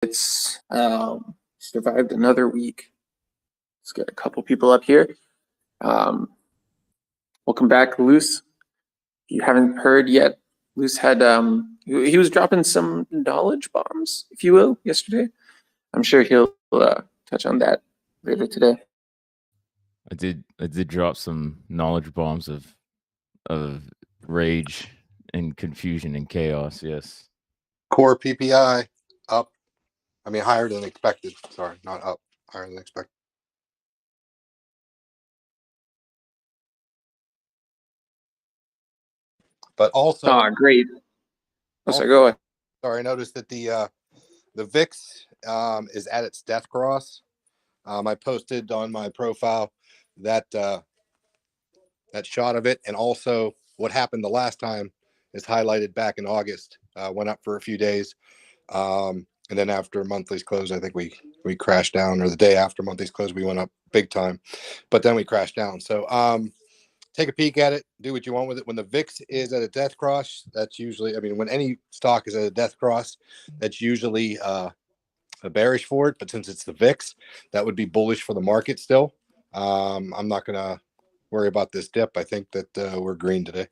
It's survived another week. Let's get a couple people up here. Welcome back, Luce. If you haven't heard yet, Luce had he was dropping some knowledge bombs, if you will, yesterday. I'm sure he'll touch on that later today. I did drop some knowledge bombs of rage and confusion and chaos. Yes. Core PPI up. I mean, higher than expected. Sorry, not up. Higher than expected. But also, great. So go ahead. Sorry, I noticed that the VIX is at its death cross. I posted on my profile that shot of it, and also what happened the last time is highlighted back in August. Went up for a few days, and then after monthly's close, I think we crashed down, or the day after monthly's close, we went up big time, but then we crashed down. So take a peek at it, do what you want with it. When the VIX is at a death cross, that's usually, I mean, when any stock is at a death cross, that's usually a bearish for it. But since it's the VIX, that would be bullish for the market still. I'm not going to worry about this dip. I think that we're green today.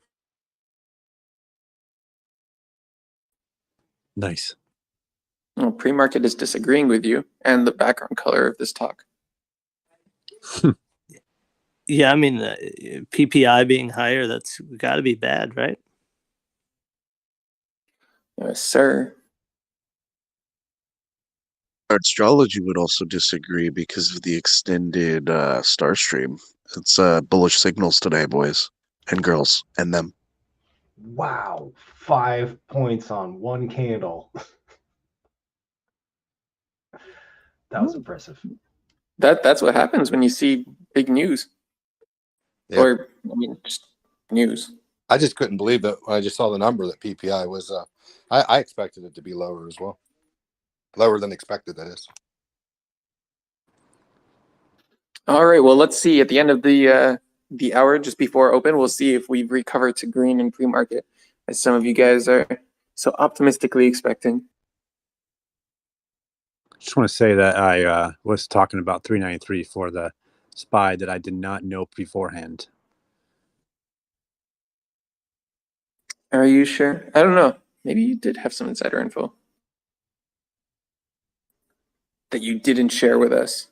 Nice. Well, pre-market is disagreeing with you and the background color of this talk. Yeah, I mean, PPI being higher, that's got to be bad, right? Yes, sir. Astrology would also disagree because of the extended star stream. It's bullish signals today, boys and girls, and them. Wow, 5 points on one candle. That was impressive. That's what happens when you see big news. Yeah. Or, I mean, just news. I just couldn't believe it when I just saw the number that PPI was. I expected it to be lower as well. Lower than expected, that is. All right, well, let's see. At the end of the hour, just before open, we'll see if we've recovered to green in pre-market, as some of you guys are so optimistically expecting. Just want to say that I was talking about 393 for the SPY that I did not know beforehand. Are you sure? I don't know. Maybe you did have some insider info that you didn't share with us.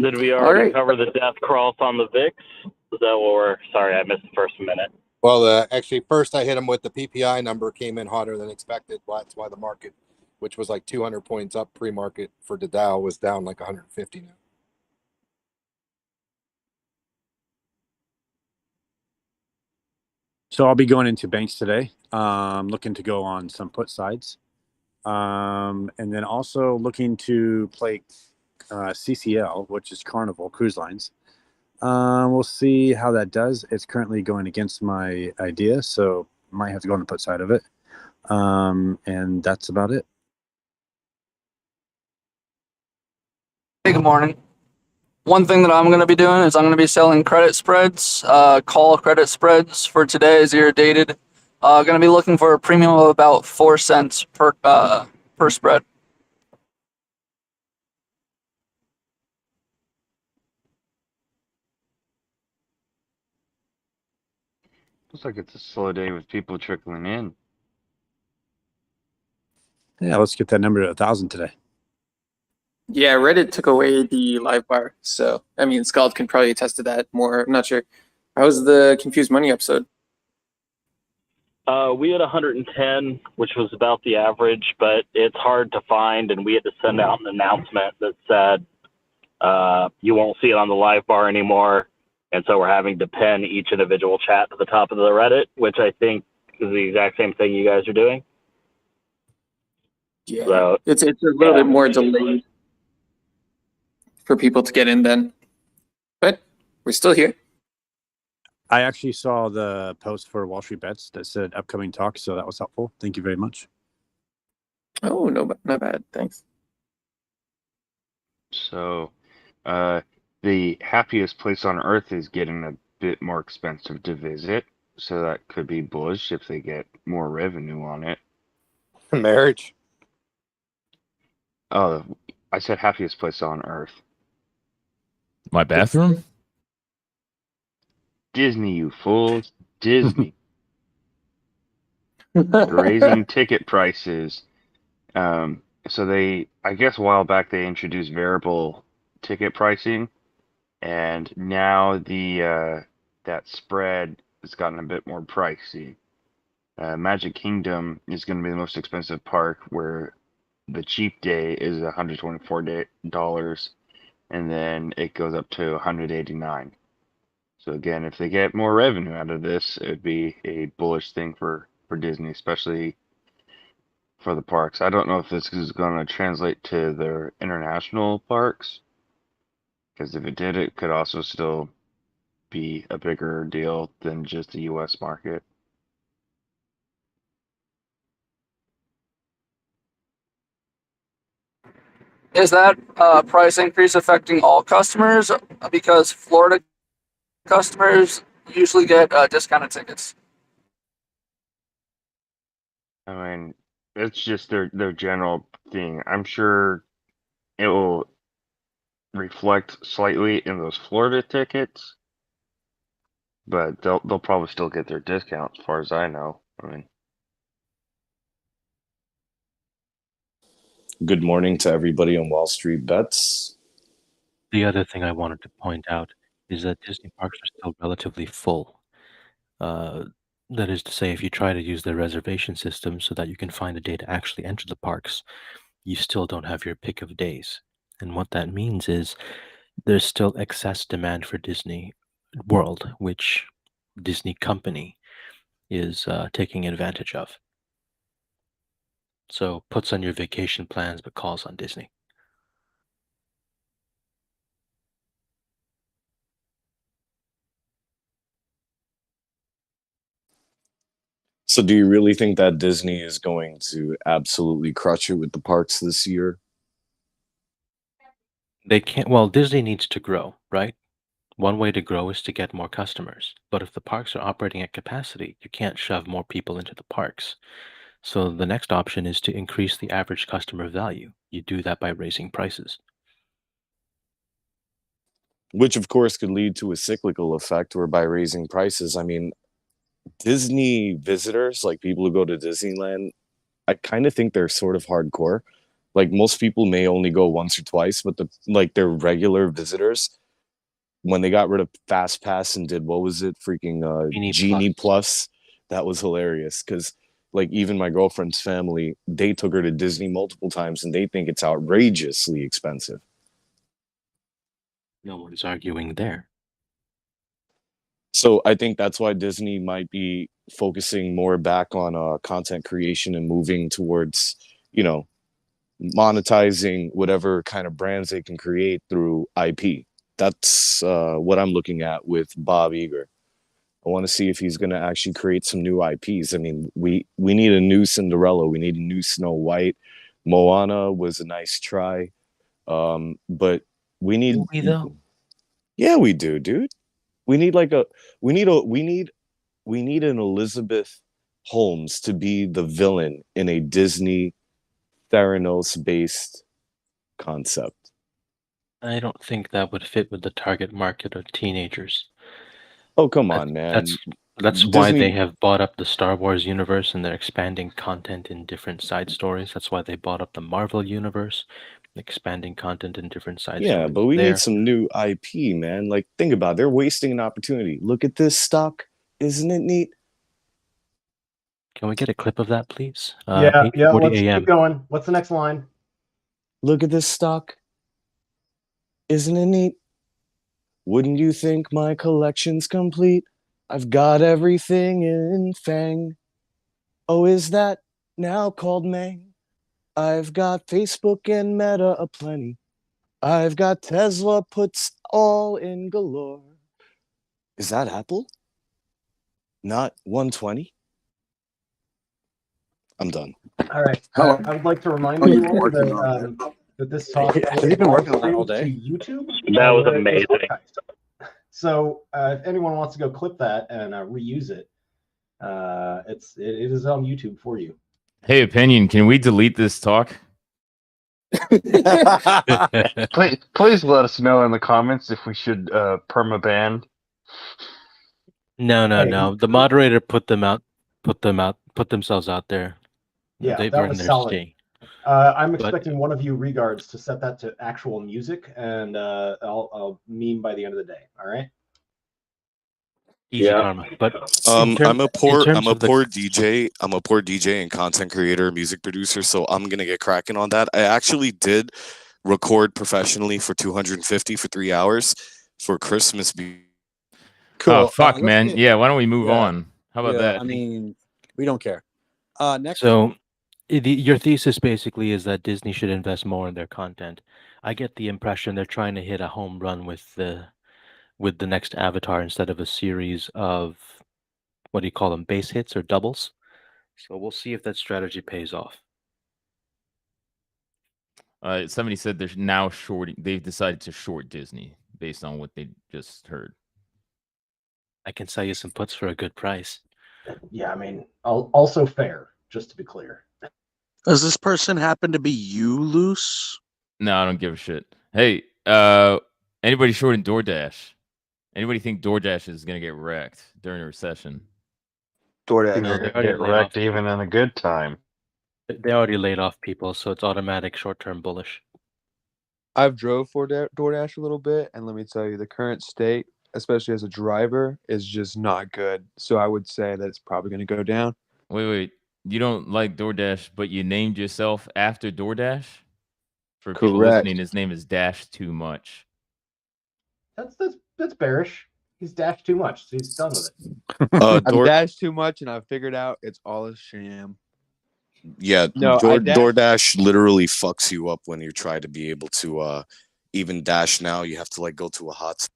Did we already cover the death cross on the VIX? Is that what we're... Sorry, I missed the first minute. Well, actually, first I hit him with the PPI number, came in hotter than expected. That's why the market, which was like 200 points up pre-market for the Dow, was down like 150 now. So I'll be going into banks today. Looking to go on some put sides. And then also looking to play CCL, which is Carnival Cruise Lines. We'll see how that does. It's currently going against my idea, so might have to go on the put side of it. And that's about it. Hey, good morning. One thing that I'm going to be doing is I'm going to be selling credit spreads, call credit spreads for today, 0 dated. Going to be looking for a premium of about 4 cents per spread. Looks like it's a slow day with people trickling in. Yeah, let's get that number to 1,000 today. Yeah, Reddit took away the live bar. So, I mean, Scald can probably attest to that more. I'm not sure. How was the Confused Money episode? We had 110, which was about the average, but it's hard to find, and we had to send out an announcement that said you won't see it on the live bar anymore, and so we're having to pin each individual chat to the top of the Reddit, which I think is the exact same thing you guys are doing. Yeah, so, it's a little bit more delayed for people to get in then, but we're still here. I actually saw the post for WallStreetBets that said upcoming talks, so that was helpful. Thank you very much. Oh, no, not bad. Thanks. So, the happiest place on earth is getting a bit more expensive to visit. so that could be bullish if they get more revenue on it. Marriage. Oh, I said happiest place on earth. My bathroom? Disney, you fools. Disney. Raising ticket prices. So I guess a while back they introduced variable ticket pricing, and now that spread has gotten a bit more pricey. Magic Kingdom is going to be the most expensive park, where the cheap day is $124, and then it goes up to $189. So again, if they get more revenue out of this, it would be a bullish thing for Disney, especially for the parks. I don't know if this is going to translate to their international parks, because if it did, it could also still be a bigger deal than just the U.S. market. Is that price increase affecting all customers? Because Florida customers usually get discounted tickets. I mean, it's just their general thing. I'm sure it will reflect slightly in those Florida tickets, but they'll probably still get their discount, as far as I know. I mean, Good morning to everybody on Wall Street Bets. The other thing I wanted to point out is that Disney parks are still relatively full. That is to say, if you try to use their reservation system so that you can find a day to actually enter the parks, you still don't have your pick of days. And what that means is there's still excess demand for Disney World, which Disney Company is taking advantage of. So puts on your vacation plans, but calls on Disney. So, do you really think that Disney is going to absolutely crush it with the parks this year? They can't. Well, Disney needs to grow, right? One way to grow is to get more customers. But if the parks are operating at capacity, you can't shove more people into the parks. So the next option is to increase the average customer value. You do that by raising prices. Which, of course, could lead to a cyclical effect where by raising prices, I mean, Disney visitors, like people who go to Disneyland, I kind of think they're sort of hardcore. Like most people may only go once or twice, but their regular visitors, when they got rid of Fast Pass and did what was it, freaking Genie Plus, that was hilarious because like even my girlfriend's family, they took her to Disney multiple times and they think it's outrageously expensive. No one's arguing there. So I think that's why Disney might be focusing more back on content creation and moving towards, monetizing whatever kind of brands they can create through IP. That's what I'm looking at with Bob Iger. I want to see if he's going to actually create some new IPs. I mean, we need a new Cinderella. We need a new Snow White. Moana was a nice try. But we need... Do we, though? Yeah, we do, dude. We need an Elizabeth Holmes to be the villain in a Disney Theranos-based concept. I don't think that would fit with the target market of teenagers. Oh, come on, man. That's why they have bought up the Star Wars universe and they're expanding content in different side stories. That's why they bought up the Marvel universe, expanding content in different side stories. Yeah, but we need some new IP, man. Like, think about it. They're wasting an opportunity. Look at this stock. Isn't it neat? Can we get a clip of that, please? Yeah, let's AM. keep going. What's the next line? Look at this stock. Isn't it neat? Wouldn't you think my collection's complete? I've got everything in Fang. Oh, is that now called Mang? I've got Facebook and Meta aplenty. I've got Tesla puts all in galore. Is that Apple? Not 120? I'm done. All right. I would like to remind you all that this talk Have you been working on that all day? to YouTube. That was amazing. So if anyone wants to go clip that and reuse it, It is on YouTube for you. Hey, opinion, can we delete this talk? Please let us know in the comments if we should permaban. No. The moderator put themselves out there. Yeah, They've that earned was their solid. stay. I'm But- expecting one of you regards to set that to actual music, and I'll meme by the end of the day. All right. Easy karma. But I'm a poor DJ. I'm a poor DJ and content creator, music producer, so I'm gonna get cracking on that. I actually did record professionally for 250 for 3 hours for Christmas. Cool. Oh, fuck, let's man. get- Yeah, why don't we move yeah, on? How about that? I mean, we don't care. Next. So, your thesis basically is that Disney should invest more in their content. I get the impression they're trying to hit a home run with the next Avatar instead of a series of, what do you call them, base hits or doubles. So we'll see if that strategy pays off. Somebody said they're now shorting. They've decided to short Disney based on what they just heard. I can sell you some puts for a good price. Yeah, I mean, also fair, just to be clear. Does this person happen to be you, Luce? No, I don't give a shit. Hey, anybody shorting DoorDash? Anybody think DoorDash is gonna get wrecked during a recession? DoorDash No, will they already get laid wrecked off even in a good time. They already laid off people, so it's automatic short-term bullish. I've drove for DoorDash a little bit, and let me tell you, the current state, especially as a driver, is just not good. So I would say that it's probably going to go down. Wait. You don't like DoorDash, but you named yourself after DoorDash? For people Correct. listening, his name is Dash Too Much. That's bearish. He's dashed too much, so he's done with it. I've dashed too much, and I've figured out it's all a sham. Yeah, No, DoorDash literally fucks you up when you try to be able to even dash now. You have to like go to a hot.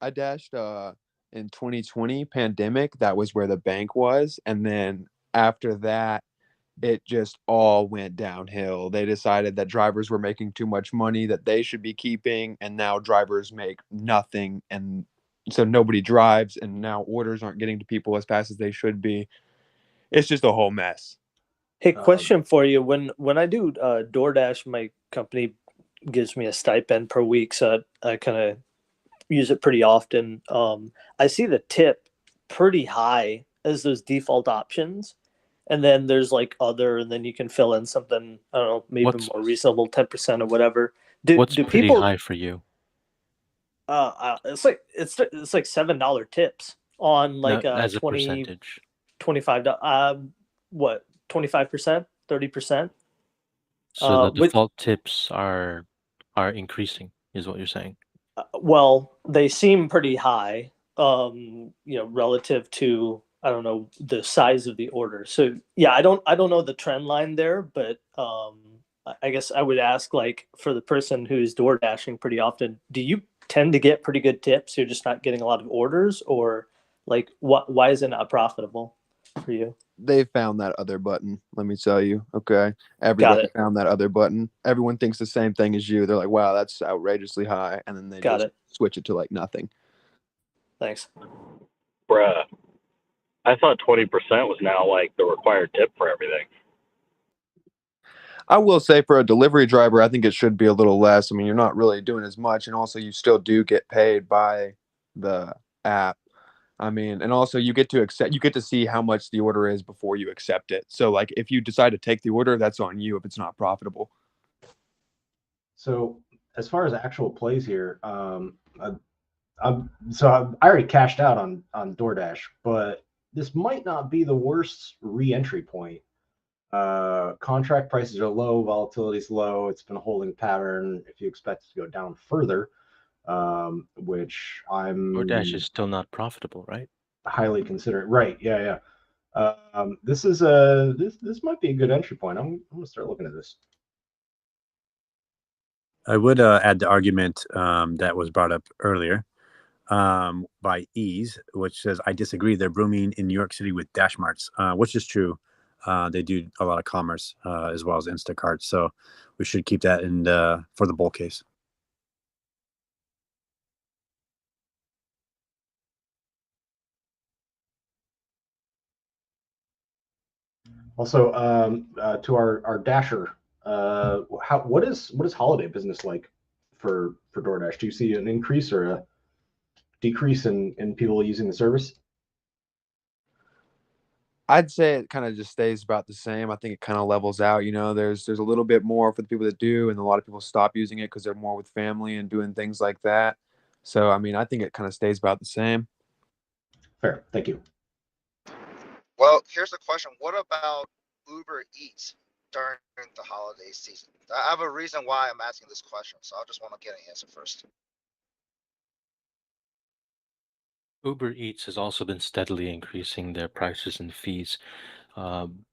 I dashed in 2020 pandemic. That was where the bank was, and then after that, it just all went downhill. They decided that drivers were making too much money that they should be keeping, and now drivers make nothing, and so nobody drives, and now orders aren't getting to people as fast as they should be. It's just a whole mess. Hey, question for you. When I do DoorDash, my company gives me a stipend per week, so I kind of use it pretty often. I see the tip pretty high as those default options, and then there's like other, and then you can fill in something, I don't know, maybe more reasonable, 10% or whatever. What's do pretty people? high for you? It's like $7 tips on like No, as a 20, percentage. $25. What, 25%, 30%? So the default tips are increasing, is what you're saying. Well, they seem pretty high, relative to, I don't know, the size of the order. So yeah, I don't know the trend line there, but I guess I would ask, like, for the person who's door dashing pretty often, do you tend to get pretty good tips? You're just not getting a lot of orders, or like why is it not profitable for you? They found that other button. Let me tell you. Okay. Everybody it. found that other button. Everyone thinks the same thing as you. They're like, wow, that's outrageously high. And then they Got just it. switch it to like nothing. Thanks. Bruh. I thought 20% was now like the required tip for everything. I will say for a delivery driver, I think it should be a little less. I mean, you're not really doing as much. And also, you still do get paid by the app. I mean, and also you get to see how much the order is before you accept it. So like if you decide to take the order, that's on you if it's not profitable. So as far as actual plays here, I already cashed out on DoorDash, but this might not be the worst re-entry point. Contract prices are low, volatility is low. It's been a holding pattern. If you expect it to go down further, which I'm DoorDash is still not profitable, right? highly considering. Right? Yeah. This might be a good entry point. I'm gonna start looking at this. I would add the argument that was brought up earlier by Ease, which says, I disagree. They're booming in New York City with Dash Marts, which is true. They do a lot of commerce as well as Instacart. So we should keep that in for the bull case. Also, to our Dasher, what is holiday business like for DoorDash? Do you see an increase or a decrease in people using the service? I'd say it kind of just stays about the same. I think it kind of levels out. You know, there's a little bit more for the people that do, and a lot of people stop using it because they're more with family and doing things like that. So, I mean, I think it kind of stays about the same. Fair. Thank you. Well, here's the question. What about Uber Eats during the holiday season? I have a reason why I'm asking this question, so I just want to get an answer first. Uber Eats has also been steadily increasing their prices and fees. Um,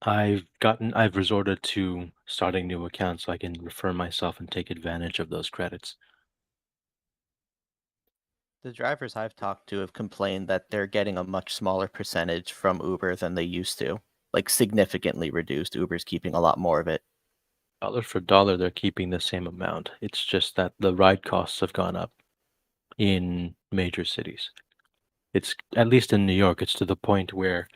I've resorted to starting new accounts so I can refer myself and take advantage of those credits. The drivers I've talked to have complained that they're getting a much smaller percentage from Uber than they used to, like significantly reduced. Uber's keeping a lot more of it. Dollar for dollar, they're keeping the same amount. It's just that the ride costs have gone up in major cities. It's at least in New York, it's to the point where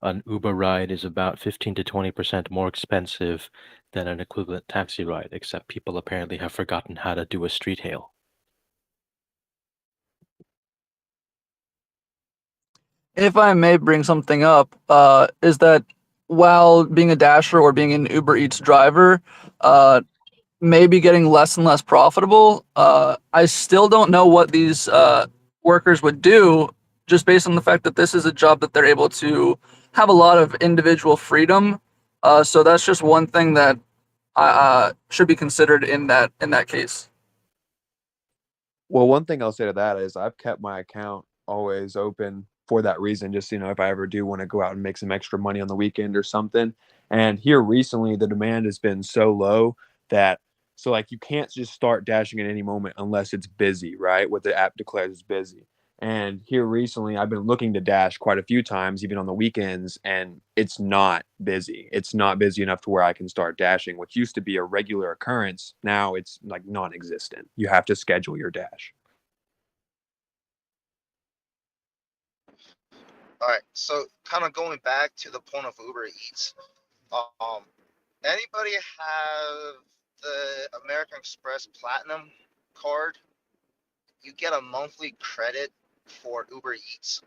an Uber ride is about 15 to 20% more expensive than an equivalent taxi ride, except people apparently have forgotten how to do a street hail. If I may bring something up, is that while being a Dasher or being an Uber Eats driver, may be getting less and less profitable, I still don't know what these workers would do, just based on the fact that this is a job that they're able to have a lot of individual freedom. So that's just one thing that should be considered in that case. Well, one thing I'll say to that is I've kept my account always open for that reason. Just, you know, if I ever do want to go out and make some extra money on the weekend or something. And here recently, the demand has been so low that, so like, you can't just start dashing at any moment unless it's busy, right? What the app declares is busy. And here recently, I've been looking to dash quite a few times, even on the weekends, and it's not busy. It's not busy enough to where I can start dashing, which used to be a regular occurrence. Now it's like non-existent. You have to schedule your dash. All right, so kind of going back to the point of Uber Eats, anybody have the American Express Platinum card? You get a monthly credit for Uber Eats,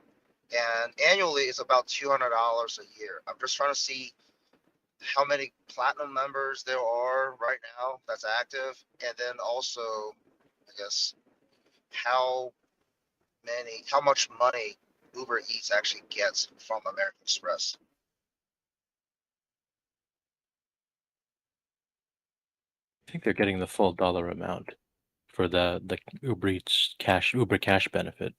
and annually it's about $200 a year. I'm just trying to see how many Platinum members there are right now that's active, and then also, I guess, how much money Uber Eats actually gets from American Express. I think they're getting the full dollar amount for the Uber Eats Uber Cash benefit.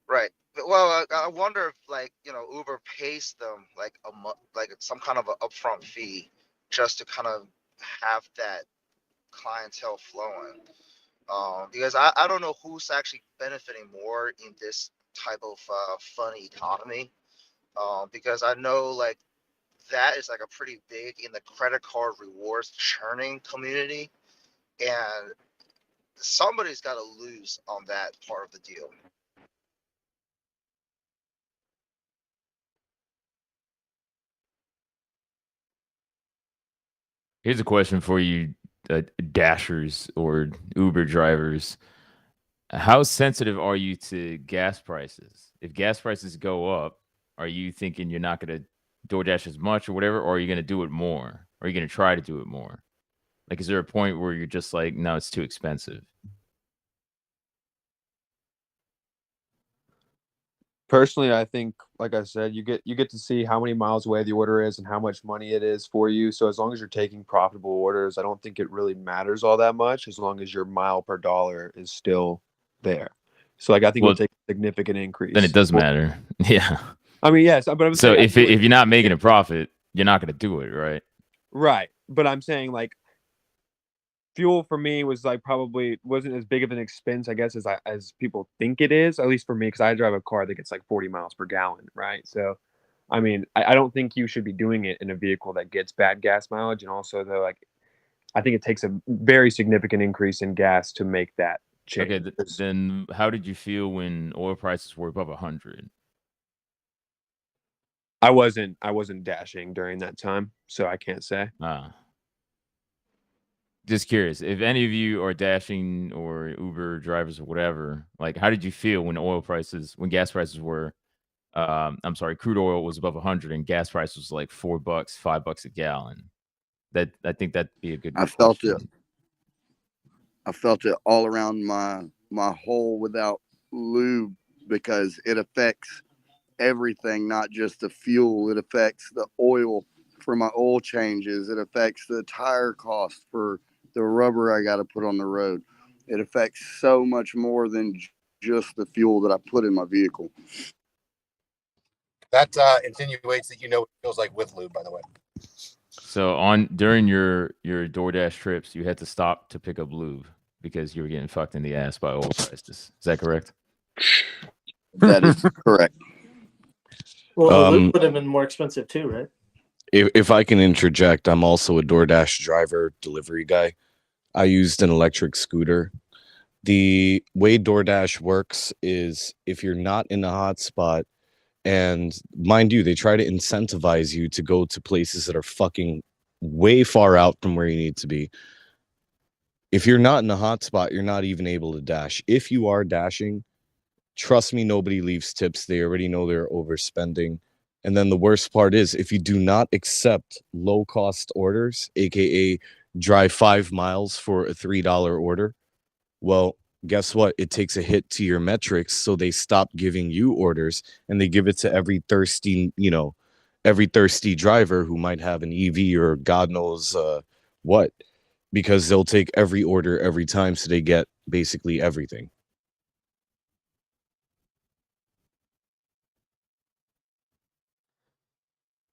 Right. Well, I wonder if, like, Uber pays them like like some kind of an upfront fee just to kind of have that clientele flowing. Because I don't know who's actually benefiting more in this type of fun economy. Because I know, like, that is like a pretty big in the credit card rewards churning community, and somebody's got to lose on that part of the deal. Here's a question for you, dashers or Uber drivers. How sensitive are you to gas prices? If gas prices go up, are you thinking you're not going to DoorDash as much or whatever, or are you going to do it more? Or are you going to try to do it more? Like, is there a point where you're just like, no, it's too expensive? Personally, I think, like I said, you get to see how many miles away the order is and how much money it is for you. So as long as you're taking profitable orders, I don't think it really matters all that much as long as your mile per dollar is still there. So like I think Well, it'll take a significant increase. then it does Well, matter. Yeah. I mean, yes, but I'm So saying if you're not making a profit, you're not going to do it, right? right. But I'm saying, like, fuel for me was like probably wasn't as big of an expense, I guess, as people think it is. At least for me, because I drive a car that gets like 40 miles per gallon, right? So, I mean, I don't think you should be doing it in a vehicle that gets bad gas mileage. And also, though, like, I think it takes a very significant increase in gas to make that change. Okay, then how did you feel when oil prices were above 100? I wasn't dashing during that time, so I can't say. Just curious, if any of you are dashing or Uber drivers or whatever, like how did you feel when gas prices were, I'm sorry, crude oil was above 100 and gas price was like $4, $5 a gallon? I think that'd be a good I felt question. it. I felt it all around my hole without lube, because it affects everything, not just the fuel. It affects the oil for my oil changes. It affects the tire cost for the rubber I got to put on the road. It affects so much more than just the fuel that I put in my vehicle. That insinuates that you know what it feels like with lube, by the way. So during your DoorDash trips, you had to stop to pick up lube because you were getting fucked in the ass by oil prices. Is that correct? That is correct. Well, the lube would have been more expensive too, right? If I can interject, I'm also a DoorDash driver, delivery guy. I used an electric scooter. The way DoorDash works is if you're not in a hot spot, and mind you, they try to incentivize you to go to places that are fucking way far out from where you need to be. If you're not in a hot spot, you're not even able to dash. If you are dashing, trust me, nobody leaves tips. They already know they're overspending. And then the worst part is, if you do not accept low-cost orders, aka drive 5 miles for a $3 order, well, guess what? It takes a hit to your metrics, so they stop giving you orders and they give it to every thirsty driver who might have an EV or God knows what, because they'll take every order every time, so they get basically everything.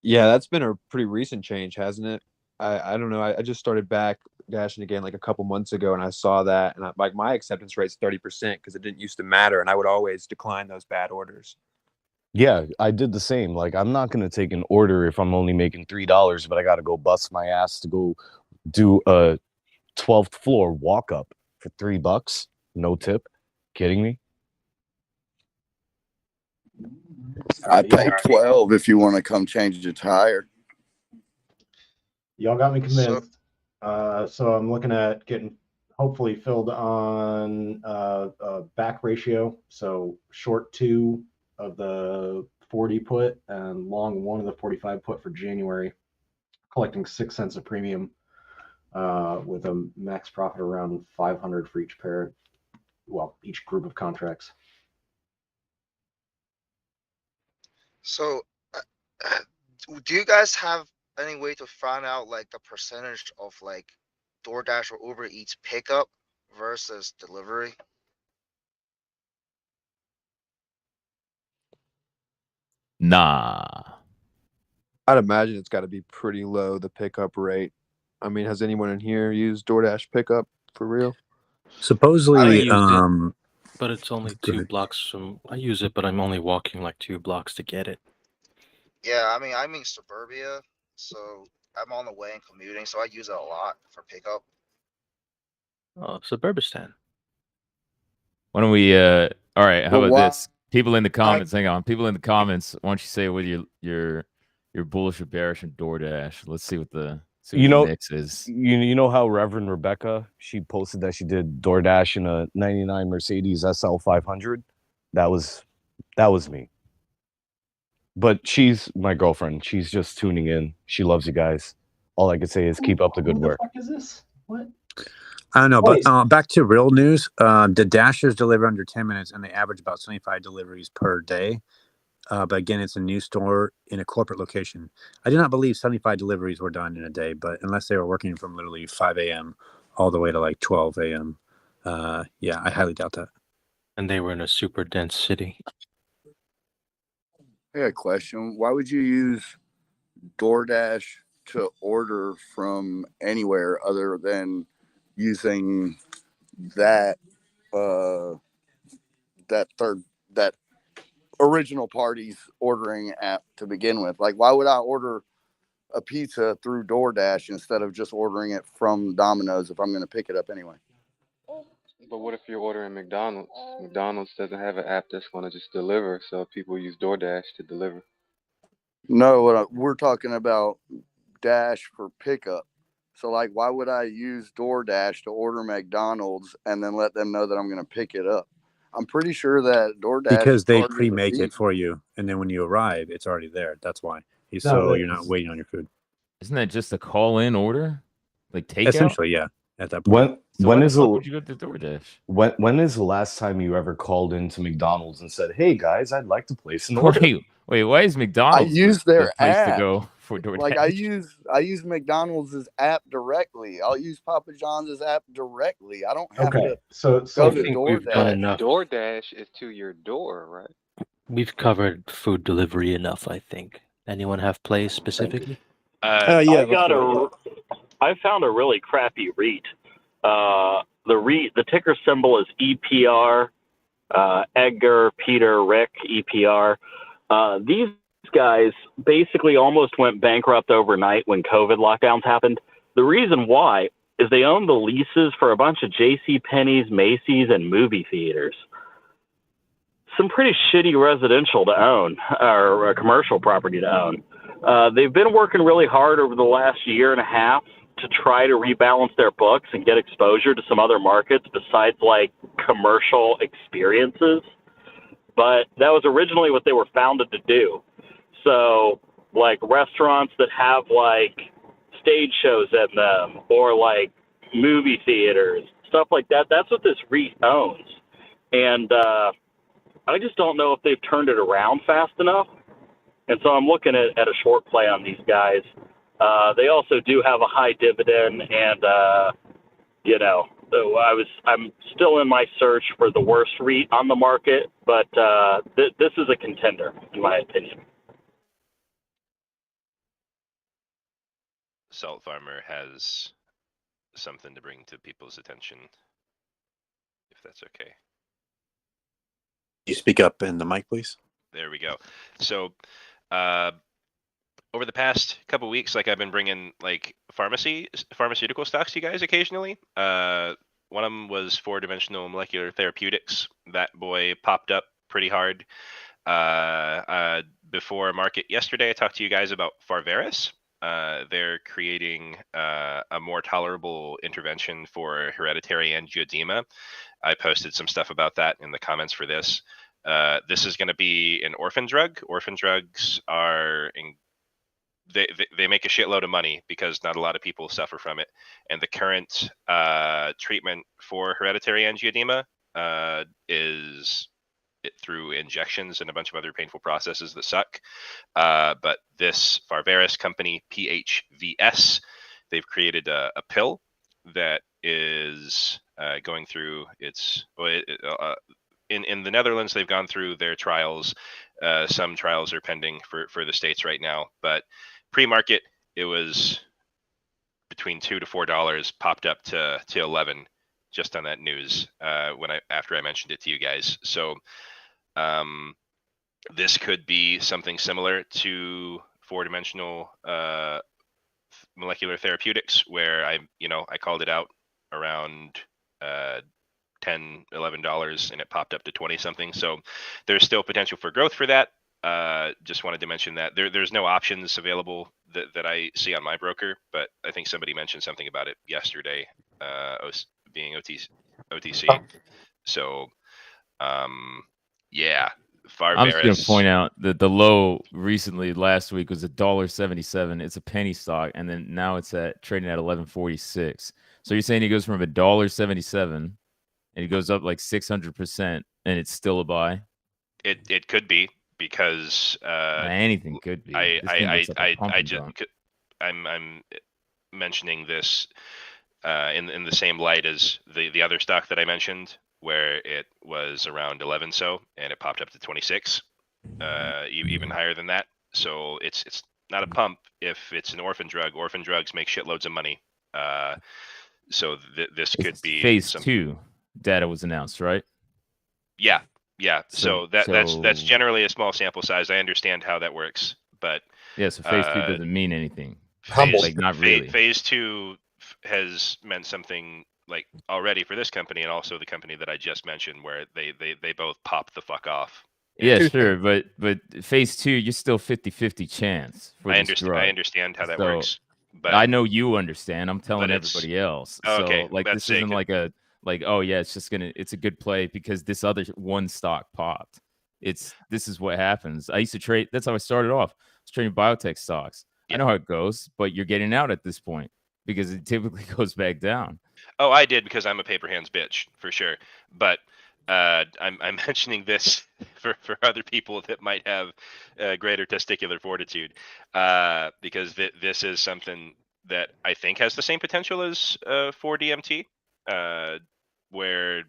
Yeah, that's been a pretty recent change, hasn't it? I don't know. I just started back dashing again like a couple months ago, and I saw that, and like my acceptance rate's 30% because it didn't used to matter, and I would always decline those bad orders. Yeah, I did the same. Like, I'm not going to take an order if I'm only making $3, but I got to go bust my ass to go do a 12th floor walk up for $3. No tip. Kidding me? I pay 12 if you want to come change the tire. Y'all got me convinced. So I'm looking at getting hopefully filled on back ratio. So short 2 of the 40 put and long 1 of the 45 put for January, collecting 6 cents a premium with a max profit around 500 for each pair. Well, each group of contracts. So, do you guys have any way to find out like the percentage of like DoorDash or Uber Eats pickup versus delivery? Nah. I'd imagine it's got to be pretty low, the pickup rate. I mean, has anyone in here used DoorDash pickup for real? Supposedly, I used used it, but it's only Go 2 ahead. blocks from. I use it, but I'm only walking like 2 blocks to get it. Yeah, I mean, I'm in suburbia, so I'm on the way and commuting, so I use it a lot for pickup. Suburbistan. Why don't we all right, how Well, about why- this? People in the comments, hang on. People in the comments, why don't you say whether you're bullish or bearish on DoorDash? Let's see what the mix is. You know how Reverend Rebecca, she posted that she did DoorDash in a 99 Mercedes SL 500? That was me. But she's my girlfriend. She's just tuning in. She loves you guys. All I can say is keep up the good work. What the fuck is this? What? I don't know, Wait. but back to real news. The Dashers deliver under 10 minutes, and they average about 75 deliveries per day. But again, it's a new store in a corporate location. I do not believe 75 deliveries were done in a day, but unless they were working from literally 5 a.m. all the way to like 12 a.m. Yeah, I highly doubt that. And they were in a super dense city. I got a question. Why would you use DoorDash to order from anywhere other than using that that original party's ordering app to begin with? Like, why would I order a pizza through DoorDash instead of just ordering it from Domino's if I'm going to pick it up anyway? But what if you're ordering McDonald's? McDonald's doesn't have an app that's going to just deliver, so people use DoorDash to deliver. No, we're talking about Dash for pickup. So, like, why would I use DoorDash to order McDonald's and then let them know that I'm going to pick it up? I'm pretty sure that DoorDash Because they charges a pre-make fee. it for you, and then when you arrive, it's already there. That's why. No, So you're not waiting on your food. Isn't that just a call-in order, like takeout? Essentially, yeah. At that point. So when why the is fuck the would you go to DoorDash? when is the last time you ever called into McDonald's and said, "Hey guys, I'd like to place an order"? Wait, why is I McDonald's use the their place to app. go for DoorDash? Like I use McDonald's app directly. I'll use Papa John's app directly. I don't have Okay, to so go I to think we've done DoorDash. enough. DoorDash is to your door, right? We've covered food delivery enough, I think. Anyone have plays specifically? Yeah. I found a really crappy REIT. The ticker symbol is EPR. Edgar, Peter, Rick, EPR. These guys basically almost went bankrupt overnight when COVID lockdowns happened. The reason why is they own the leases for a bunch of J.C. Penney's, Macy's, and movie theaters. Some pretty shitty residential to own, or commercial property to own. They've been working really hard over the last year and a half to try to rebalance their books and get exposure to some other markets besides like commercial experiences. But that was originally what they were founded to do. So like restaurants that have like stage shows in them or like movie theaters, stuff like that. That's what this REIT owns. And I just don't know if they've turned it around fast enough. And so I'm looking at a short play on these guys. They also do have a high dividend, and so I'm still in my search for the worst REIT on the market, but this is a contender in my opinion. Salt Farmer has something to bring to people's attention, if that's okay. You speak up in the mic, please. There we go. So, over the past couple weeks, like I've been bringing like pharmaceutical stocks to you guys occasionally. One of them was 4-dimensional molecular therapeutics. That boy popped up pretty hard. Before market yesterday, I talked to you guys about Pharvaris. They're creating a more tolerable intervention for hereditary angioedema. I posted some stuff about that in the comments for this. This is going to be an orphan drug. Orphan drugs are they make a shitload of money because not a lot of people suffer from it. And the current treatment for hereditary angioedema is through injections and a bunch of other painful processes that suck. But this Pharvaris company, PHVS, they've created a pill that is going through in the Netherlands. They've gone through their trials. Some trials are pending for the States right now, but pre-market it was between $2 to $4, popped up to 11 just on that news after I mentioned it to you guys. So this could be something similar to 4-dimensional molecular therapeutics, where I called it out around $10, $11 and it popped up to 20 something. So there's still potential for growth for that. Just wanted to mention that there's no options available that I see on my broker, but I think somebody mentioned something about it yesterday, being OTC. So yeah, Pharvaris. I'm just going to point out that the low recently last week was $1.77. It's a penny stock, and then now it's trading at $11.46. So you're saying it goes from $1.77 and it goes up like 600%, and it's still a buy? It could be, because anything could be. I'm mentioning this in the same light as the other stock that I mentioned, where it was around 11 and it popped up to 26, even higher than that. So it's not a pump if it's an orphan drug. Orphan drugs make shitloads of money. So this could be phase 2 data was announced, right? Yeah. So that's generally a small sample size. I understand how that works, but yeah. So phase 2 doesn't mean anything. Not really. Phase 2 has meant something like already for this company, and also the company that I just mentioned, where they both pop the fuck off Yeah, sure, but phase 2, you're still 50-50 chance for I this understand. drug. I understand how that So, works, but I know you understand. I'm telling it's everybody else. okay. So, like, Let's this say isn't like oh yeah, it's a good play because this other one stock popped. This is what happens. I used to trade. That's how I started off. I was trading biotech stocks. I know how it goes, but you're getting out at this point because it typically goes back down. Oh, I did because I'm a paper hands bitch for sure. But I'm mentioning this for other people that might have greater testicular fortitude, because this is something that I think has the same potential as 4DMT, where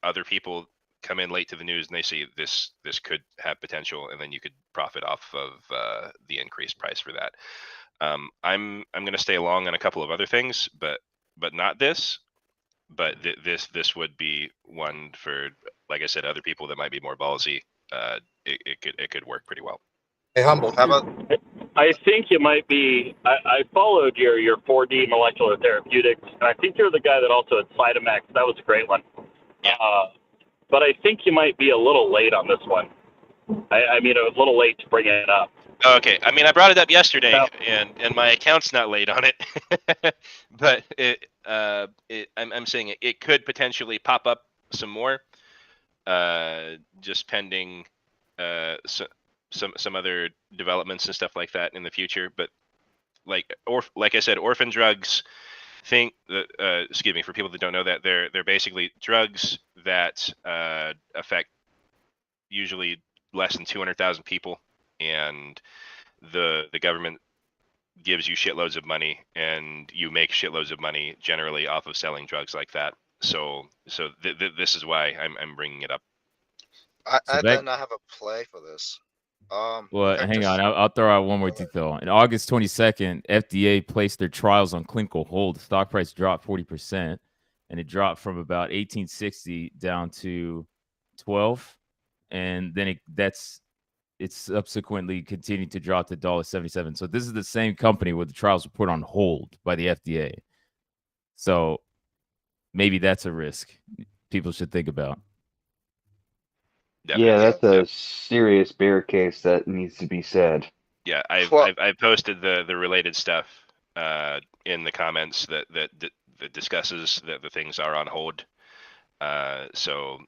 other people come in late to the news and they see this could have potential, and then you could profit off of the increased price for that. I'm going to stay along on a couple of other things, but not this. But this would be one for, like I said, other people that might be more ballsy. It could work pretty well. Hey, Humble, How about I think you might be. I followed your 4D molecular therapeutics, and I think you're the guy that also had Cytomax. That was a great one. Yeah. But I think you might be a little late on this one. I mean, it was a little late to bring it up. Okay, I mean, I brought it up yesterday, and my account's not late on it, but I'm saying it could potentially pop up some more, just pending some other developments and stuff like that in the future. But like I said, orphan drugs. Excuse me, for people that don't know that, they're basically drugs that affect usually less than 200,000 people, and the government gives you shitloads of money, and you make shitloads of money generally off of selling drugs like that. So this is why I'm bringing it up. I did not have a play for this. Well, okay, hang on. I'll throw out one more detail. On August 22nd, FDA placed their trials on clinical hold. The stock price dropped 40%, and it dropped from about 1860 down to 12, and then it's subsequently continued to drop to $1.77. So this is the same company where the trials were put on hold by the FDA. So maybe that's a risk people should think about. Yeah, that's a serious bear case that needs to be said. Yeah, I've posted the related stuff in the comments that discusses that the things are on hold. So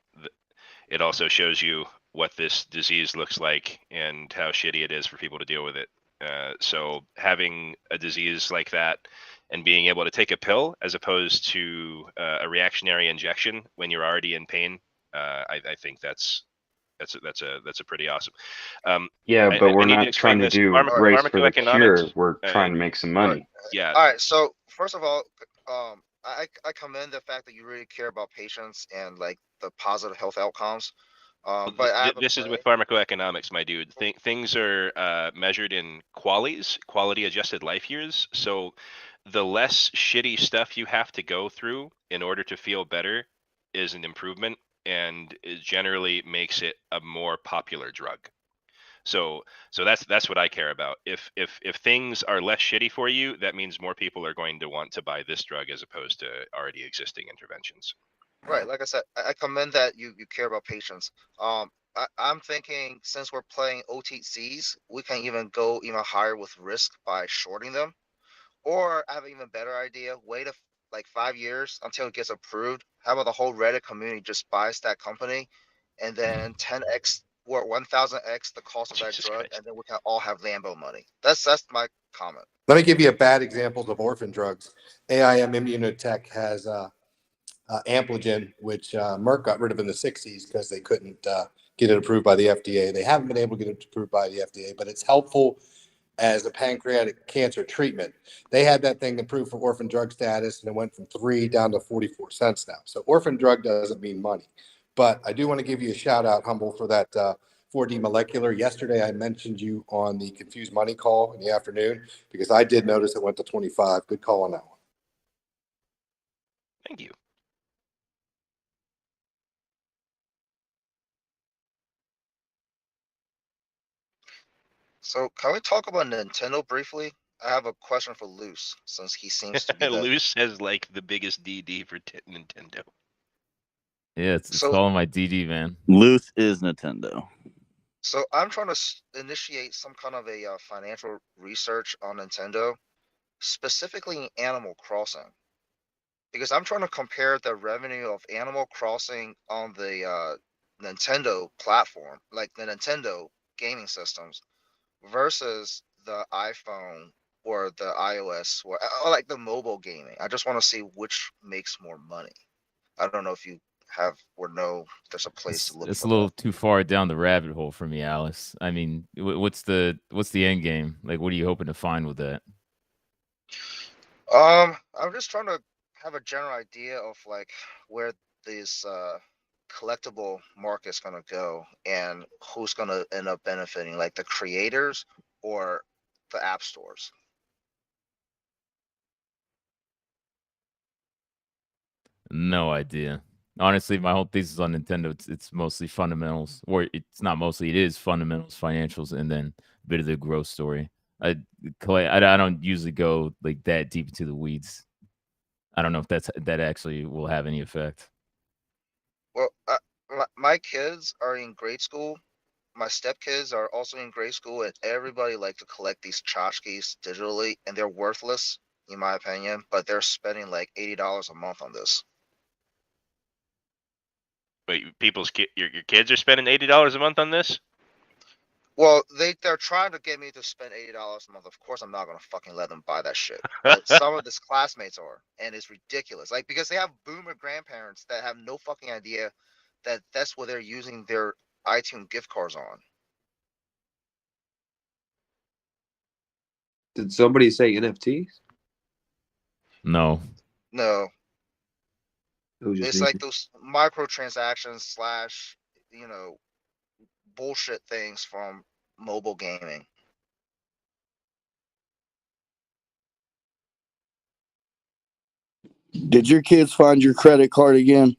it also shows you what this disease looks like and how shitty it is for people to deal with it. So having a disease like that and being able to take a pill as opposed to a reactionary injection when you're already in pain, I think that's a pretty awesome. Yeah, but we're not trying to do race for the cure. We're trying to make some money. Yeah. All right. So first of all, I commend the fact that you really care about patients and like the positive health outcomes. But this is with pharmacoeconomics, my dude. Things are measured in quality adjusted life years. So the less shitty stuff you have to go through in order to feel better is an improvement, and it generally makes it a more popular drug. So that's what I care about. If things are less shitty for you, that means more people are going to want to buy this drug as opposed to already existing interventions. Right, like I said, I commend that you care about patients. I'm thinking since we're playing OTCs, we can even go even higher with risk by shorting them. Or I have an even better idea. Wait like 5 years until it gets approved. How about the whole Reddit community just buys that company, and then 10x or 1000x the cost of that drug, and then we can all have Lambo money. That's my comment. Let me give you a bad example of orphan drugs. AIM Immunotech has Ampligen, which Merck got rid of in the 60s because they couldn't get it approved by the FDA. They haven't been able to get it approved by the FDA, but it's helpful as a pancreatic cancer treatment. They had that thing approved for orphan drug status, and it went from 3 down to 44 cents now. So orphan drug doesn't mean money. But I do want to give you a shout out, Humble, for that 4D molecular. Yesterday, I mentioned you on the Confused Money call in the afternoon because I did notice it went to 25. Good call on that one. Thank you. So can we talk about Nintendo briefly? I have a question for Luce, since he seems to be Luce has like the biggest DD for Nintendo. Yeah, it's all my DD, man. Luce is Nintendo. So I'm trying to initiate some kind of a financial research on Nintendo, specifically Animal Crossing, because I'm trying to compare the revenue of Animal Crossing on the Nintendo platform, like the Nintendo gaming systems, versus the iPhone or the iOS or like the mobile gaming. I just want to see which makes more money. I don't know if you have or know there's a place to look It's for a that. little too far down the rabbit hole for me, Alice. I mean, what's the end game? Like, what are you hoping to find with that? I'm just trying to have a general idea of like where this collectible market's gonna go and who's gonna end up benefiting, like the creators or the app stores. No idea. Honestly, my whole thesis on Nintendo, it's mostly fundamentals, or it's not mostly, it is fundamentals, financials, and then a bit of the growth story. I don't usually go like that deep into the weeds. I don't know if that actually will have any effect. Well, my kids are in grade school. My stepkids are also in grade school, and everybody like to collect these tchotchkes digitally, and they're worthless, in my opinion. But they're spending like $80 a month on this. Wait, your kids are spending $80 a month on this? Well, they're trying to get me to spend $80 a month. Of course, I'm not gonna fucking let them buy that shit. But some of his classmates are, and it's ridiculous. Like because they have boomer grandparents that have no fucking idea that that's what they're using their iTunes gift cards on. Did somebody say NFTs? No. No, It was just it's me. like those microtransactions slash, you know, bullshit things from mobile gaming. Did your kids find your credit card again?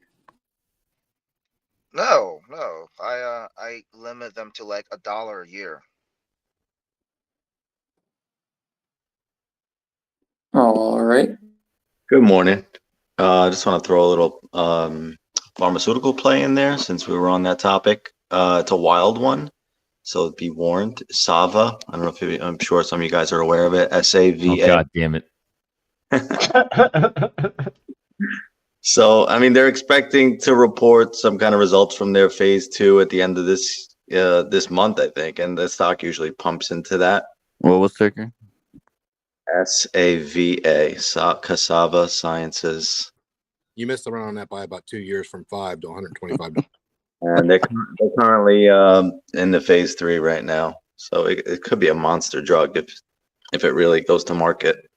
No, no. I limit them to like $1 a year. All right. Good morning. I just want to throw a little pharmaceutical play in there since we were on that topic. It's a wild one, so be warned. Sava. I don't know if I'm sure some of you guys are aware of it. Oh, SAVA. God damn it. So, I mean, they're expecting to report some kind of results from their phase 2 at the end of this month, I think, and the stock usually pumps into that. What was ticker? SAVA, Cassava Sciences. You missed around on that by about 2 years from $5 to $125. And they're currently in the phase 3 right now. So it could be a monster drug if it really goes to market.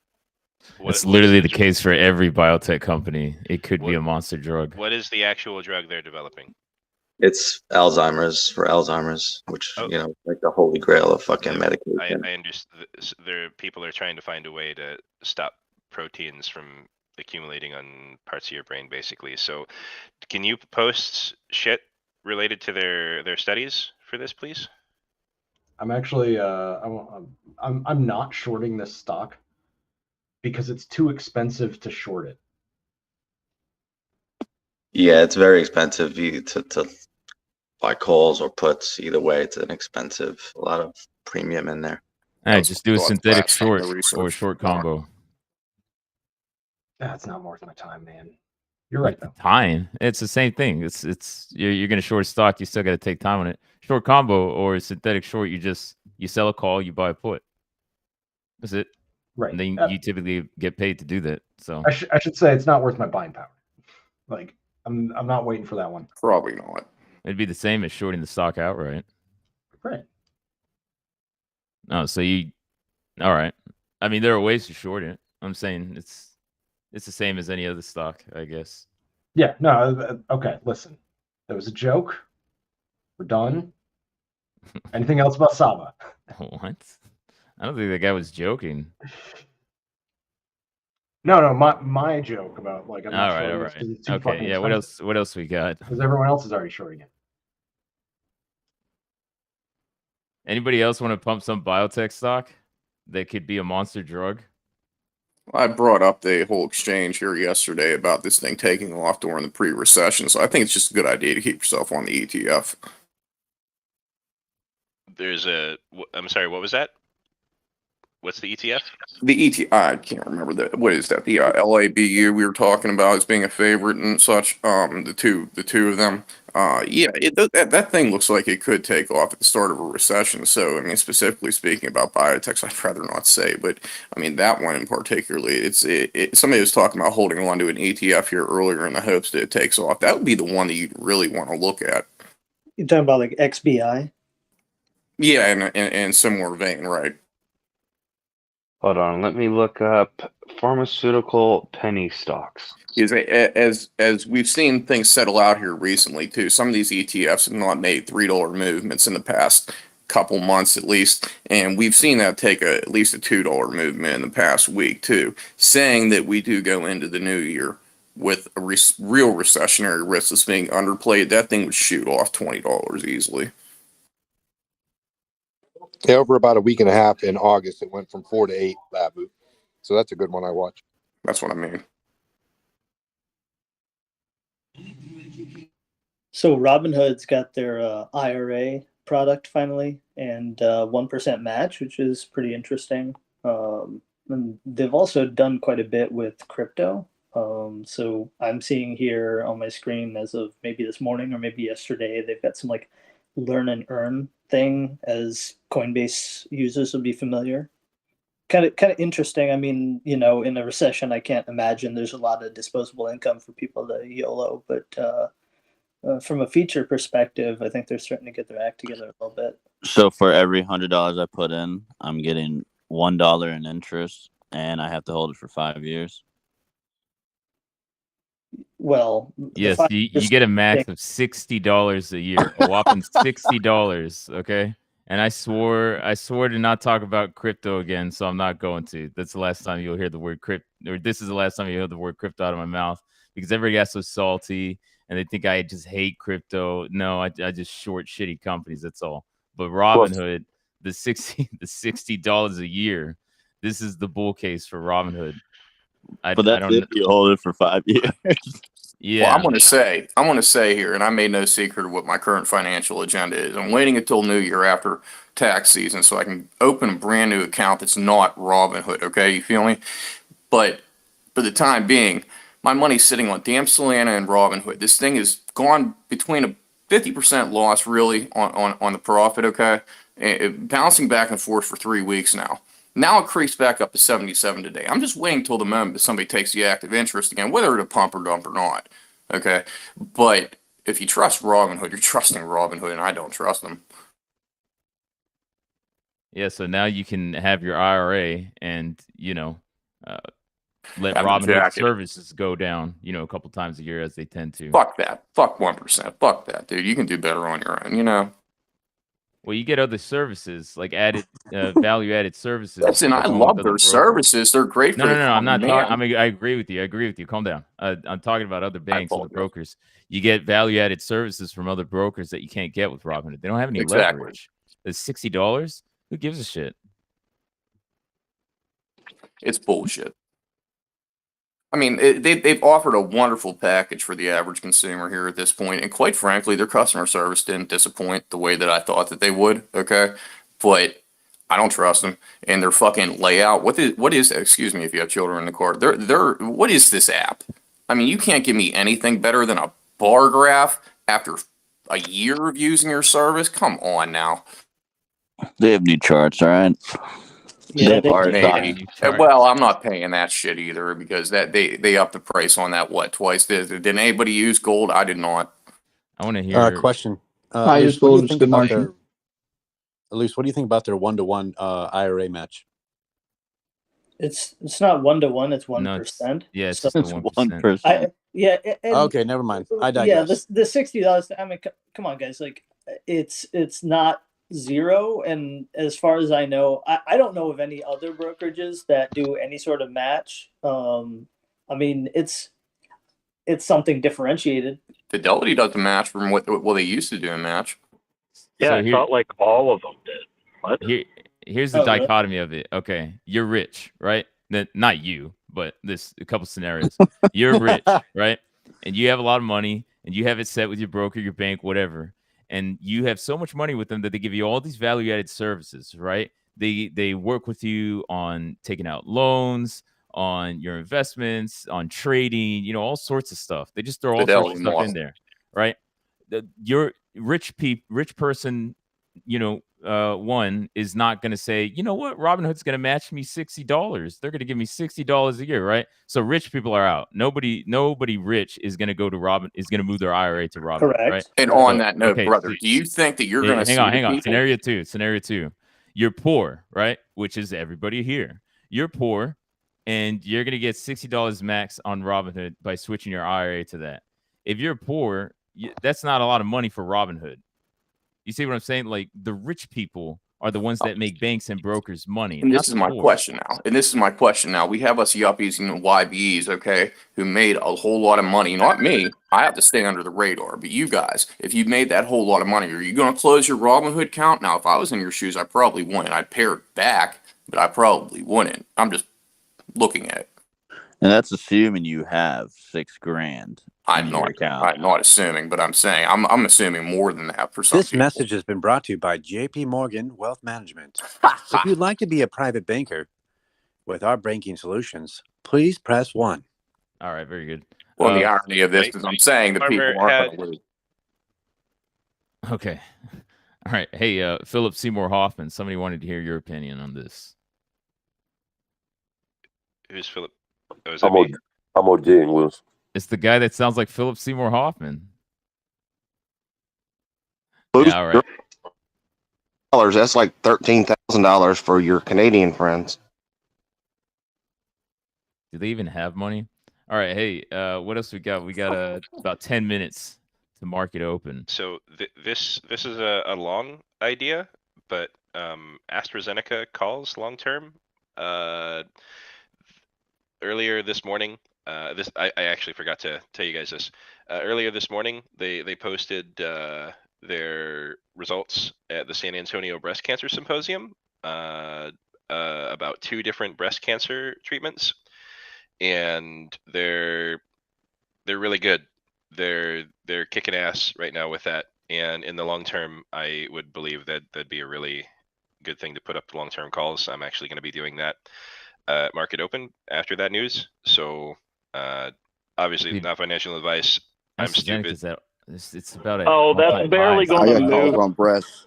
It's literally the case for every biotech company. It could be a monster drug. What is the actual drug they're developing? It's Alzheimer's, for Alzheimer's, which, you know, like the holy grail of fucking medication. I understand. People are trying to find a way to stop proteins from accumulating on parts of your brain, basically. So, can you post shit related to their studies for this, please? I'm actually I'm not shorting this stock because it's too expensive to short it. Yeah, it's very expensive to buy calls or puts. Either way, it's an expensive, a lot of premium in there. Hey, just do a synthetic short or a short combo. That's not worth my time, man. You're right though. Time. It's the same thing. It's you're gonna short stock, you still gotta take time on it. Short combo or synthetic short, you sell a call, you buy a put. That's it. Right. And then you typically get paid to do that. So I should say it's not worth my buying power. Like I'm not waiting for that one. Probably not. it'd be the same as shorting the stock outright. Right. No, so all right. I mean, there are ways to short it. I'm saying it's the same as any other stock, I guess. Yeah, no, okay, listen. That was a joke. We're done. Anything else about Saba? What? I don't think that guy was joking. No, my joke about like I'm All not right, shorting all this right. 'cause it's too Okay, fucking yeah. expensive. What else we got? Because everyone else is already shorting it. Anybody else want to pump some biotech stock that could be a monster drug? I brought up the whole exchange here yesterday about this thing taking off during the pre-recession, so I think it's just a good idea to keep yourself on the ETF. I'm sorry, what was that? What's the ETF? The ETF, I can't remember what is that? The LABU we were talking about as being a favorite and such. The two of them. Yeah, that thing looks like it could take off at the start of a recession. So, I mean, specifically speaking about biotechs, I'd rather not say, but I mean that one in particularly. Somebody was talking about holding on to an ETF here earlier in the hopes that it takes off. That would be the one that you'd really want to look at. You're talking about like XBI? Yeah, in similar vein, right? Hold on, let me look up pharmaceutical penny stocks. As we've seen things settle out here recently too, some of these ETFs have not made $3 movements in the past couple months at least, and we've seen that take at least a $2 movement in the past week too, saying that we do go into the new year with a real recessionary risk that's being underplayed. That thing would shoot off $20 easily. Yeah, over about a week and a half in August, it went from 4 to 8 Babu. So that's a good one I watch. That's what I mean. So Robinhood's got their IRA product finally, and 1% match, which is pretty interesting. And they've also done quite a bit with crypto. So I'm seeing here on my screen as of maybe this morning or maybe yesterday, they've got some like learn and earn thing, as Coinbase users will be familiar. Kind of interesting. I mean, in a recession, I can't imagine there's a lot of disposable income for people to YOLO, but from a feature perspective, I think they're starting to get their act together a little bit. So for every $100 I put in, I'm getting $1 in interest, and I have to hold it for 5 years. Well, yes, you get a max of $60 a year, a whopping $60. Okay, and I swore to not talk about crypto again, so I'm not going to. That's the last time you'll hear the word crypto, or this is the last time you hear the word crypto out of my mouth, because everybody got so salty and they think I just hate crypto. No, I just short shitty companies. That's all. But Robinhood, the $60 a year, this is the bull case for Robinhood. But that's if you hold it for 5 years. Yeah. Well, I'm going to say here, and I made no secret of what my current financial agenda is. I'm waiting until New Year after tax season so I can open a brand new account that's not Robinhood. Okay, you feel me? But for the time being, my money's sitting on damn Solana and Robinhood. This thing has gone between a 50% loss really on the profit. Okay, bouncing back and forth for 3 weeks now. Now it creeps back up to 77 today. I'm just waiting till the moment that somebody takes the active interest again, whether to pump or dump or not. Okay, but if you trust Robinhood, you're trusting Robinhood, and I don't trust them. Yeah, so now you can have your IRA and let Robinhood services go down, a couple times a year as they tend to. Fuck that. Fuck 1%. Fuck that, dude. You can do better on your own. Well, you get other services like added value-added services. Listen, I love their services. They're great for no. I'm not talking. I mean, I agree with you. Calm down. I'm talking about other banks and brokers. You get value-added services from other brokers that you can't get with Robinhood. They don't have any leverage. It's $60. Who gives a shit? It's bullshit. I mean, they've offered a wonderful package for the average consumer here at this point, and quite frankly, their customer service didn't disappoint the way that I thought that they would. Okay, but I don't trust them, and their fucking layout. What is? Excuse me, if you have children in the car. What is this app? I mean, you can't give me anything better than a bar graph after a year of using your service. Come on now. They have new charts, all right? Yeah, well, I'm not paying that shit either because they upped the price on that twice. Did anybody use gold? I did not. I want to hear. Question. I use gold. Good morning. Elise, what do you think about their 1-to-1 IRA match? It's not 1-to-1. It's 1%. Yeah, it's just 1%. Okay, never mind. I digress. Yeah, the $60. I mean, come on, guys. Like, it's not zero, and as far as I know, I don't know of any other brokerages that do any sort of match. I mean, it's something differentiated. Fidelity doesn't match from what they used to do in match. Yeah, So I felt like all of them did. What? Here's the dichotomy of it. Okay, you're rich, right? Not you, but a couple scenarios. You're rich, right? And you have a lot of money, and you have it set with your broker, your bank, whatever. and you have so much money with them that they give you all these value-added services, right? They work with you on taking out loans, on your investments, on trading, all sorts of stuff. They just throw all sorts of Fidelity stuff in model. there, right? Your rich person, one is not going to say, you know what, Robinhood's going to match me $60. They're going to give me $60 a year, right? So rich people are out. Nobody rich is going to go to is going to move their IRA to Robinhood, right? Correct. And Correct. on that note, Okay, brother, so do you think that you're going to hang see on, the hang on. people? Scenario two. You're poor, right? Which is everybody here. You're poor, and you're going to get $60 max on Robinhood by switching your IRA to that. If you're poor, that's not a lot of money for Robinhood. You see what I'm saying? Like, the rich people are the ones that make banks and brokers money, And not this is the my poor. question now. We have us yuppies and YBs, okay, who made a whole lot of money. Not me. I have to stay under the radar. But you guys, if you made that whole lot of money, are you going to close your Robinhood account? Now, if I was in your shoes, I probably wouldn't. I'd pare it back, but I probably wouldn't. I'm just looking at it. And that's assuming you have $6,000 in your account. I'm not assuming, but I'm saying I'm assuming more than that for some This people. message has been brought to you by JP Morgan Wealth Management. If you'd like to be a private banker with our banking solutions, please press 1. All right, very good. Well, the irony of this is I'm saying that people aren't going to lose. Okay. All right. Hey, Philip Seymour Hoffman, somebody wanted to hear your opinion on this. Who's Philip? Oh, is that me? I'm ODing, Lewis. It's the guy that sounds like Philip Seymour Hoffman. Lewis, Yeah, all right. That's like $13,000 for your Canadian friends. Do they even have money? All right. Hey, what else we got? We got about 10 minutes to market open. So this is a long idea, but AstraZeneca calls long term. Earlier this morning, I actually forgot to tell you guys this. Earlier this morning, they posted their results at the San Antonio Breast Cancer Symposium about 2 different breast cancer treatments, and they're really good. They're kicking ass right now with that, and in the long term, I would believe that that'd be a really good thing to put up long-term calls. I'm actually going to be doing that market open after that news. So obviously not financial advice. I'm stupid. It's about that's barely going to move on breasts.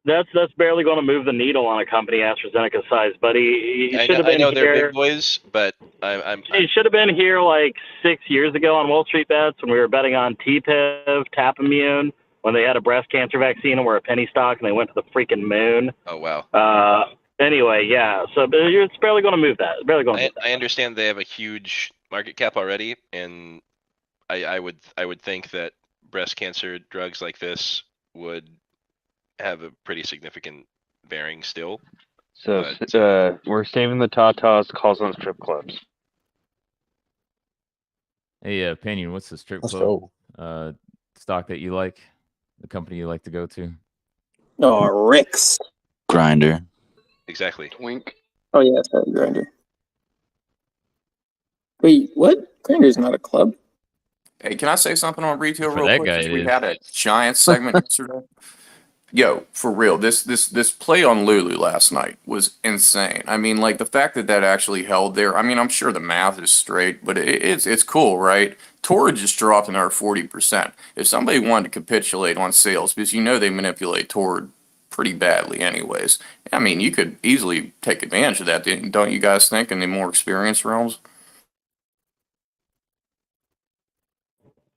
That's barely going to move the needle on a company AstraZeneca size, buddy. He should have I been know they're here. big boys, but I'm He should have been here like 6 years ago on WallStreetBets when we were betting on TPIV, Tapimmune, when they had a breast cancer vaccine and were a penny stock and they went to the freaking moon. Oh wow. Anyway, yeah. So it's barely going to move that. Barely going to move that. I understand they have a huge market cap already, and I would think that breast cancer drugs like this would have a pretty significant bearing still. So we're saving the Tatas, calls on strip clubs. Hey, Panion, what's the strip Let's club stock that you like? The company you like to go to? Oh, Rick's. Grinder. Exactly. Twink. Oh yeah, sorry, Grinder. Wait, what? Grinder's not a club. Hey, can I say something on retail For real that quick? guy, 'Cause it we is. had a giant segment yesterday. Yo, for real, this play on Lulu last night was insane. I mean, like the fact that actually held there. I mean, I'm sure the math is straight, but it's cool, right? Torrid just dropped another 40%. If somebody wanted to capitulate on sales, because you know they manipulate Torrid pretty badly, anyways. I mean, you could easily take advantage of that, don't you guys think? In the more experienced realms.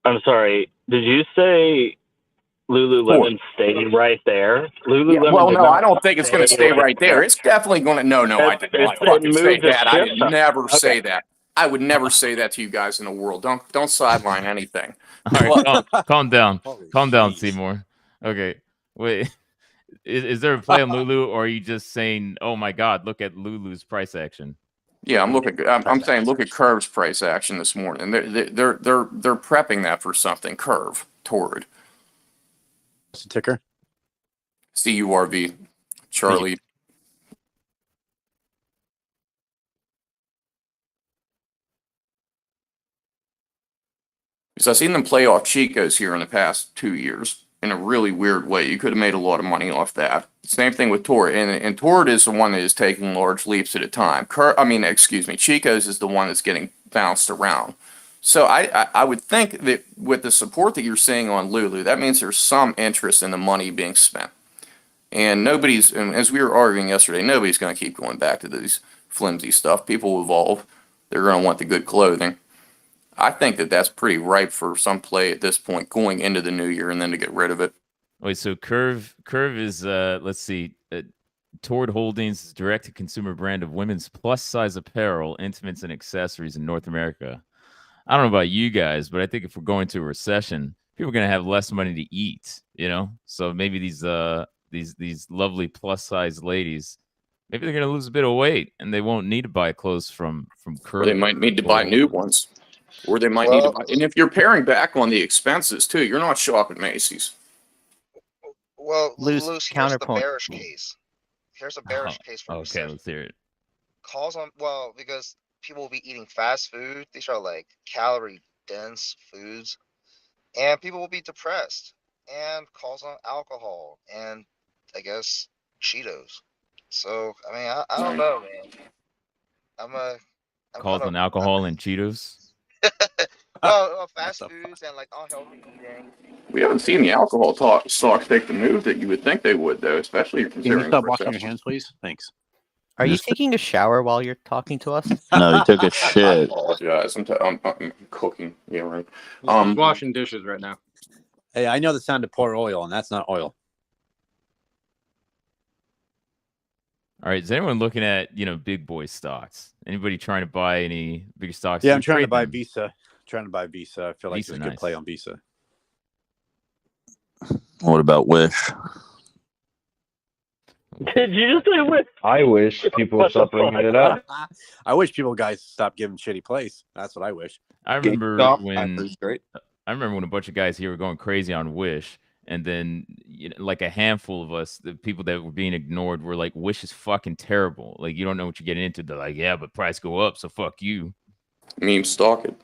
I'm sorry. Did you say Lululemon staying right there? Lululemon. Well, did no, not I don't think it's going to stay right there. It's definitely going to. No, I did not fucking say that. I did never say that. I would never say that to you guys in the world. Don't sideline anything. All right, calm down. Calm down, Seymour. Okay, wait. Is there a play on Lulu, or are you just saying, "Oh my God, look at Lulu's price action"? Yeah, I'm saying look at Curve's price action this morning. They're prepping that for something. Curve, Torrid. What's the ticker? CURV. Charlie. Because I've seen them play off Chicos here in the past 2 years, in a really weird way. You could have made a lot of money off that. Same thing with Tord, and Tord is the one that is taking large leaps at a time. Chico's is the one that's getting bounced around. So I would think that with the support that you're seeing on Lulu, that means there's some interest in the money being spent. And as we were arguing yesterday, nobody's going to keep going back to these flimsy stuff. People evolve. They're going to want the good clothing. I think that that's pretty ripe for some play at this point going into the new year and then to get rid of it. Wait, so Curve is let's see, Tord Holdings direct to consumer brand of women's plus size apparel, intimates and accessories in North America. I don't know about you guys, but I think if we're going to a recession, people are going to have less money to eat, you know? So maybe these lovely plus size ladies, maybe they're going to lose a bit of weight and they won't need to buy clothes from Curve. Or they might need to buy new ones. Or they might need to buy. And if you're paring back on the expenses too, you're not shopping Macy's. Well, Loose here's the counterpoint. bearish case. Here's a bearish case for Okay, recession. let's hear it. Because people will be eating fast food. These are like calorie dense foods, and people will be depressed, and calls on alcohol and I guess Cheetos. So I mean, I don't know, man. Calls on alcohol and Cheetos. Well, fast foods and like unhealthy eating. We haven't seen the alcohol stocks take the move that you would think they would, though, especially Can you considering. stop washing your hands, please? Thanks. Are you taking a shower while you're talking to us? No, he took a I shit. apologize. I'm cooking. Yeah, right. He's washing dishes right now. Hey, I know the sound of pour oil, and that's not oil. All right, is anyone looking at, big boy stocks? Anybody trying to buy any big stocks? Yeah, I'm trying to trade buy them? Visa. Trying to buy Visa. I feel like Visa, there's a good nice. play on Visa. What about Wish? Did you just say Wish? I wish people would stop bringing it up. I wish guys stop giving shitty plays. That's what I wish. I remember GameStop, when great. I remember when a bunch of guys here were going crazy on Wish, and then like a handful of us, the people that were being ignored, were like, "Wish is fucking terrible. Like you don't know what you're getting into." They're like, "Yeah, but price go up, so fuck you." Meme stalking.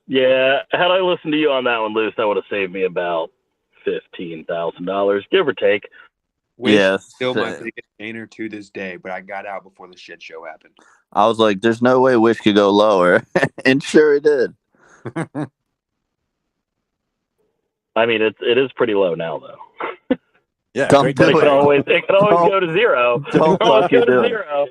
Yeah, had I listened to you on that one, Luce, that would have saved me about $15,000, give or take. Wish Yes. still my biggest gainer to this day, but I got out before the shit show happened. I was like, there's no way Wish could go lower. And sure it did. I mean, it is pretty low now, though. Yeah, Don't great do It play. can always go to zero. Don't It can always fucking go do to it. zero.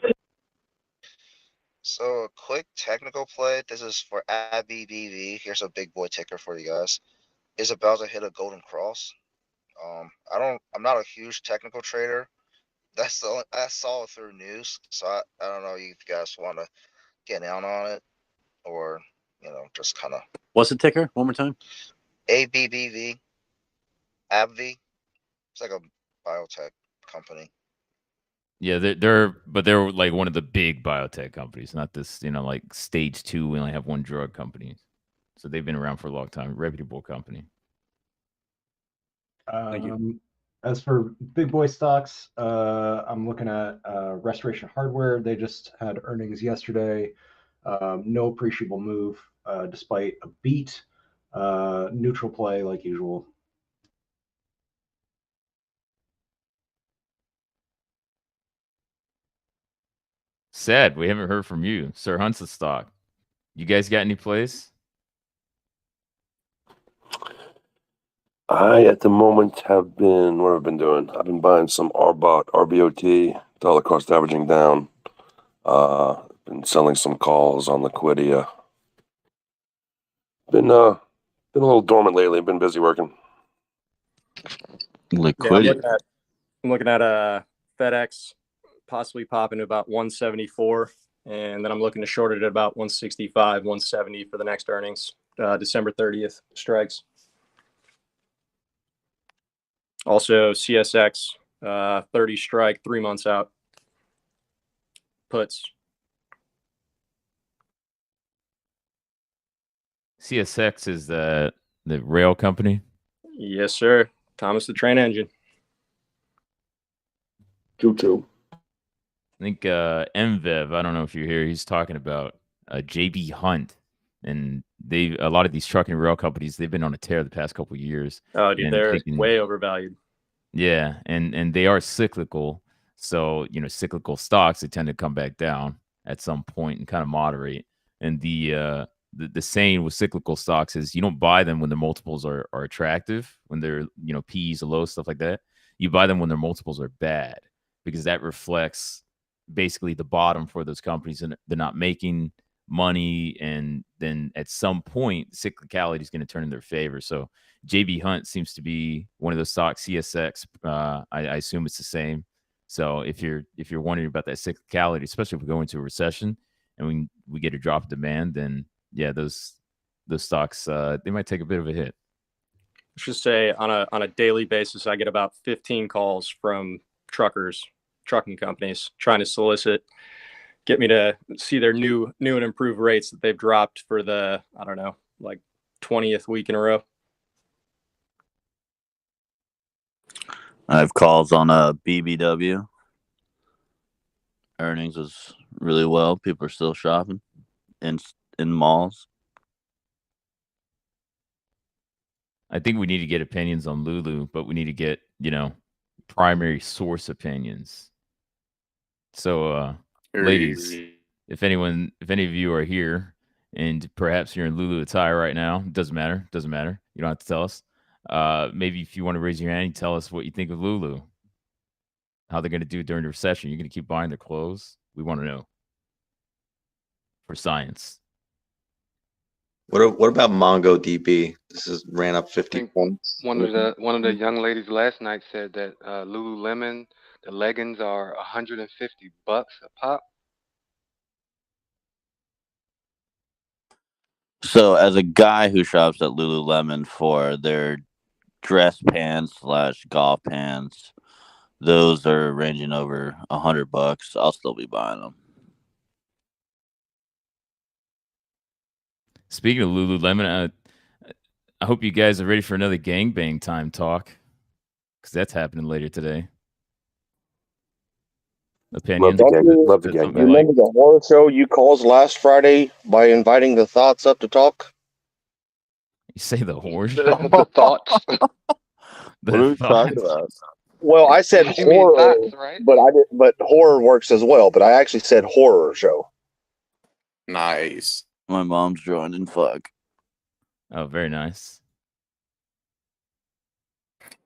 So a quick technical play. This is for ABBV. Here's a big boy ticker for you guys. Is about to hit a golden cross. I'm not a huge technical trader. I saw it through news, so I don't know if you guys want to get down on it or just kind of. What's the ticker? One more time. ABBV. AbbVie. It's like a biotech company. Yeah, they're like one of the big biotech companies, not this, like stage 2. We only have one drug company, so they've been around for a long time. Reputable company. Thank you. As for big boy stocks, I'm looking at Restoration Hardware. They just had earnings yesterday. No appreciable move despite a beat. Neutral play like usual. Sad we haven't heard from you, Sir Hunt's stock. You guys got any plays? I, at the moment, what have I been doing? I've been buying some RBOT, dollar cost averaging down. Been selling some calls on Liquidia. Been a little dormant lately. Been busy working. Liquidity. Yeah, I'm looking at FedEx possibly popping to about 174, and then I'm looking to short it at about 165, 170 for the next earnings, December 30th strikes. Also, CSX 30 strike, 3 months out. Puts. CSX is the rail company. Yes, sir. Thomas the Train Engine. Choo-choo. I think MVev, I don't know if you're here, he's talking about JB Hunt and a lot of these trucking rail companies, they've been on a tear the past couple of years. Oh, dude, And they're thinking, way overvalued. yeah, and they are cyclical. So, cyclical stocks, they tend to come back down at some point and kind of moderate. And the saying with cyclical stocks is you don't buy them when their multiples are attractive, when they're, P's are low, stuff like that. You buy them when their multiples are bad, because that reflects basically the bottom for those companies, and they're not making money. And then at some point, cyclicality is going to turn in their favor. So JB Hunt seems to be one of those stocks. CSX, I assume it's the same. So if you're wondering about that cyclicality, especially if we go into a recession and we get a drop in demand, then yeah, those stocks, they might take a bit of a hit. Let's just say on a daily basis, I get about 15 calls from trucking companies trying to get me to see their new and improved rates that they've dropped for the, I don't know, like 20th week in a row. I have calls on BBW. Earnings was really well. People are still shopping in malls. I think we need to get opinions on Lulu, but we need to get, primary source opinions. So, ladies, if any of you are here and perhaps you're in Lulu attire right now, doesn't matter. You don't have to tell us. Maybe if you want to raise your hand and tell us what you think of Lulu, how they're going to do during the recession. You're going to keep buying their clothes? We want to know. For science. What about MongoDB? This is ran up 50 points. One of the young ladies last night said that Lululemon, the leggings are $150 a pop. So, as a guy who shops at Lululemon for their dress pants / golf pants, those are ranging over $100. I'll still be buying them. Speaking of Lululemon, I hope you guys are ready for another gangbang time talk, because that's happening later today. Opinion? Love the gang. You remember the horror show you caused last Friday by inviting the thoughts up to talk? You say the horror The thoughts. What are we talking about? Well, I said You mean horror, thoughts, right? but horror works as well. But I actually said horror show. Nice. My mom's joining. Fuck. Oh, very nice.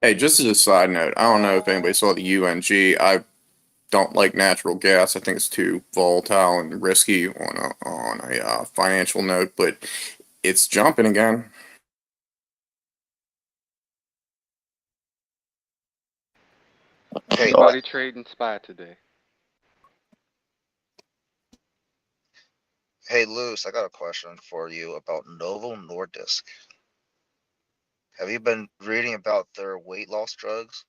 Hey, just as a side note, I don't know if anybody saw the UNG. I don't like natural gas. I think it's too volatile and risky on a financial note, but it's jumping again. Hey, Everybody trading SPY today. hey, Luce, I got a question for you about Novo Nordisk. Have you been reading about their weight loss drugs?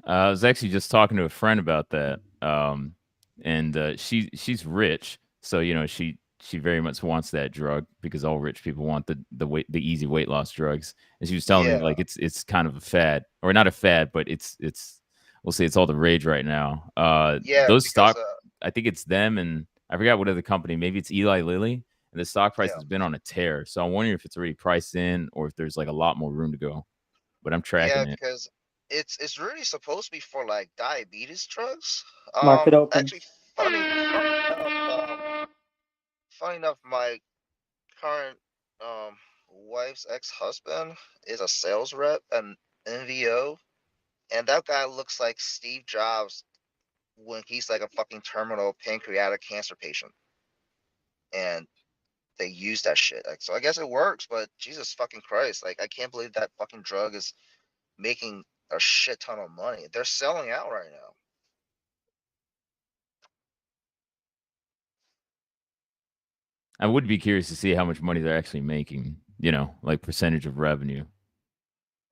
I was actually just talking to a friend about that. And she's rich, so she very much wants that drug, because all rich people want the easy weight loss drugs. And she was telling me, like, it's kind of a fad, or not a fad, but it's we'll say it's all the rage right now. Yeah, Those because stock, I think it's them, and I forgot what other company. Maybe it's Eli Lilly, and the stock price has been on a tear. So I'm wondering if it's already priced in, or if there's like a lot more room to go. But I'm tracking it. because it's really supposed to be for like diabetes drugs. Market open. Actually, funny enough, my current wife's ex-husband is a sales rep at NVO, and that guy looks like Steve Jobs when he's like a fucking terminal pancreatic cancer patient. And they use that shit. Like, so I guess it works, but Jesus fucking Christ, like I can't believe that fucking drug is making a shit ton of money. They're selling out right now. I would be curious to see how much money they're actually making, like percentage of revenue.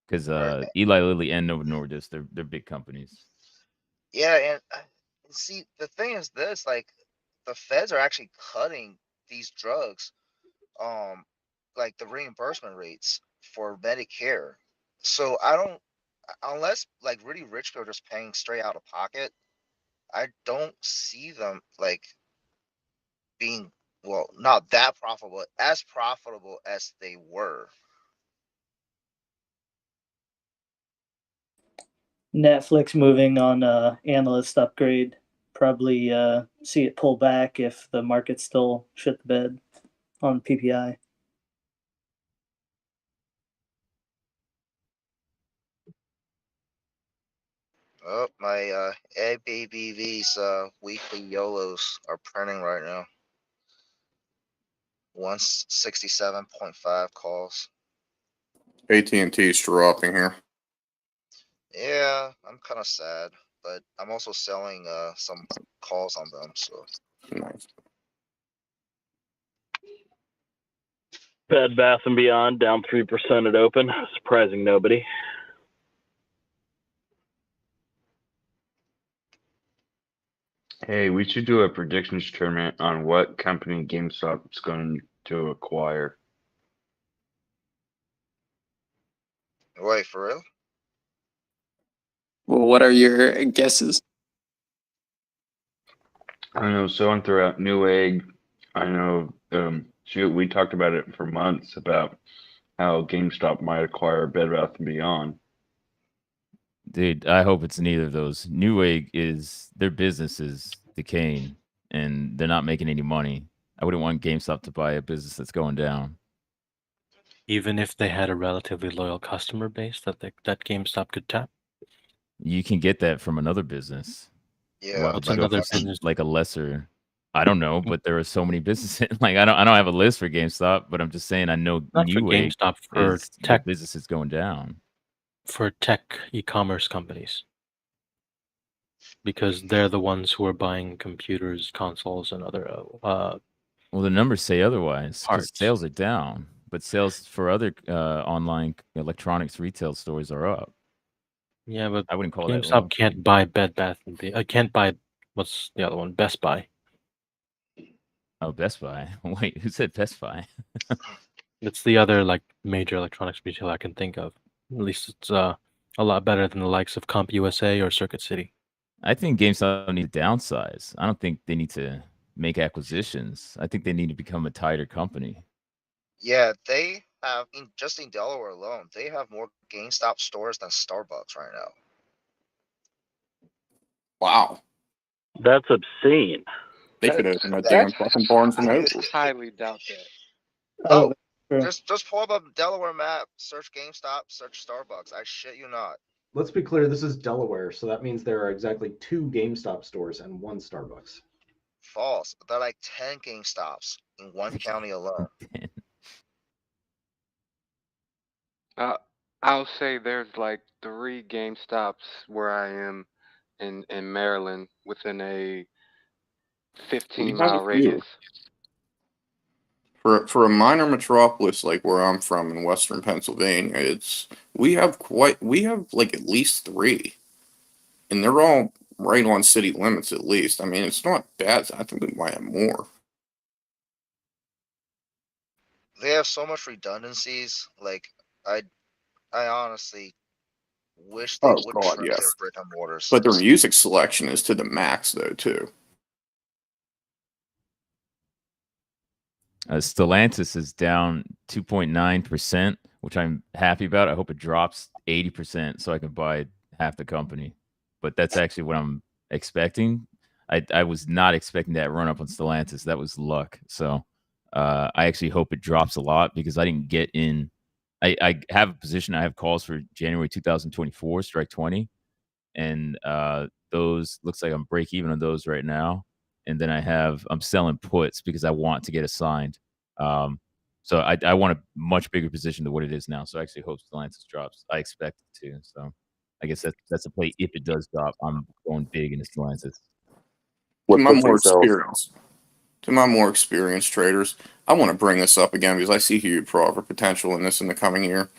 Because Eli Lilly and Novo Nordisk, they're big companies. Yeah, and see, the thing is this, like the feds are actually cutting these drugs, like the reimbursement rates for Medicare. So I don't, unless like really rich people are just paying straight out of pocket, I don't see them like being Well, not that profitable, as profitable as they were. Netflix moving on analyst upgrade. Probably see it pull back if the market still shit the bed on PPI. Oh, my ABBV's weekly YOLOs are printing right now. 167.5 calls. AT&T's dropping here. Yeah, I'm kind of sad, but I'm also selling some calls on them. So Nice. Bed Bath and Beyond down 3% at open, surprising nobody. Hey, we should do a predictions tournament on what company GameStop's going to acquire. wait, for real? Well, what are your guesses? I know someone threw out Newegg. I know, shoot, we talked about it for months about how GameStop might acquire Bed Bath and Beyond. Dude, I hope it's neither of those. Newegg is their business is decaying and they're not making any money. I wouldn't want GameStop to buy a business that's going down. Even if they had a relatively loyal customer base that that GameStop could tap. You can get that from another business. Yeah. Why would What's you go another for some, business? like a lesser? I don't know, but there are so many businesses. Like I don't have a list for GameStop, but I'm just saying I know Not for Newegg GameStop, for is their tech, business is going down. for tech e-commerce companies. Because they're the ones who are buying computers, consoles, and other Well, the numbers say otherwise because parts. sales are down, but sales for other online electronics retail stores are up. Yeah, but I wouldn't call that GameStop low. can't buy Bed Bath and Beyond. Can't buy what's the other one? Best Buy. Oh, Best Buy. Wait, who said Best Buy? It's the other like major electronics retailer I can think of. At least it's a lot better than the likes of CompUSA or Circuit City. I think GameStop needs to downsize. I don't think they need to make acquisitions. I think they need to become a tighter company. Yeah, they have just in Delaware alone, they have more GameStop stores than Starbucks right now. Wow. That's obscene. They could open a damn fucking Barnes and Noble. Highly doubt that. Oh, just pull up a Delaware map, search GameStop, search Starbucks. I shit you not. Let's be clear, this is Delaware, so that means there are exactly 2 GameStop stores and 1 Starbucks. False. There are like 10 GameStops in one county alone. I'll say there's like 3 GameStops where I am in Maryland within a We 15-mile have a radius. few. For a minor metropolis like where I'm from in Western Pennsylvania, we have like at least 3, and they're all right on city limits at least. I mean, it's not bad. I think we might have more. They have so much redundancies. Like I honestly wish they Oh would God, trim their yes. brick and mortars. But their music selection is to the max though too. Stellantis is down 2.9%, which I'm happy about. I hope it drops 80% so I can buy half the company. But that's actually what I'm expecting. I was not expecting that run up on Stellantis. That was luck. So I actually hope it drops a lot because I didn't get in. I have a position. I have calls for January 2024, strike 20. And those looks like I'm break even on those right now. And then I'm selling puts because I want to get assigned. So I want a much bigger position than what it is now. So I actually hope Stellantis drops. I expect it to. So I guess that's a play. If it does drop, I'm going big into Stellantis. To my more experienced traders, I want to bring this up again because I see huge profit potential in this in the coming year.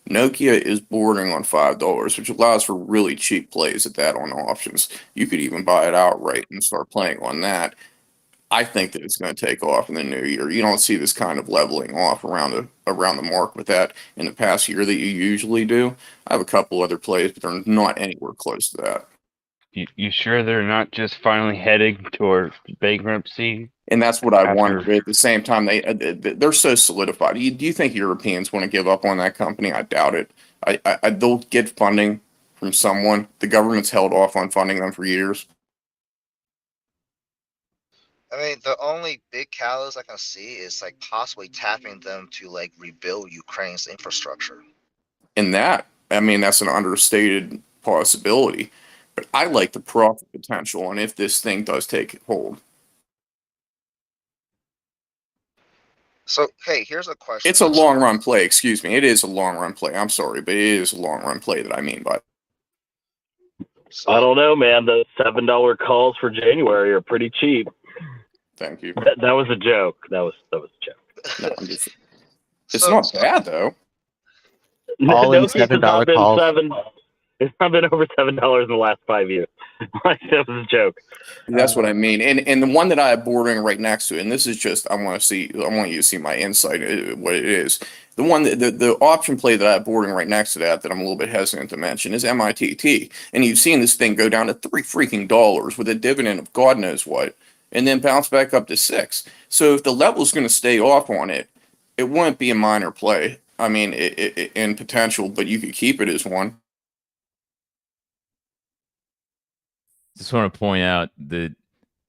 Nokia is bordering on $5, which allows for really cheap plays at that on options. You could even buy it outright and start playing on that. I think that it's going to take off in the new year. You don't see this kind of leveling off around the mark with that in the past year that you usually do. I have a couple other plays, but they're not anywhere close to that. You sure they're not just finally heading toward bankruptcy? And that's what I wonder. After But at the same time, they're so solidified. Do you think Europeans want to give up on that company? I doubt it. They'll get funding from someone. The government's held off on funding them for years. I mean, the only big catalyst I can see is like possibly tapping them to like rebuild Ukraine's infrastructure. And that, I mean, that's an understated possibility. But I like the profit potential, and if this thing does take hold, So hey, here's a question. it's a long run play. Excuse me, it is a long run play. I'm sorry, but it is a long run play that I mean by. I don't know, man. The $7 calls for January are pretty cheap. Thank you. That was a joke. That was a joke. No, I'm just, it's not bad though. All in Notice it's $7 not been calls. It's not been over $7 in the last 5 years. Like, that was a joke. That's what I mean. And the one that I have bordering right next to it, and this is just I want you to see my insight what it is. The one that the option play that I have bordering right next to that I'm a little bit hesitant to mention is MITT. And you've seen this thing go down to $3 with a dividend of God knows what, and then bounce back up to 6. So if the level's going to stay off on it, it wouldn't be a minor play. I mean, in potential, but you could keep it as one. Just want to point out that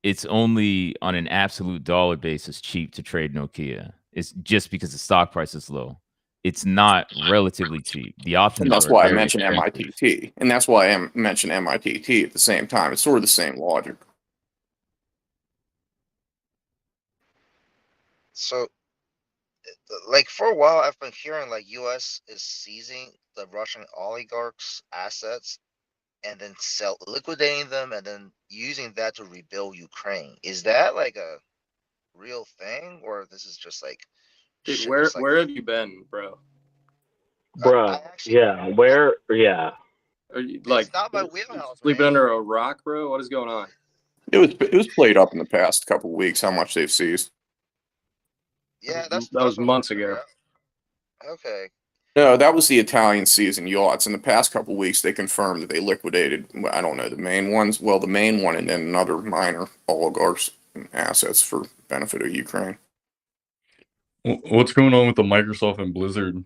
it's only on an absolute dollar basis cheap to trade Nokia. It's just because the stock price is low. It's not relatively cheap. The options And that's are why I very mentioned expensive. MITT. And that's why I mentioned MITT at the same time. It's sort of the same logic. So, like for a while, I've been hearing like U.S. is seizing the Russian oligarchs' assets and then liquidating them and then using that to rebuild Ukraine. Is that like a real thing, or this is just like Dude, shit? where Just like where have you been, bro? Bro, yeah. Where? Yeah. Are you like not my wheelhouse, sleeping under a rock, bro? What is going on? It was played up in the past couple of weeks how much they've seized. yeah, That was months ago. Okay. No, that was the Italian season yachts. In the past couple of weeks, they confirmed that they liquidated. I don't know the main ones. Well, the main one, and then another minor oligarchs assets for benefit of Ukraine. What's going on with the Microsoft and Blizzard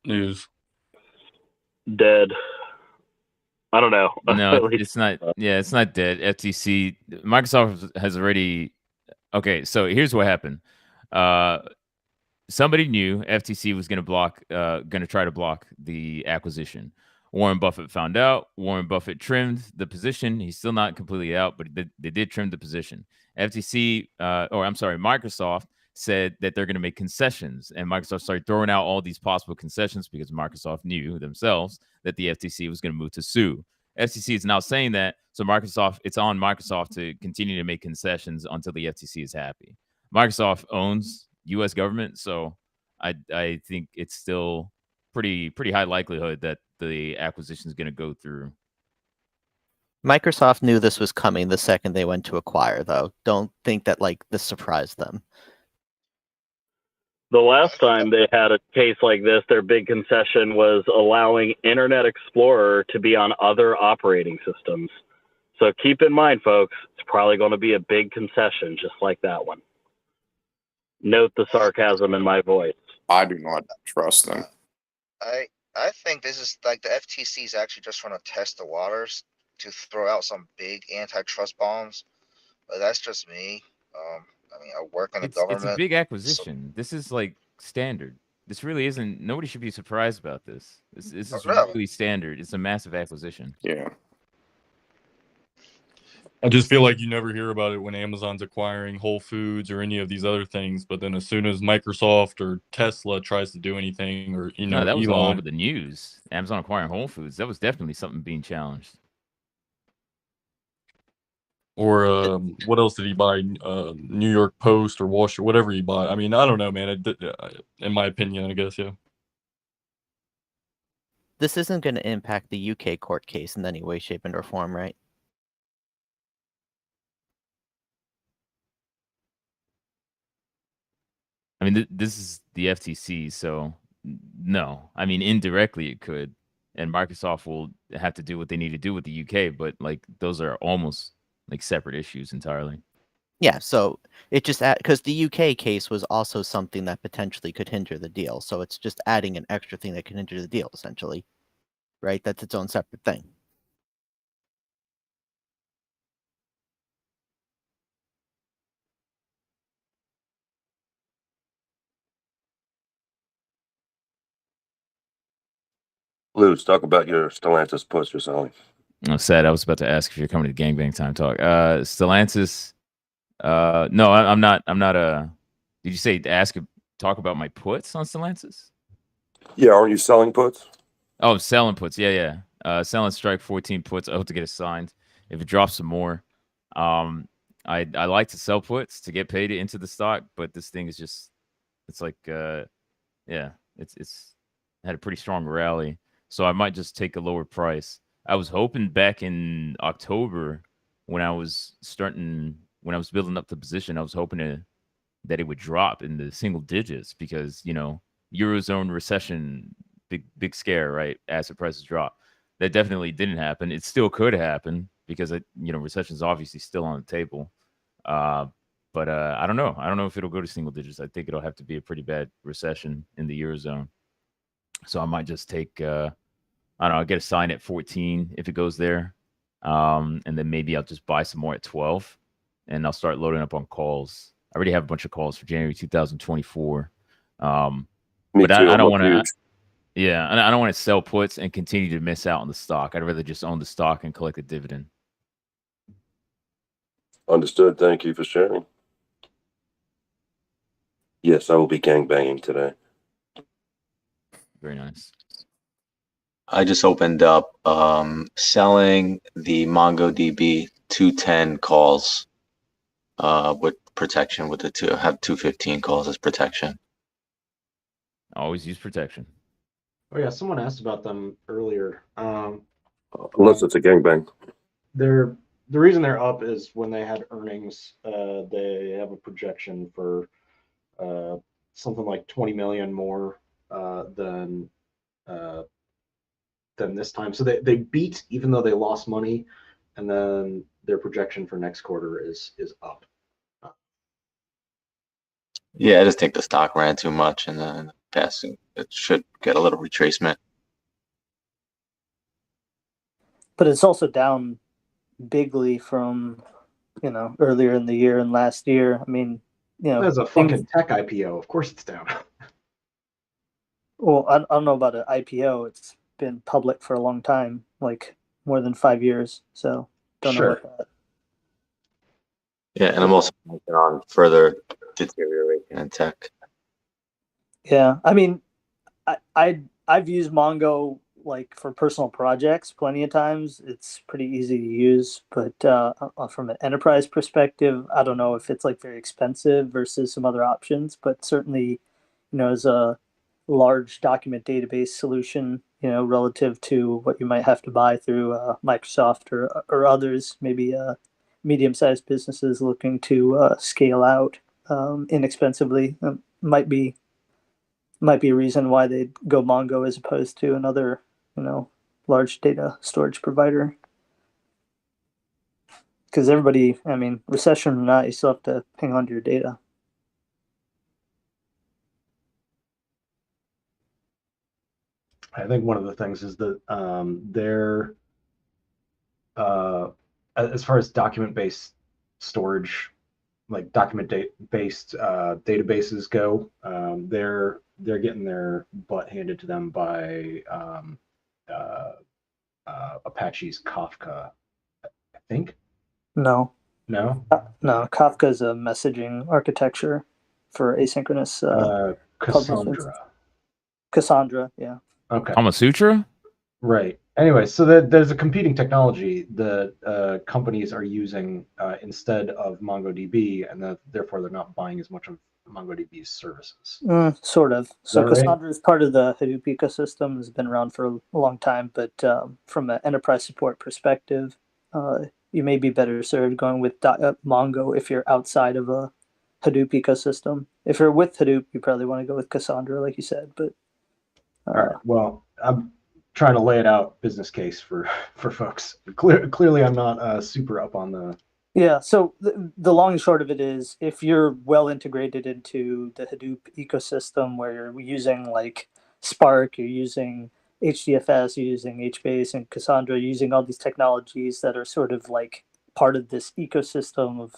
news? Dead. I don't know. No, it's not. Yeah, it's not dead. FTC, Microsoft has already. Okay, so here's what happened. Somebody knew FTC was going to try to block the acquisition. Warren Buffett found out. Warren Buffett trimmed the position. He's still not completely out, but they did trim the position. Microsoft said that they're going to make concessions, and Microsoft started throwing out all these possible concessions because Microsoft knew themselves that the FTC was going to move to sue. FTC is now saying that, so it's on Microsoft to continue to make concessions until the FTC is happy. Microsoft owns U.S. government, so I think it's still pretty high likelihood that the acquisition is going to go through. Microsoft knew this was coming the second they went to acquire, though. Don't think that like this surprised them. The last time they had a case like this, their big concession was allowing Internet Explorer to be on other operating systems. So keep in mind, folks, it's probably going to be a big concession just like that one. Note the sarcasm in my voice. I do not trust them. I think this is like the FTC is actually just trying to test the waters to throw out some big antitrust bombs. But that's just me. I mean, I work in the government. It's a big acquisition. This is like standard. This really isn't. Nobody should be surprised about this. This is really standard. It's a massive acquisition. Yeah. I just feel like you never hear about it when Amazon's acquiring Whole Foods or any of these other things, but then as soon as Microsoft or Tesla tries to do anything, or No, that was all Elon, over the news. Amazon acquiring Whole Foods. That was definitely something being challenged. or what else did he buy? New York Post or Wall Street, whatever he bought. I mean, I don't know, man. In my opinion, I guess, yeah. This isn't going to impact the UK court case in any way, shape, and form, right? I mean, this is the FTC, so no. I mean, indirectly it could. and Microsoft will have to do what they need to do with the UK. But like those are almost like separate issues entirely. Yeah, so it just because the UK case was also something that potentially could hinder the deal, so it's just adding an extra thing that can hinder the deal, essentially, right? That's its own separate thing. Luz, talk about your Stellantis puts you're selling. I'm sad. I was about to ask if you're coming to Gangbang Time Talk. Stellantis. No, I'm not. I'm not. Did you say talk about my puts on Stellantis? Yeah, aren't you selling puts? Oh, selling puts. Yeah. Selling strike 14 puts. I hope to get it signed. If it drops some more, I like to sell puts to get paid into the stock, but this thing is just, it's like, yeah, it's had a pretty strong rally, so I might just take a lower price. I was hoping back in October when I was building up the position, I was hoping that it would drop in the single digits because Eurozone recession, big scare, right? Asset prices drop. That definitely didn't happen. It still could happen because recession is obviously still on the table. But I don't know. I don't know if it'll go to single digits. I think it'll have to be a pretty bad recession in the Eurozone. So I might just take I don't know, I'll get a sign at 14 if it goes there. And then maybe I'll just buy some more at 12 and I'll start loading up on calls. I already have a bunch of calls for January 2024. Me But too. I I'm don't up want to. huge. Yeah, I don't want to sell puts and continue to miss out on the stock. I'd rather just own the stock and collect a dividend. Understood. Thank you for sharing. Yes, I will be gangbanging today. Very nice. I just opened up selling the MongoDB 210 calls with protection with the have 215 calls as protection. Always use protection. Oh yeah, someone asked about them earlier. Unless it's a gangbang. The reason they're up is when they had earnings, they have a projection for something like 20 million more than this time. So they beat even though they lost money, and then their projection for next quarter is up. Yeah, I just think the stock ran too much and then passing it should get a little retracement. But it's also down bigly from earlier in the year and last year. I mean, As a fucking tech IPO, of course it's down. Well, I don't know about an IPO. It's been public for a long time, like more than 5 years. So don't know about that. Yeah, and I'm also working on further deterioration in tech. Yeah, I mean, I've used Mongo like for personal projects plenty of times. It's pretty easy to use, but from an enterprise perspective, I don't know if it's like very expensive versus some other options. But certainly, as a large document database solution, relative to what you might have to buy through Microsoft or others, maybe medium-sized businesses looking to scale out inexpensively, might be a reason why they'd go Mongo as opposed to another, large data storage provider. Because everybody, I mean, recession or not, you still have to hang on to your data. I think one of the things is that they're as far as document-based storage, like document-based databases go, they're getting their butt handed to them by Apache's Kafka, I think. No. No. No, Kafka is a messaging architecture for asynchronous. Cassandra. Cassandra, yeah. Okay. Kama Sutra? Right. Anyway, so there's a competing technology that companies are using instead of MongoDB, and therefore they're not buying as much of MongoDB's services. Sort of. So that right? Cassandra is part of the Hadoop ecosystem. Has been around for a long time, but from an enterprise support perspective, you may be better served going with Mongo if you're outside of a Hadoop ecosystem. If you're with Hadoop, you probably want to go with Cassandra, like you said. But all right. Well, trying to lay it out business case for folks. Clearly, I'm not super up on the. Yeah, so the long and short of it is if you're well integrated into the Hadoop ecosystem where you're using like Spark, you're using HDFS, you're using HBase and Cassandra, you're using all these technologies that are sort of like part of this ecosystem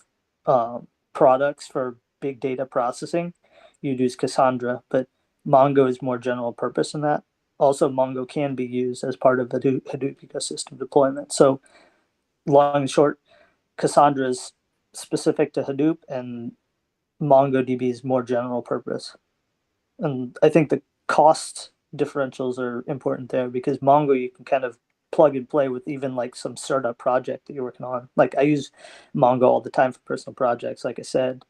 of products for big data processing, you'd use Cassandra, but Mongo is more general purpose than that. Also, Mongo can be used as part of the Hadoop ecosystem deployment. So long and short, Cassandra is specific to Hadoop and MongoDB is more general purpose. And I think the cost differentials are important there because Mongo you can kind of plug and play with even like some startup project that you're working on. Like I use Mongo all the time for personal projects, like I said,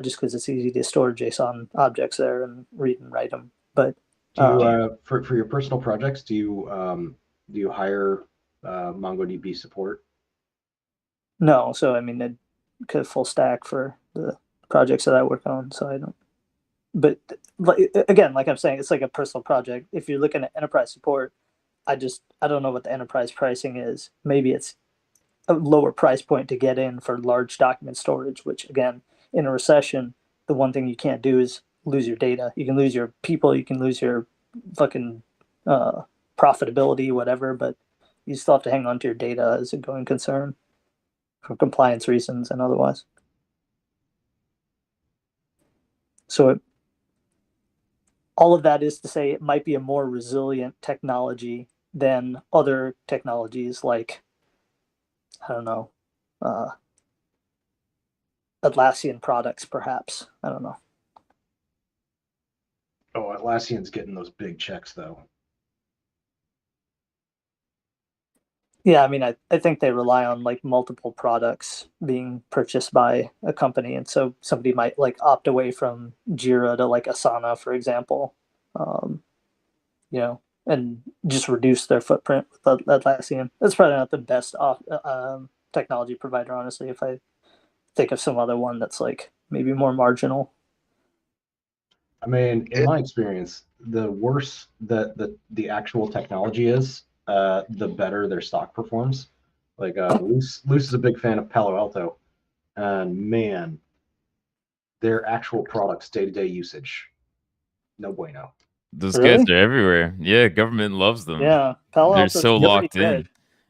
just because it's easy to store JSON objects there and read and write them. But Do you for your personal projects, do you hire MongoDB support? no, so I mean, it could full stack for the projects that I work on, so I don't. But like, again, like I'm saying, it's like a personal project. If you're looking at enterprise support, I don't know what the enterprise pricing is. Maybe it's a lower price point to get in for large document storage, which again, in a recession, the one thing you can't do is lose your data. You can lose your people, you can lose your fucking profitability, whatever, but you still have to hang on to your data as a going concern for compliance reasons and otherwise. So all of that is to say it might be a more resilient technology than other technologies like, I don't know, Atlassian products, perhaps. I don't know. Oh, Atlassian's getting those big checks though. Yeah, I mean, I think they rely on like multiple products being purchased by a company. And so somebody might like opt away from Jira to like Asana, for example, you know, and just reduce their footprint with Atlassian. That's probably not the best technology provider, honestly, if I think of some other one that's like maybe more marginal. I mean, in my experience, the worse that the actual technology is, the better their stock performs. Like Luce is a big fan of Palo Alto, and man, their actual products day-to-day usage, no bueno. Those guys are everywhere. Yeah, government loves them. Yeah, Palo They're Alto's so pretty locked good. in.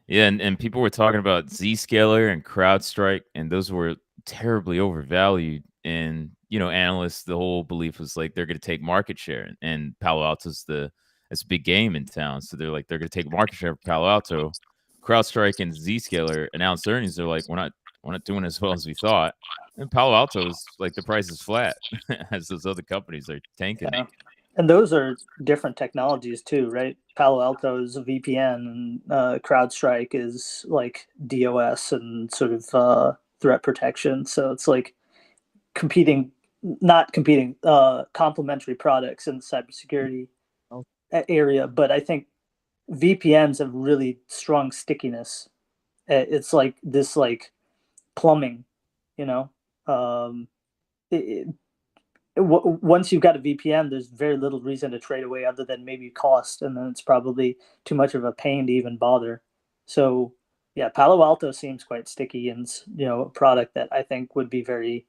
Yeah, and people were talking about Zscaler and CrowdStrike, and those were terribly overvalued. And analysts, the whole belief was like they're going to take market share, and Palo Alto's it's a big game in town, so they're like they're going to take market share of Palo Alto. CrowdStrike and Zscaler announced earnings. They're like we're not doing as well as we thought. And Palo Alto's like the price is flat as those other companies are tanking. Yeah. And those are different technologies too, right? Palo Alto is a VPN, and CrowdStrike is like DOS and sort of threat protection. So it's like not competing, complementary products in the cybersecurity area. But I think VPNs have really strong stickiness. It's like this, like plumbing, you know. Once you've got a VPN, there's very little reason to trade away other than maybe cost, and then it's probably too much of a pain to even bother. So, yeah, Palo Alto seems quite sticky, and a product that I think would be very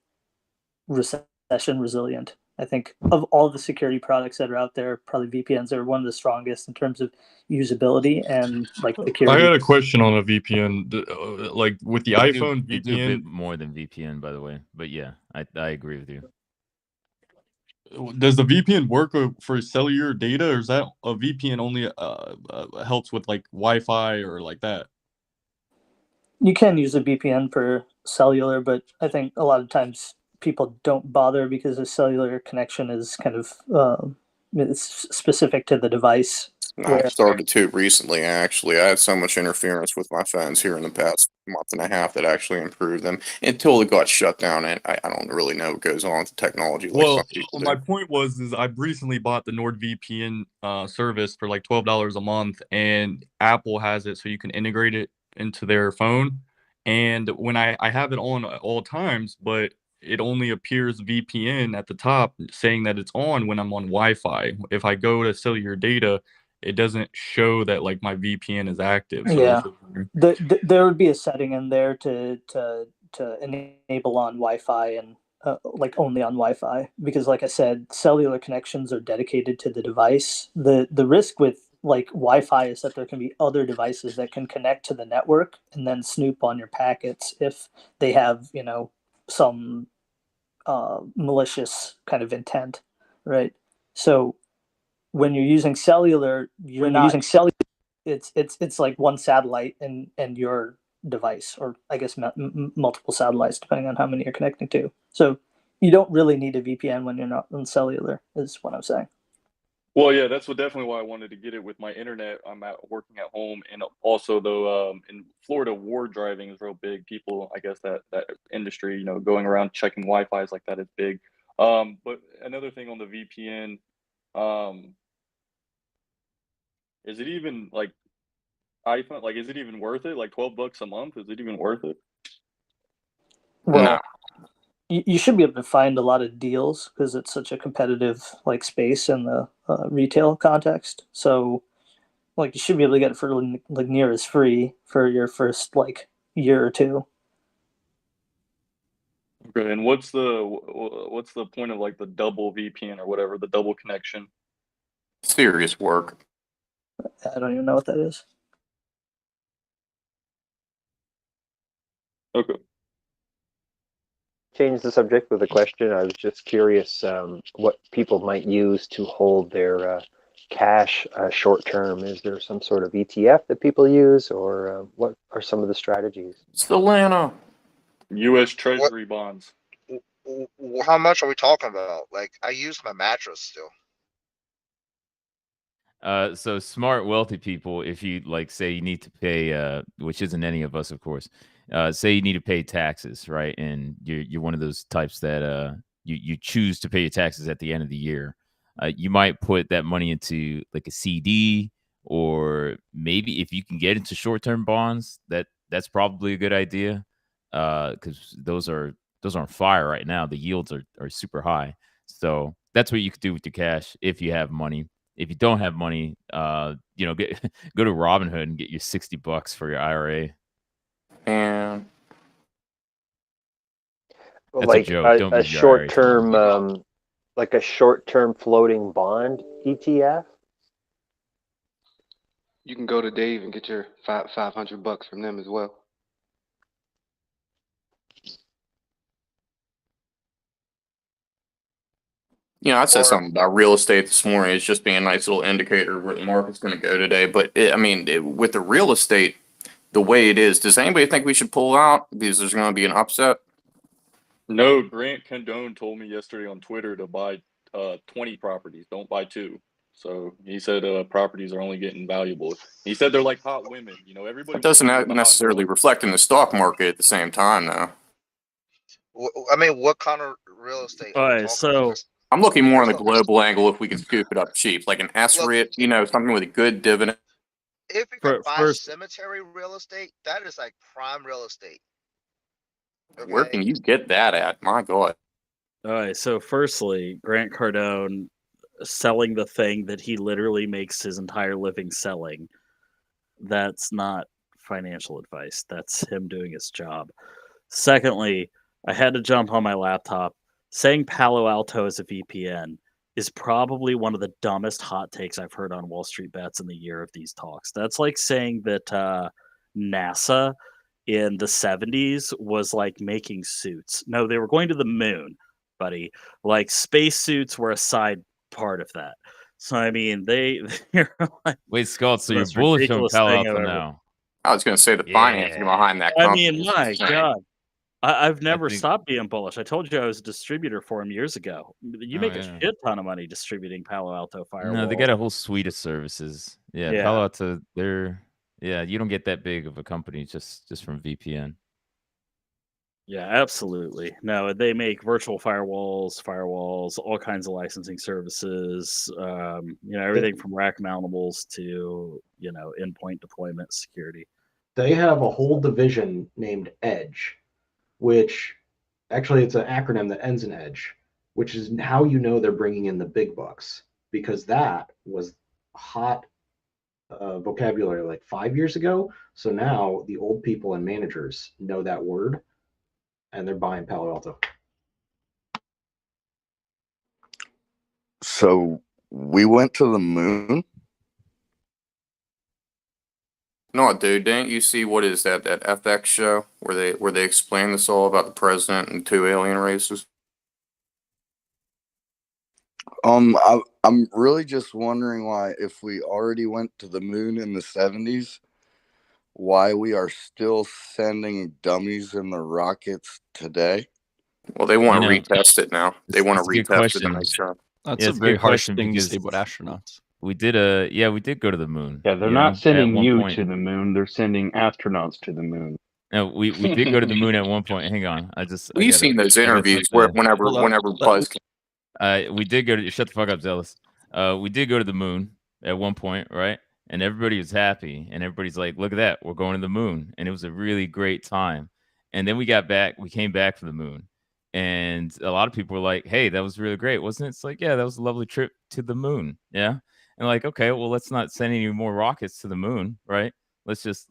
recession resilient. I think of all the security products that are out there, probably VPNs are one of the strongest in terms of usability and like security. I had a question on a VPN, like with the iPhone They do a bit VPN. more than VPN, by the way. But yeah, I agree with you. Does the VPN work for cellular data, or is that a VPN only helps with like Wi-Fi or like that? You can use a VPN for cellular, but I think a lot of times people don't bother because the cellular connection is kind of it's specific to the device. I started to recently, actually. I had so much interference with my phones here in the past month and a half that actually improved them until it got shut down. And I don't really know what goes on with the technology like some people do. My point is I've recently bought the NordVPN service for like $12 a month, and Apple has it so you can integrate it into their phone. And when I have it on at all times, but it only appears VPN at the top saying that it's on when I'm on Wi-Fi. If I go to cellular data, it doesn't show that like my VPN is active. So Yeah, there would be a setting in there to enable on Wi-Fi and like only on Wi-Fi, because like I said, cellular connections are dedicated to the device. The risk with like Wi-Fi is that there can be other devices that can connect to the network and then snoop on your packets if they have, you know, some malicious kind of intent, right? So when you're using cellular, it's like one satellite and your device, or I guess multiple satellites depending on how many you're connecting to. So you don't really need a VPN when you're not on cellular, is what I'm saying. Well, yeah, that's definitely why I wanted to get it with my internet. I'm working at home, and also though, in Florida, war driving is real big. People, I guess that industry, you know, going around checking Wi-Fi's like that is big. But another thing on the VPN, is it even like iPhone? Like, is it even worth it? Like $12 a month? Is it even worth it? Well, you should be able to find a lot of deals because it's such a competitive like space in the retail context. So like you should be able to get it for like near as free for your first like year or two. Okay, and what's the point of like the double VPN or whatever, the double connection? Serious work. I don't even know what that is. Okay. Change the subject with a question. I was just curious what people might use to hold their cash short term. Is there some sort of ETF that people use, or what are some of the strategies? Solana. U.S. Treasury bonds. How much are we talking about? Like, I use my mattress still. So smart, wealthy people, if you like, say you need to pay, which isn't any of us, of course. Say you need to pay taxes, right? And you're one of those types that you choose to pay your taxes at the end of the year. You might put that money into like a CD, or maybe if you can get into short-term bonds, that's probably a good idea. Because those are on fire right now. The yields are super high. So that's what you could do with your cash if you have money. If you don't have money, you know, go to Robinhood and get your $60 for your IRA. And that's like a joke. Don't a give your IRA to short-term, anyone. like a short-term floating bond ETF. You can go to Dave and get your $500 from them as well. You know, I said something about real estate this morning. It's just being a nice little indicator where the market's going to go today. But with the real estate, the way it is, does anybody think we should pull out because there's going to be an upset? No, Grant Cardone told me yesterday on Twitter to buy 20 properties. Don't buy 2. So he said properties are only getting valuable. He said they're like hot women. You know, everybody It doesn't wants to be the hot necessarily girl. reflect in the stock market at the same time, though. I mean, what kind of real estate are we talking about? I'm looking more on the Because global angle if we can scoop it up cheap, like an SREIT, you know, something with a good dividend. if you can buy cemetery real estate, that is like prime real estate. Where can you get that at? My God. All right. So, firstly, Grant Cardone selling the thing that he literally makes his entire living selling. That's not financial advice. That's him doing his job. Secondly, I had to jump on my laptop. Saying Palo Alto is a VPN is probably one of the dumbest hot takes I've heard on Wall Street Bets in the year of these talks. That's like saying that NASA in the 70s was like making suits. No, they were going to the moon, buddy. Like space suits were a side part of that. So I mean, they're like, wait, Scott. So you're most bullish on ridiculous Palo thing I've Alto ever- now? I was going to say the financing behind that I company. mean, is my insane. God. I've never think- stopped being bullish. I told you I was a distributor for him years ago. You Oh, make yeah. a shit ton of money distributing Palo Alto firewalls. No, they got a whole suite of services. Yeah, Yeah. Palo Alto. You don't get that big of a company just from VPN. Yeah, absolutely. No, they make virtual firewalls, all kinds of licensing services. Everything from rack mountables to endpoint deployment security. They have a whole division named Edge, which actually it's an acronym that ends in Edge, which is how you know they're bringing in the big bucks, because that was hot vocabulary like 5 years ago. So now the old people and managers know that word, and they're buying Palo Alto. So we went to the moon. No, dude, didn't you see what is that FX show where they explain this all about the president and two alien races? I'm really just wondering why, if we already went to the moon in the 70s, why we are still sending dummies in the rockets today. Well, they want to retest it now. They want to it's a good retest it the question. next time. That's Yeah, a it's very good harsh question thing to because say about astronauts. we did go to the moon. Yeah, they're you not know, sending at one you point. to the moon. They're sending astronauts to the moon. No, we did go to the moon at one point. Hang on, We've seen those interviews where whenever Buzz. We did go to shut the fuck up, Zealous. We did go to the moon at one point, right? And everybody was happy, and everybody's like, "Look at that, we're going to the moon," and it was a really great time. And then we came back from the moon, and a lot of people were like, "Hey, that was really great, wasn't it?" It's like, yeah, that was a lovely trip to the moon, yeah. And like, okay, well, let's not send any more rockets to the moon, right? Let's just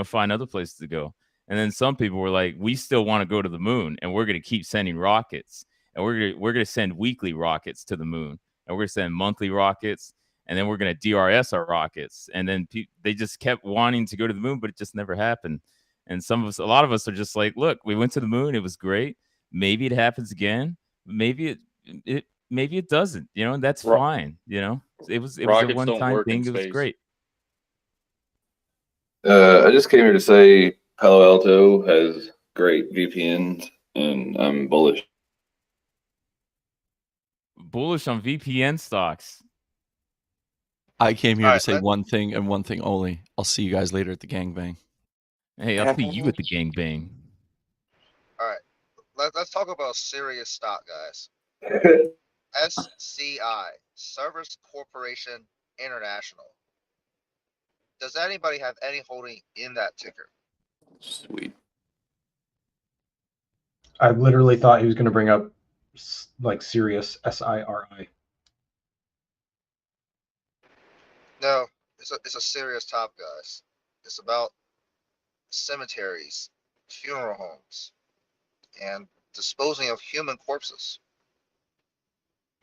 find other places to go. And then some people were like, we still want to go to the moon, and we're going to keep sending rockets, and we're gonna send weekly rockets to the moon, and we're gonna send monthly rockets, and then we're gonna DRS our rockets. And then they just kept wanting to go to the moon, but it just never happened. And a lot of us are just like, look, we went to the moon, it was great. Maybe it happens again. Maybe it doesn't. And that's fine. It was a Rockets don't one-time work in thing. It was space. great. I just came here to say Palo Alto has great VPNs, and I'm bullish. Bullish on VPN stocks. I came here to say one thing and one thing only. I'll see you guys later at the gangbang. Hey, I'll see you at the gangbang. All right, let's talk about serious stock, guys. SCI, Service Corporation International. Does anybody have any holding in that ticker? Sweet. I literally thought he was going to bring up like Sirius, SIRI. No, it's a serious topic, guys. It's about cemeteries, funeral homes, and disposing of human corpses.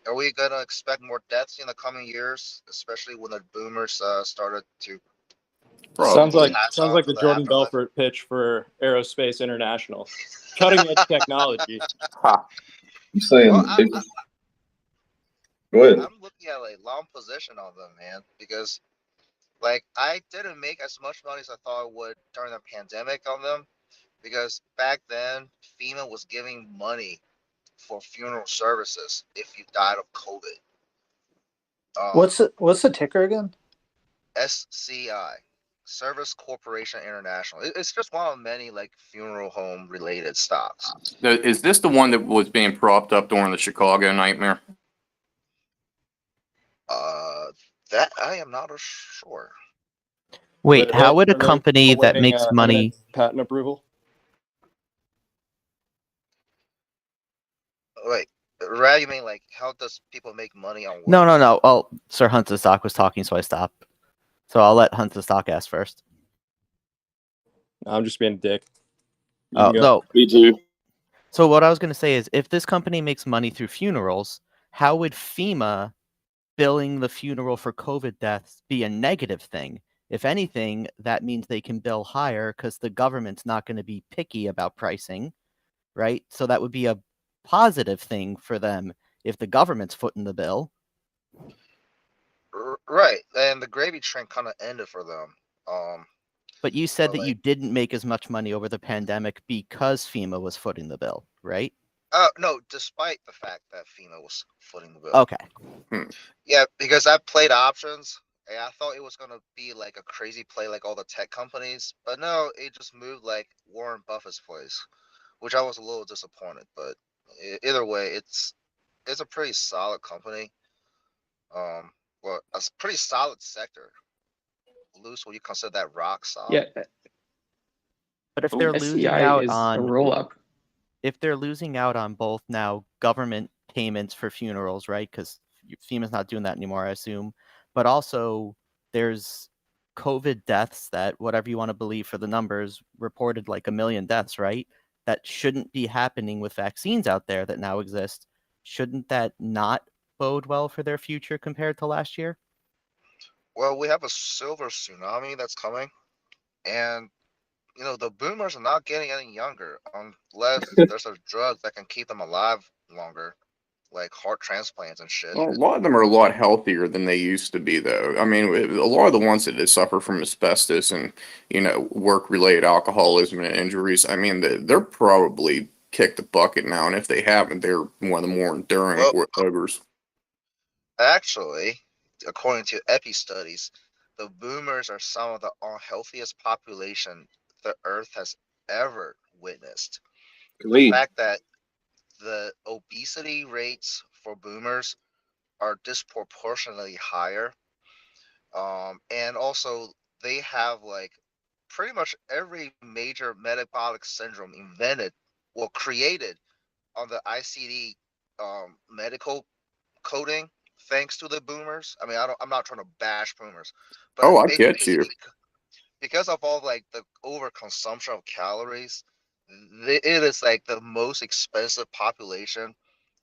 Are we gonna expect more deaths in the coming years, especially when the boomers started to? Sounds like pass on to the the Jordan afterlife? Belfort pitch for Aerospace International. Cutting edge technology. I'm saying, Well, go ahead. I'm looking at a long position on them, man, because like I didn't make as much money as I thought I would during the pandemic on them, because back then FEMA was giving money for funeral services if you died of COVID. What's the ticker again? SCI, Service Corporation International. It's just one of many like funeral home related stocks. Now, is this the one that was being propped up during the Chicago nightmare? That I am not sure. Wait, how would a Are they company that awaiting, makes money? imminent patent approval? Wait, Rad, you mean like how does people make money on what? No. Oh, Sir Hunter Stock was talking, so I stopped. So I'll let Hunter Stock ask first. I'm just being a dick. You Oh can go. no. Me too. So what I was going to say is, if this company makes money through funerals, how would FEMA billing the funeral for COVID deaths be a negative thing? If anything, that means they can bill higher because the government's not going to be picky about pricing, right? So that would be a positive thing for them if the government's footing the bill. Right, and the gravy train kind of ended for them. But you said that you didn't make as much money over the pandemic because FEMA was footing the bill, right? No, despite the fact that FEMA was footing the bill. Okay. Yeah, because I played options, and I thought it was gonna be like a crazy play like all the tech companies, but no, it just moved like Warren Buffett's place, which I was a little disappointed. But either way, it's a pretty solid company. Well, a pretty solid sector. Luce, will you consider that rock solid? Yeah. But if they're losing SCI out is on a roll up. if they're losing out on both now government payments for funerals, right? Because FEMA's not doing that anymore, I assume. But also there's COVID deaths that, whatever you want to believe for the numbers, reported like 1 million deaths, right? That shouldn't be happening with vaccines out there that now exist. Shouldn't that not bode well for their future compared to last year? Well, we have a silver tsunami that's coming, and the boomers are not getting any younger unless there's a drug that can keep them alive longer, like heart transplants and shit. Well, a lot of them are a lot healthier than they used to be, though. I mean, a lot of the ones that suffer from asbestos and, work-related alcoholism and injuries, I mean, they're probably kicked the bucket now, and if they haven't, they're one of the more enduring ogres. Actually, according to epi studies, the boomers are some of the unhealthiest population the Earth has ever witnessed. The fact that the obesity rates for boomers are disproportionately higher, and also they have like pretty much every major metabolic syndrome created on the ICD medical coding thanks to the boomers. I mean, I'm not trying to bash boomers, but Oh, I get basically you. because of all like the overconsumption of calories, it is like the most expensive population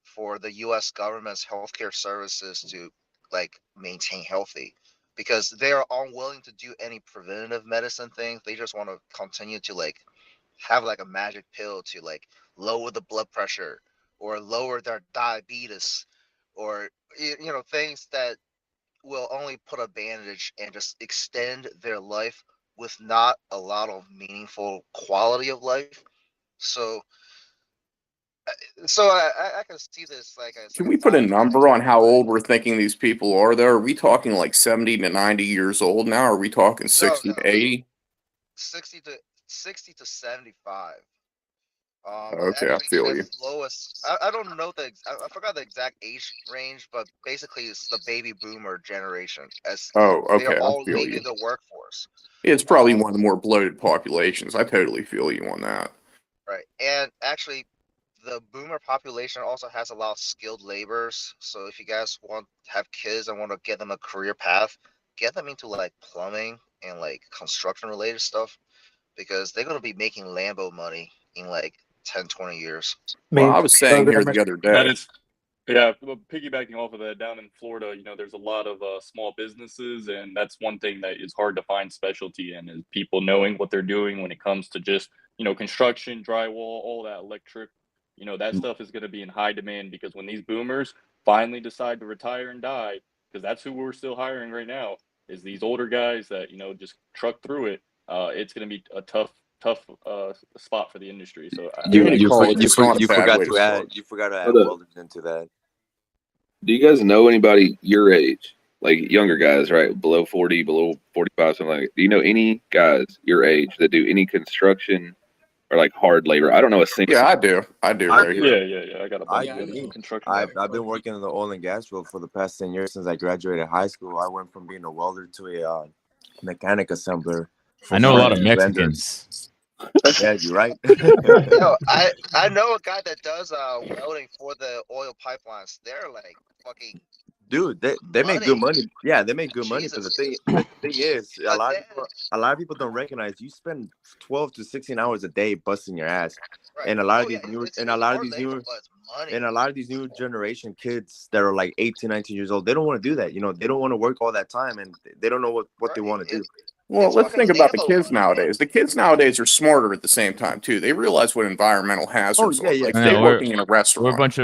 for the U.S. government's healthcare services to like maintain healthy, because they are unwilling to do any preventative medicine things. They just want to continue to like have like a magic pill to like lower the blood pressure or lower their diabetes, or things that will only put a bandage and just extend their life with not a lot of meaningful quality of life. So I can see this like as Can like we a put a domino number on how old we're thinking these people are, though? Are we talking like 70 to 90 years old now? Or are we talking 60 to 80? 60 to 75. Okay, I Actually, feel you. as low as I don't know I forgot the exact age range, but basically it's the baby boomer generation, as Oh, they're okay, I all feel leaving you. the workforce. It's probably one of the more bloated populations. I totally feel you on that. Right. And actually, the boomer population also has a lot of skilled laborers. So if you guys want have kids and want to get them a career path, get them into like plumbing and like construction related stuff, because they're going to be making Lambo money in like 10, 20 years. Well, I was saying here the other That day. is, yeah, well, piggybacking off of that, down in Florida, there's a lot of small businesses, and that's one thing that is hard to find specialty in, is people knowing what they're doing when it comes to just, construction, drywall, all that electric. That stuff is going to be in high demand, because when these boomers finally decide to retire and die, because that's who we're still hiring right now, is these older guys that, just truck through it. It's going to be a tough spot for the industry. So Community college is not a bad way to start. You forgot to add Hold up. welders into that. Do you guys know anybody your age, like younger guys, right, below 40, below 45, something like that? Do you know any guys your age that do any construction or like hard labor? I don't know a single. Yeah, I do. I do right here. Yeah. I got a I bunch of agree. construction. I've been working in the oil and gas field for the past 10 years since I graduated high school. I went from being a welder to a mechanic assembler. I know a lot of vendors. Mexicans. Yeah, you're right. Yo, I know a guy that does welding for the oil pipelines. They're like fucking Dude, they make good money. Yeah, they make good money. But Jesus. the thing is, a lot of people don't recognize you spend 12 to 16 hours a day busting your ass. Right. And a lot Oh, of these yeah, new it's and a lot of hard these labor, new but it's money. and a lot of these new generation kids that are like 18, 19 years old, they don't want to do that. They don't want to work all that time, and they don't know what they want to do. Well, let's think about the kids nowadays. The kids nowadays are smarter at the same time too. They realize what environmental hazards are. Like I they know, working in a we're a restaurant. bunch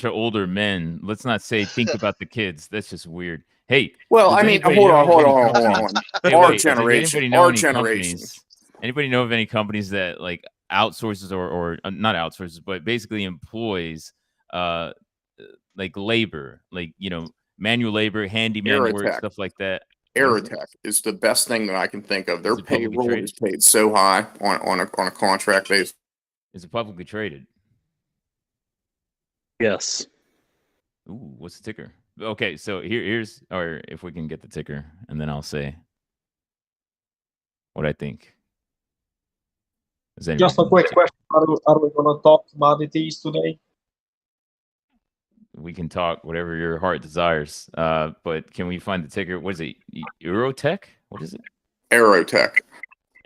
of older men. Let's not say think about the kids. That's just weird. Hey, Well, does I mean, anybody hold know on, of hold any on, hold companies- on. Hey, Our wait, does generation, anybody know our any generation. companies? Anybody know of any companies that like outsources or not outsources, but basically employs like labor, like manual labor, handyman work, Aerotech. stuff like that. Aerotech is the best thing that I can think of. Their Is it publicly payroll traded? is paid so high on a contract basis. Is it publicly traded? Yes. Ooh, what's the ticker? Okay, so here's, or if we can get the ticker, and then I'll say what I think. Just a quick question. Are we going to talk commodities today? We can talk whatever your heart desires. But can we find the ticker? What is it? Eurotech? What is it? Aerotech.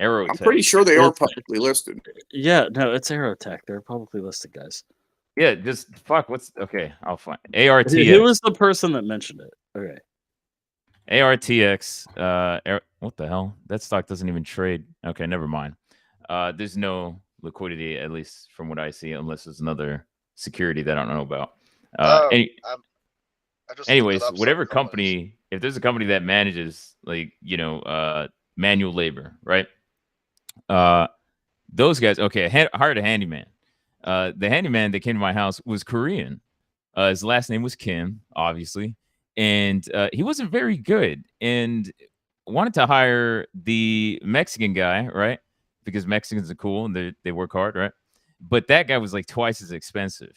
Aerotech. I'm pretty sure they are It's- publicly listed. Yeah, no, it's Aerotech. They're publicly listed, guys. Yeah, just fuck. What's okay? I'll find Who ARTX. was the person that mentioned it? Okay. ARTX. What the hell? That stock doesn't even trade. Okay, never mind. There's no liquidity, at least from what I see, unless there's another security that I don't know about. I just looked Anyways, up some whatever companies. company, if there's a company that manages like manual labor, right? Those guys, okay, hired a handyman. The handyman that came to my house was Korean. His last name was Kim, obviously, and he wasn't very good. And wanted to hire the Mexican guy, right? Because Mexicans are cool and they work hard, right? But that guy was like twice as expensive.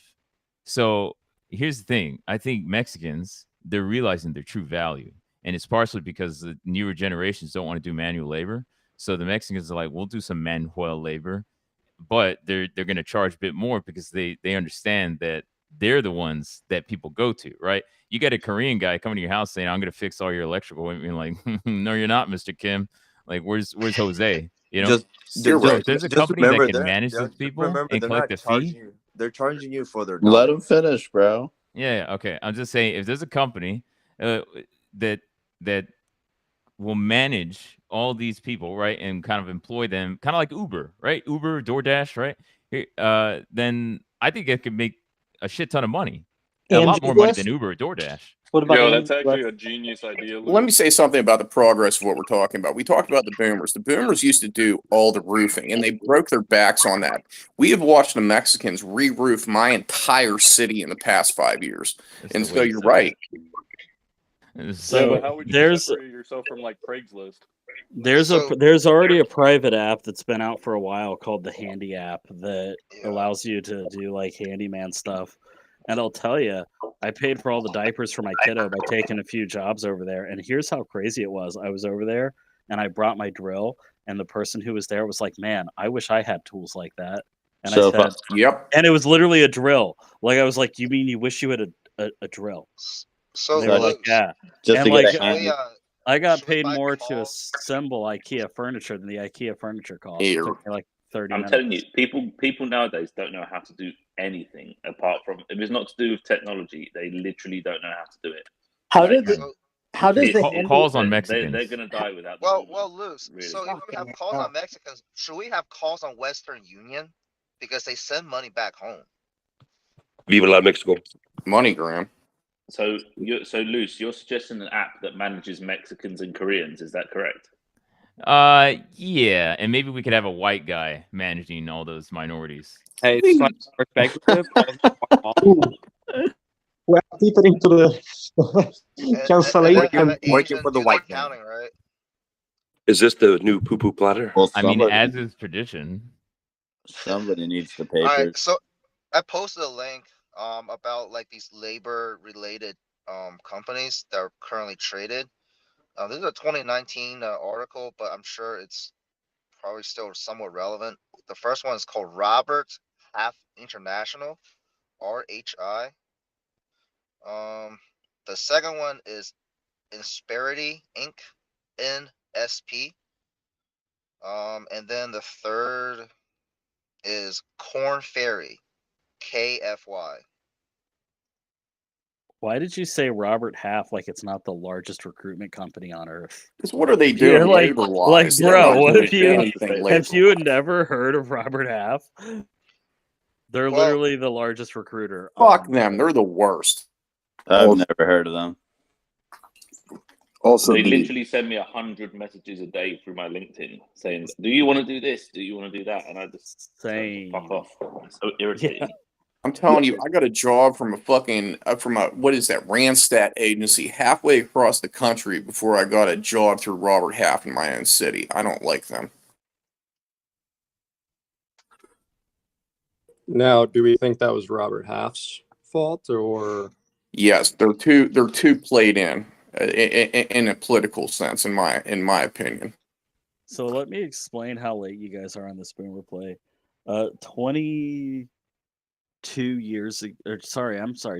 So here's the thing: I think Mexicans, they're realizing their true value, and it's partially because the newer generations don't want to do manual labor. So the Mexicans are like, we'll do some manual labor, but they're going to charge a bit more because they understand that they're the ones that people go to, right? You got a Korean guy coming to your house saying, "I'm going to fix all your electrical," and you're like, "No, you're not, Mr. Kim. Like, where's Jose?" You know. Just, You're So right. if there's a just company that remember can they're manage they're those just people remember and they're collect not a charging fee, you. They're charging you for their Let knowledge. him finish, bro. yeah, okay. I'm just saying, if there's a company that that will manage all these people, right, and kind of employ them, kind of like Uber, right? Uber, DoorDash, right? Then I think it could make a shit ton of money, a lot more money than Uber or DoorDash. What about Yo, that's AWS? actually a genius idea, Luke. Let me say something about the progress of what we're talking about. We talked about the boomers. The boomers used to do all the roofing, and they broke their backs on that. We have watched the Mexicans re-roof my entire city in the past 5 years. That's And the so way to you're sell it. right. Yeah, So but how would you there's separate yourself from like Craigslist? there's already a private app that's been out for a while called the Handy app that allows you to do like handyman stuff. And I'll tell you, I paid for all the diapers for my kiddo by taking a few jobs over there. And here's how crazy it was. I was over there and I brought my drill, and the person who was there was like, "Man, I wish I had tools like that." And So I if I, said, Yep. and it was literally a drill. Like I was like, "You mean you wish you had a drill?" So And they were like, Luke, "Yeah." just And to get like a should we hand, I got should we paid buy more to calls? assemble IKEA furniture than the IKEA furniture cost. It Here. took me like 30 I'm minutes. telling you, people nowadays don't know how to do anything apart from if it's not to do with technology, they literally don't know how to do it. How Like, did how does the handy Calls on they're Mexicans. gonna die without the Well, tools. Luce. Really. So if we have calls on Mexicans, should we have calls on Western Union because they send money back home? Viva la Mexico. MoneyGram. So Luce, you're suggesting an app that manages Mexicans and Koreans, is that correct? Yeah, and maybe we could have a white guy managing all those minorities. Hey, it's like perspective. We are teetering to the cancellation. Working for the white man. Counting, right? Is this the new poo-poo platter? well, I mean, somebody, as is tradition. somebody needs the All right. papers. So I posted a link about like these labor related companies that are currently traded. This is a 2019 article, but I'm sure it's probably still somewhat relevant. The first one is called Robert Half International, RHI. The second one is Insperity Inc., NSP. And then the third is Corn Ferry, KFY. Why did you say Robert Half like it's not the largest recruitment company on earth? Because what are they You're doing like, labor-wise? They're bro, not what doing if you anything have labor. you never heard of Robert Half? They're Well, literally the largest recruiter. Fuck them. They're the worst. I've never heard of them. Also, They literally send me 100 messages a day through my LinkedIn saying, "Do you want to do this? Do you want to do that?" And I just say, "Fuck off!" It's so irritating. I'm telling you, I got a job from a fucking what is that Randstad agency halfway across the country before I got a job through Robert Half in my own city. I don't like them. Now, do we think that was Robert Half's fault, or Yes, they're too played in a political sense, in my opinion. So let me explain how late you guys are on this boomer play. 22 years ago,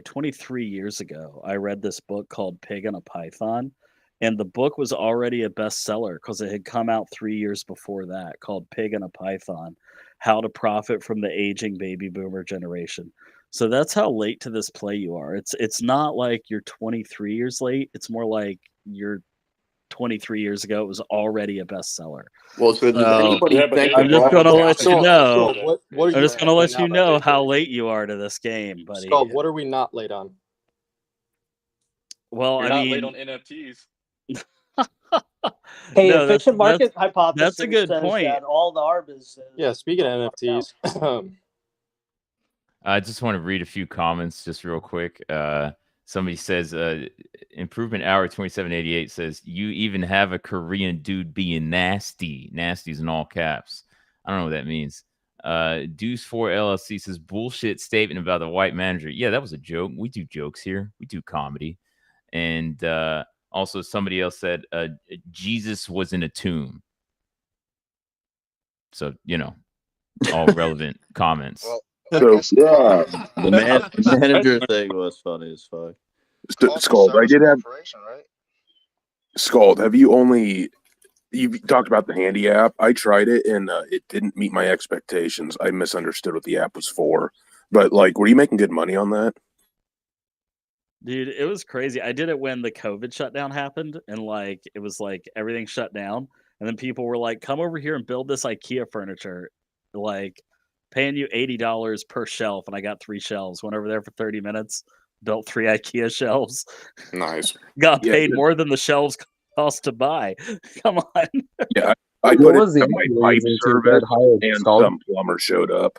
23 years ago, I read this book called Pig and a Python, And the book was already a bestseller because it had come out 3 years before that, called Pig and a Python: How to Profit from the Aging Baby Boomer Generation. So that's how late to this play you are. It's not like you're 23 years late. It's more like you're 23 years ago. It was already a bestseller. Well, so does anybody Yeah, but think I'm just about going to let you Skull, know. what are I'm you just going to let expecting you now know that how late you are to this game, buddy. Skull, what are we not late on? Well, You're I not mean, late on NFTs. Hey, no, efficient market hypothesis that's a good says point. that all the ARB is. Yeah, speaking of NFTs, I just want to read a few comments just real quick. Somebody says, Improvement Hour 2788 says, you even have a Korean dude being nasty. Nasty's in all caps. I don't know what that means. Deuce 4 LLC says, bullshit statement about the white manager. Yeah, that was a joke. We do jokes here. We do comedy. And also somebody else said, Jesus was in a tomb. So, all relevant comments. Well, So, The manager thing was funny as fuck. Scald, I did have Scald. Have you talked about the Handy app? I tried it and it didn't meet my expectations. I misunderstood what the app was for. But were you making good money on that? Dude, it was crazy. I did it when the COVID shutdown happened, and it was like everything shut down, and then people were like, "Come over here and build this IKEA furniture, paying you $80 per shelf." And I got 3 shelves. Went over there for 30 minutes, built 3 IKEA shelves. Nice. Got paid more than the shelves cost to buy. Come on. Yeah, I put it in my pipe service, and some plumber showed up.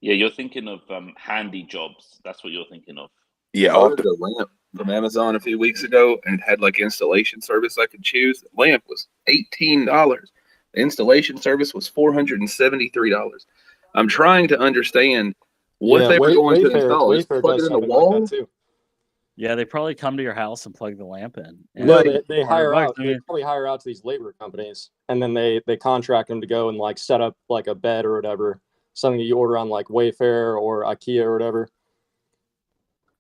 Yeah, you're thinking of handy jobs. That's what you're thinking of. Yeah, I ordered a lamp from Amazon a few weeks ago, and it had installation service I could choose. The lamp was $18. The installation service was $473. I'm trying to understand what they were going to install. Just plug it in the wall. Yeah, they probably come to your house and plug the lamp in. And no, they hire $100 out. They probably hire out to these labor companies, and then they contract them to go and set up a bed or whatever, something that you order on Wayfair or IKEA or whatever.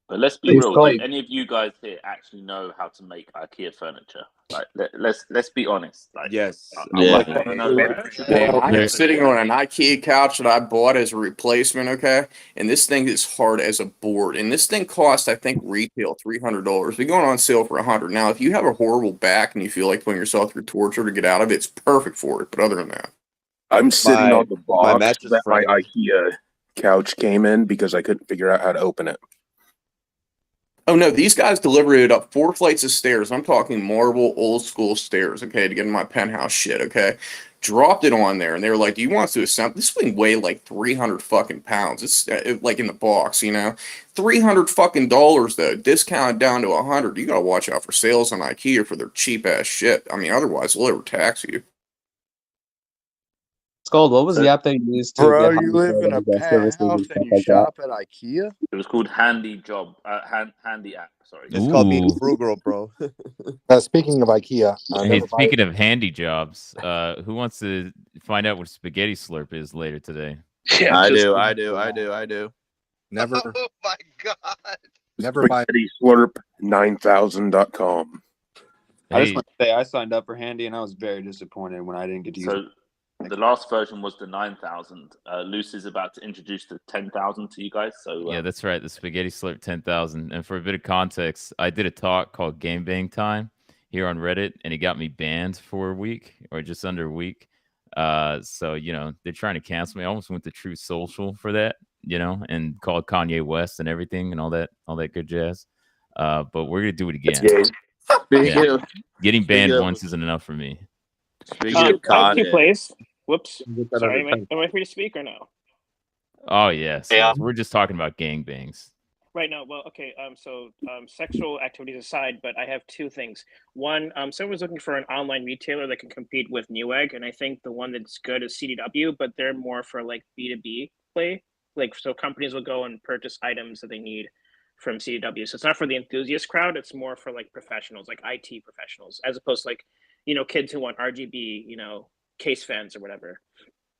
But let's be real. Do any of you guys here actually know how to make IKEA furniture? Let's be honest. Yes. I'm sitting on an IKEA couch that I bought as a replacement, okay? And this thing is hard as a board. And this thing costs, I think, retail $300. We're going on sale for $100. Now, if you have a horrible back and you feel like putting yourself through torture to get out of it, it's perfect for it. But other than that, I'm sitting on the box mattress that my frame. IKEA couch came in because I couldn't figure out how to open it. oh no, these guys delivered it up 4 flights of stairs. I'm talking marble, old school stairs, okay, to get in my penthouse shit, okay? Dropped it on there, and they were like, "Do you want us to assemble?" This thing weighed 300 fucking pounds. It's in the box, $300 fucking though, discounted down to 100. You gotta watch out for sales on IKEA for their cheap ass shit. I mean, otherwise they'll overtax you. Skull, what was the app they used to Bro, get you live in a services penthouse and stuff and you like that? shop at IKEA? It was called Handy Job, Handy App. Sorry, It's called being frugal, bro. Speaking of IKEA, Hey, speaking of handy jobs, who wants to find out what spaghetti slurp is later today? Yeah, I do. Never. Oh my god. Never buy. SpaghettiSlurp9000.com. I just Hey, want to say I signed up for Handy and I was very disappointed when I didn't get to use So it. the last version was the 9,000. Luce is about to introduce the 10,000 to you guys. So yeah, that's right. The spaghetti slurp 10,000. And for a bit of context, I did a talk called Game Bang Time here on Reddit, and it got me banned for a week or just under a week. So they're trying to cancel me. I almost went to Truth Social for that, and called Kanye West and everything and all that good jazz. But we're gonna do it again. Getting banned once isn't enough for me. Speaking of Kanye, please. Whoops. Sorry, am I free to speak or no? Oh yes, yes. We're just talking about gangbangs. Right now, well, okay. Sexual activities aside, but I have 2 things. One, someone's looking for an online retailer that can compete with Newegg, and I think the one that's good is CDW, but they're more for B2B play. So companies will go and purchase items that they need from CDW. So it's not for the enthusiast crowd. It's more for professionals, IT professionals, as opposed to kids who want RGB, case fans or whatever.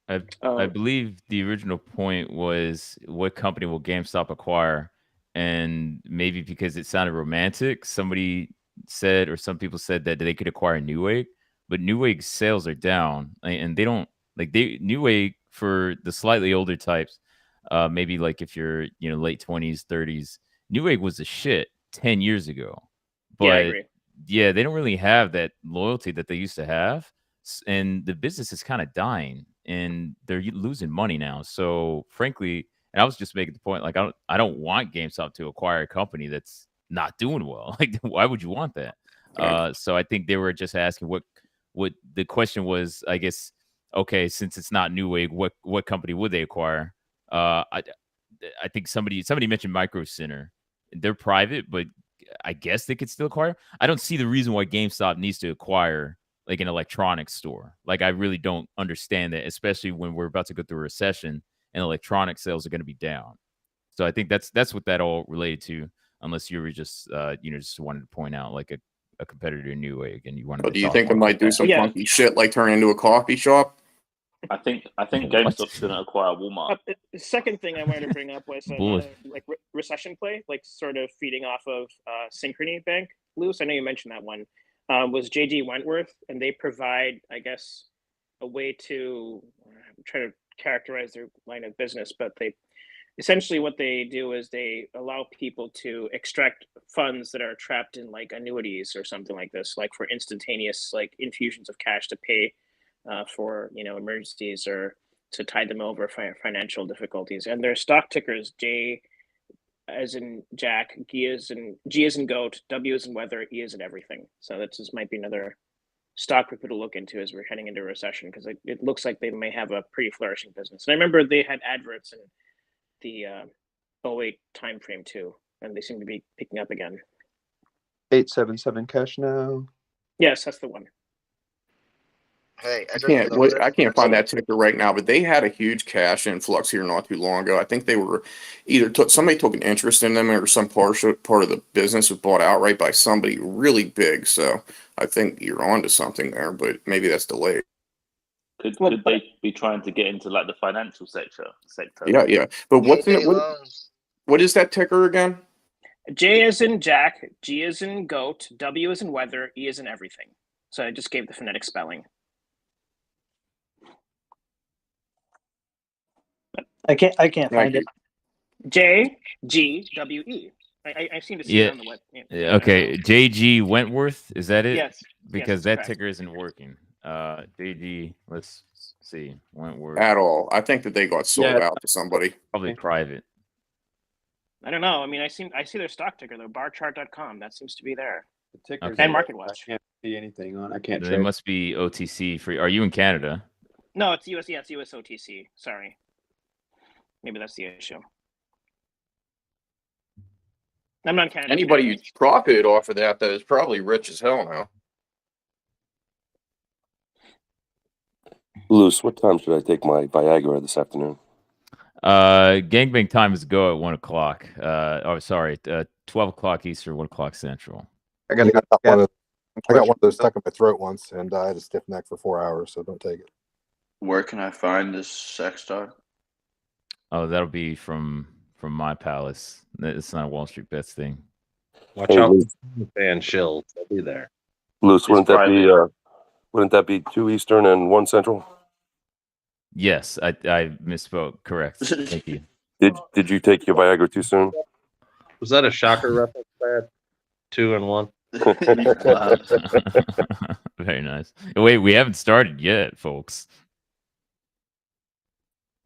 I believe the original point was what company will GameStop acquire, and maybe because it sounded romantic, somebody said, or some people said that they could acquire Newegg, but Newegg sales are down, and they don't Newegg for the slightly older types. Maybe like if you're late 20s, 30s, Newegg was a shit 10 years ago, but Yeah, I agree. yeah, they don't really have that loyalty that they used to have, and the business is kind of dying, and they're losing money now. So frankly, and I was just making the point, like I don't want GameStop to acquire a company that's not doing well. Like, why would you want that? So I think they were just asking what the question was, I guess. Okay, since it's not Newegg, what company would they acquire? I think somebody mentioned Micro Center. They're private, but I guess they could still acquire. I don't see the reason why GameStop needs to acquire like an electronics store. Like, I really don't understand that, especially when we're about to go through a recession and electronic sales are going to be down. So I think that's what that all related to. Unless you were just just wanted to point out like a competitor to Newegg, and you wanted to Do you talk think they more might about do that. some funky shit like turn into a coffee shop? I think What? GameStop's going to acquire Walmart. The second thing I wanted to bring up was Bullish. another like recession play, like sort of feeding off of Synchrony Bank. Luce, I know you mentioned that one. Was JG Wentworth, and they provide, I guess, a way to try to characterize their line of business, but they essentially what they do is they allow people to extract funds that are trapped in like annuities or something like this, like for instantaneous like infusions of cash to pay for emergencies or to tide them over financial difficulties. And their stock tickers J as in Jack, G as in goat, W as in weather, E as in everything. So that just might be another stock for people to look into as we're heading into a recession, because it looks like they may have a pretty flourishing business. And I remember they had adverts in the 08 time frame too, and they seem to be picking up again. 877 cash now. Yes, that's the one. Hey, I can't find that ticker right now, but they had a huge cash influx here not too long ago. I think they were either somebody took an interest in them, or some part of the business was bought outright by somebody really big. So I think you're onto something there, but maybe that's delayed. Could they be trying to get into like the financial sector? Yeah. But what is that ticker again? J as in Jack, G as in goat, W as in weather, E as in everything. So I just gave the phonetic spelling. I can't find it. J G W E. I seem to see it on the web. Yeah. Okay. JG Wentworth, is that it? Yes. Because that's that correct. ticker isn't working. JG, let's see. Wentworth. At all. I think that they got sold out to somebody. Probably private. I don't know. I mean, I see their stock ticker though, barchart.com. That seems to be there. The ticker's and there. MarketWatch. I can't see anything on. I can't. They trade. must be OTC free. Are you in Canada? No, it's US. Yeah, it's US OTC. Sorry. Maybe that's the issue. I'm not in Canada. Anybody who profited off of that, though, is probably rich as hell now. Luce, what time should I take my Viagra this afternoon? Gangbang time is go at 1 o'clock. 12 o'clock Eastern, 1 o'clock Central. I got one of those stuck in my throat once, and I had a stiff neck for 4 hours, so don't take it. Where can I find this sex talk? Oh, that'll be from my palace. It's not a WallStreetBets thing. Watch out, and Shield. They'll be there. Luce, wouldn't that be 2 Eastern and 1 Central? Yes, I misspoke. Correct. Thank you. Did you take your Viagra too soon? Was that a shocker reference, Brad? 2 and 1. Very nice. Wait, we haven't started yet, folks.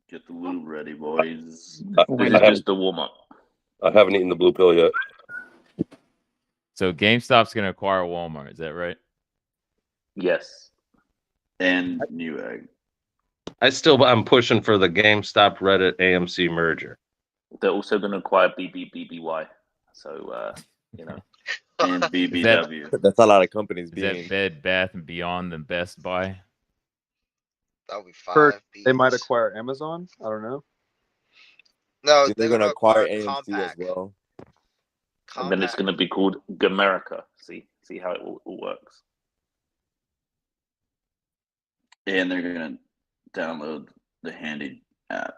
Get the lube ready, boys. This is just the warm up. I haven't eaten the blue pill yet. So GameStop's going to acquire Walmart. Is that right? Yes. And Newegg. I'm pushing for the GameStop Reddit AMC merger. They're also going to acquire BBBY. So, and BBW. That's a lot of companies. Is that Bed Bath and Beyond and Best Buy? That would be 5. First, they might acquire Amazon. I don't know. No, they're going to acquire AMC Compact. as well. And then it's going to be called Gamerica. See how it all works. And they're going to download the Handy app.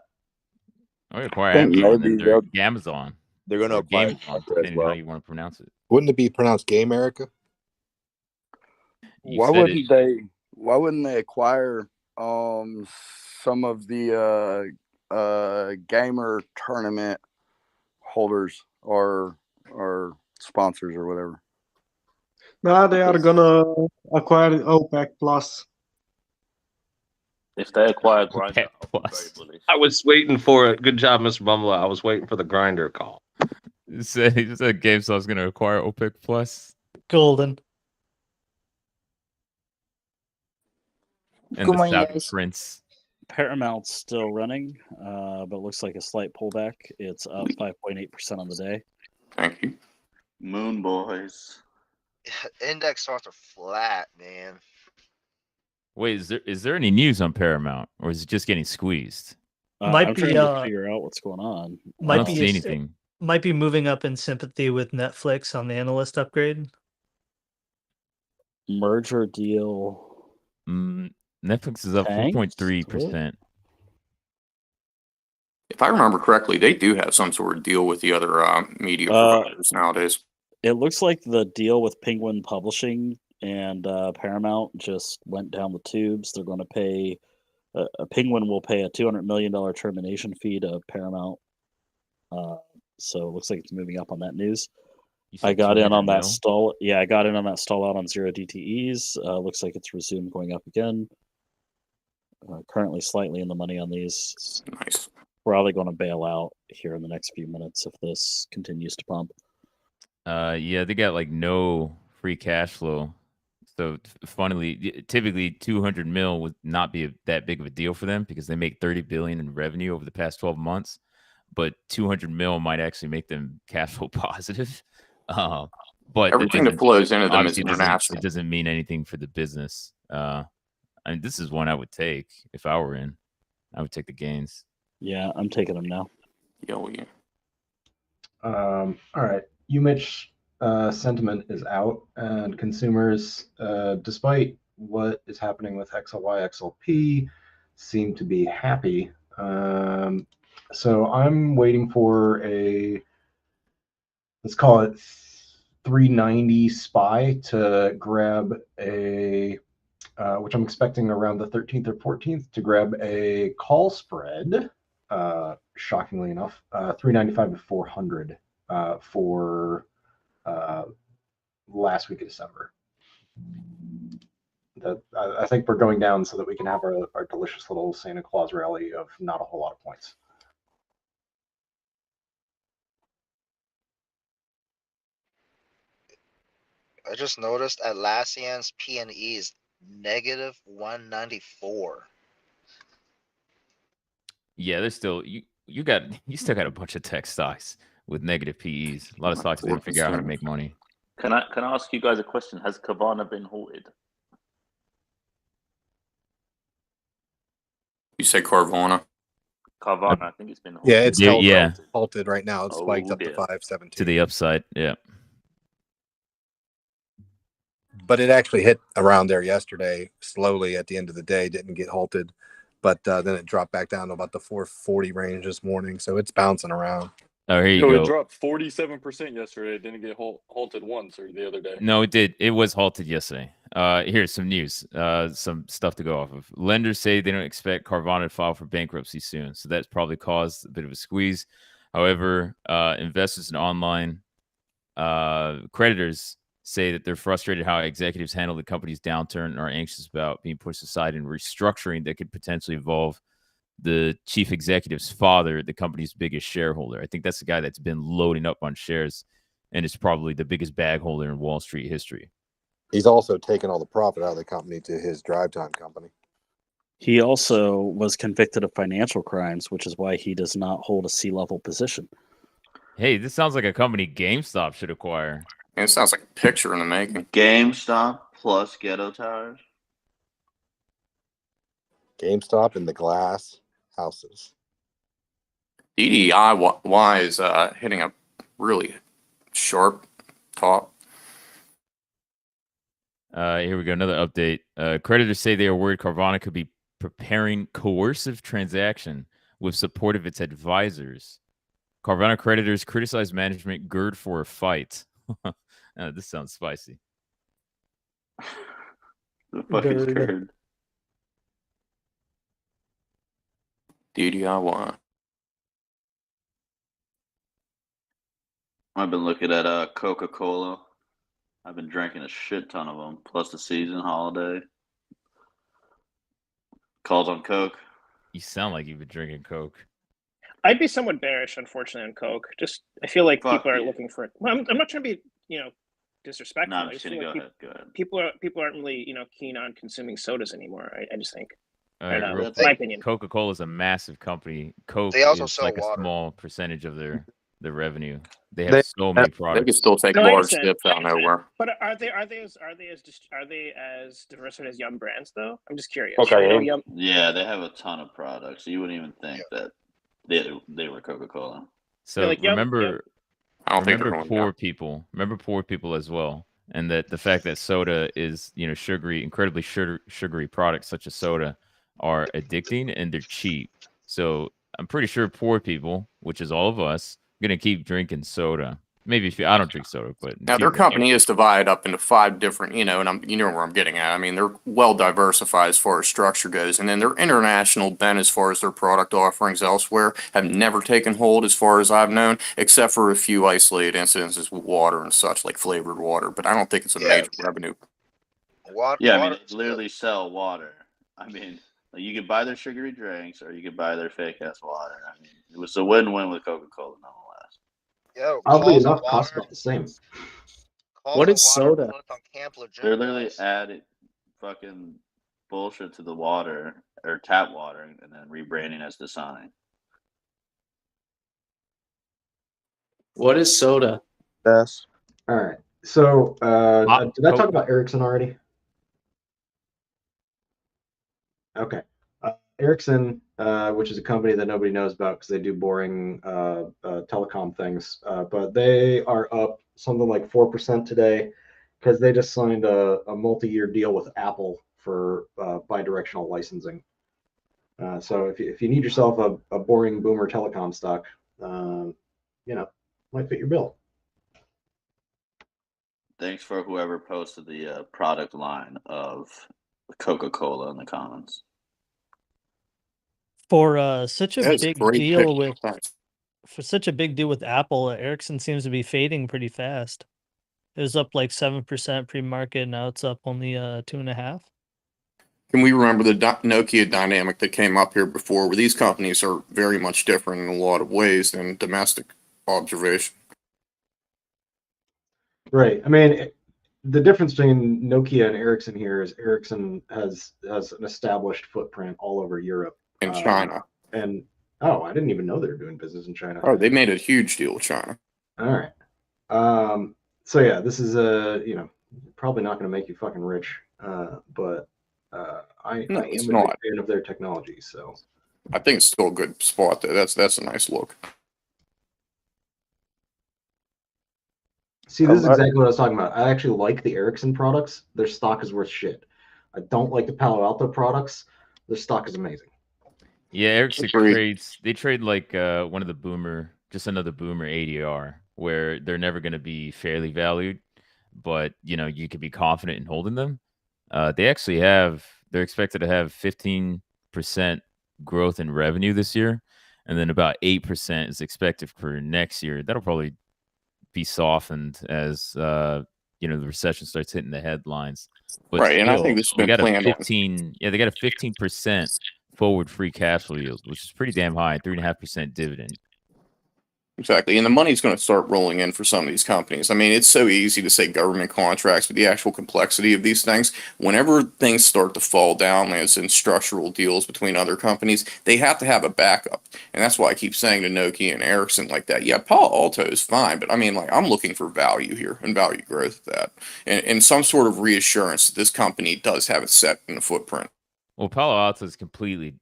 Oh, acquire Amazon. They're going to acquire Amazon, as well. how you want to pronounce it. Wouldn't it be pronounced Gay America? You said it. Why wouldn't they acquire some of the gamer tournament holders or sponsors or whatever? No, they are gonna acquire OPEC Plus. If they acquire Grinder, OPEC I'll be very Plus. bullish. I was waiting for it. Good job, Mr. Bumble. I was waiting for the grinder call. He said GameStop's going to acquire OPEC Plus Golden. and Good the morning, Saudi guys. Prince. Paramount's still running, but looks like a slight pullback. It's up 5.8% on the day. Thank you. Moon Boys. Index stocks are flat, man. Wait, is there any news on Paramount, or is it just getting squeezed? Might I'm be trying to figure out what's going on. I might don't be see anything. might be moving up in sympathy with Netflix on the analyst upgrade. Merger deal. Netflix is up Tanked? 4.3%. If I remember correctly, they do have some sort of deal with the other media providers nowadays. It looks like the deal with Penguin Publishing and Paramount just went down the tubes. They're going to pay. Penguin will pay a $200 million termination fee to Paramount. So it looks like it's moving up on that news. I got in on that stall. Yeah, I got in on that stall out on 0 DTEs. Looks like it's resumed going up again. Currently slightly in the money on these. Nice. Probably going to bail out here in the next few minutes if this continues to pump. Yeah, they got like no free cash flow. So funnily, typically 200 mil would not be that big of a deal for them because they make 30 billion in revenue over the past 12 months. But 200 mil might actually make them cash flow positive. But Everything that flows into them is international. It doesn't mean anything for the business. I mean, this is one I would take if I were in. I would take the gains. Yeah, I'm taking them now. Yeah. All right. UMich sentiment is out, and consumers, despite what is happening with XLY, XLP, seem to be happy. So I'm waiting for a, let's call it 390 SPY to grab a, which I'm expecting around the 13th or 14th to grab a call spread. Shockingly enough, 395 to 400 for last week of December. I think we're going down so that we can have our delicious little Santa Claus rally of not a whole lot of points. I just noticed Atlassian's P&E is negative 194. Yeah, there's still you still got a bunch of tech stocks with negative PEs. A lot of stocks didn't figure out how to make money. Can I ask you guys a question? Has Carvana been halted? You say Carvana? Carvana, I think it's been halted. Yeah, it's Yeah. halted right now. It's spiked up to dear. 517. To the upside, yeah. But it actually hit around there yesterday, slowly at the end of the day, didn't get halted. But then it dropped back down to about the 440 range this morning. So it's bouncing around. Oh, here you So go. it dropped 47% yesterday. It didn't get halted once or the other day. No, it did. It was halted yesterday. Here's some news, some stuff to go off of. Lenders say they don't expect Carvana to file for bankruptcy soon, so that's probably caused a bit of a squeeze. However, investors and online creditors say that they're frustrated how executives handle the company's downturn and are anxious about being pushed aside in restructuring that could potentially involve the chief executive's father, the company's biggest shareholder. I think that's the guy that's been loading up on shares and is probably the biggest bag holder in Wall Street history. He's also taken all the profit out of the company to his drive time company. He also was convicted of financial crimes, which is why he does not hold a C-level position. Hey, this sounds like a company GameStop should acquire. It sounds like a picture in the making. GameStop plus Ghetto Tires. GameStop and the glass houses. DDIY is hitting a really sharp top. Here we go. Another update. Creditors say they are worried Carvana could be preparing coercive transaction with support of its advisors. Carvana creditors criticize management gird for a fight. This sounds spicy. The fucking Gerd. curd. DDIY. I've been looking at Coca-Cola. I've been drinking a shit ton of them, plus the season holiday. Calls on Coke. You sound like you've been drinking Coke. I'd be somewhat bearish, unfortunately, on Coke. Just I feel like Fuck people are you. looking for. Well, I'm not trying to be disrespectful. No, I'm I just just kidding. feel Go like ahead. people aren't really keen on consuming sodas anymore. I just think. All I right, don't know. real That's my quick. opinion. Coca-Cola is a massive company. Coke They also is sell like a water. small percentage of their revenue. They have so many They can products. still take No, I large understand. dips out of nowhere. But are they as diversified as Yum Brands though? I'm just curious. Okay. I know Yum. Yeah, they have a ton of products. You wouldn't even think that they were Coca-Cola. So like Yum. I don't think they're remember going poor down. people. Remember poor people as well. And that the fact that soda is, sugary, incredibly sugary products such as soda are addicting and they're cheap. So I'm pretty sure poor people, which is all of us, gonna keep drinking soda. Maybe I don't drink soda, but Now their company is divided up into 5 different, and you know where I'm getting at. I mean, they're well diversified as far as structure goes, and then their international bent as far as their product offerings elsewhere have never taken hold as far as I've known, except for a few isolated incidences with water and such, like flavored water. But I don't think it's a major revenue. Yeah, I mean, they literally sell water. I mean, like, you could buy their sugary drinks or you could buy their fake ass water. I mean, it was a win-win with Coca-Cola, nonetheless. Yo, Oddly calls enough, on costs water. about the same. Calls What on is water soda? both on Camp Lejeune, They're literally guys. adding fucking bullshit to the water or tap water and then rebranding as Dasani. What is soda? Yes. All right. So, did I talk about Ericsson already? Okay. Ericsson, which is a company that nobody knows about because they do boring telecom things, but they are up something like 4% today because they just signed a multi-year deal with Apple for bidirectional licensing. So if you need yourself a boring boomer telecom stock, might fit your bill. Thanks for whoever posted the product line of Coca-Cola in the comments. For such a That's a big great deal pick. with Thanks. for such a big deal with Apple, Ericsson seems to be fading pretty fast. It was up like 7% pre-market. Now it's up only 2.5%. Can we remember the Nokia dynamic that came up here before, where these companies are very much different in a lot of ways than domestic observation? Right. I mean, the difference between Nokia and Ericsson here is Ericsson has an established footprint all over Europe In China. And I didn't even know they were doing business in China. Oh, they made a huge deal with China. All right. So yeah, this is probably not going to make you fucking rich, but I No, am it's a big not. fan of their technology. So I think it's still a good spot there. That's a nice look. see, this is exactly what I was talking about. I actually like the Ericsson products. Their stock is worth shit. I don't like the Palo Alto products. Their stock is amazing. Yeah, Ericsson trade like one of the just another boomer ADR, where they're never going to be fairly valued, but you could be confident in holding them. They're expected to have 15% growth in revenue this year, and then about 8% is expected for next year. That'll probably be softened as the recession starts hitting the headlines. But Right, and I still, think this has they been got a planned on. 15% forward free cash flow yield, which is pretty damn high, 3.5% dividend. Exactly, and the money's going to start rolling in for some of these companies. I mean, it's so easy to say government contracts, but the actual complexity of these things, whenever things start to fall down, as in structural deals between other companies, they have to have a backup. And that's why I keep saying to Nokia and Ericsson like that, yeah, Palo Alto is fine, but I mean, like, I'm looking for value here and value growth of that. And some sort of reassurance that this company does have it set in the footprint. Well, Palo Alto is completely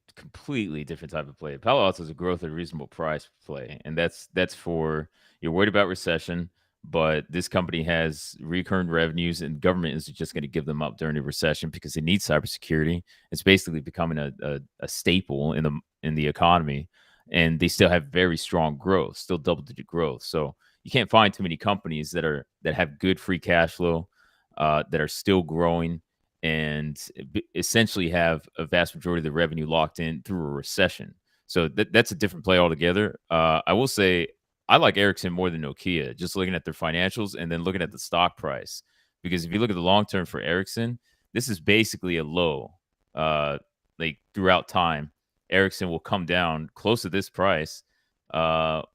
different type of play. Palo Alto is a growth at a reasonable price play, and that's for you're worried about recession, but this company has recurring revenues, and government is just going to give them up during a recession because it needs cybersecurity. It's basically becoming a staple in the economy, and they still have very strong growth, still double-digit growth. So you can't find too many companies that have good free cash flow, that are still growing. and essentially have a vast majority of the revenue locked in through a recession. So that's a different play altogether. I will say I like Ericsson more than Nokia, just looking at their financials and then looking at the stock price. Because if you look at the long term for Ericsson, this is basically a low. Like throughout time, Ericsson will come down close to this price, ignoring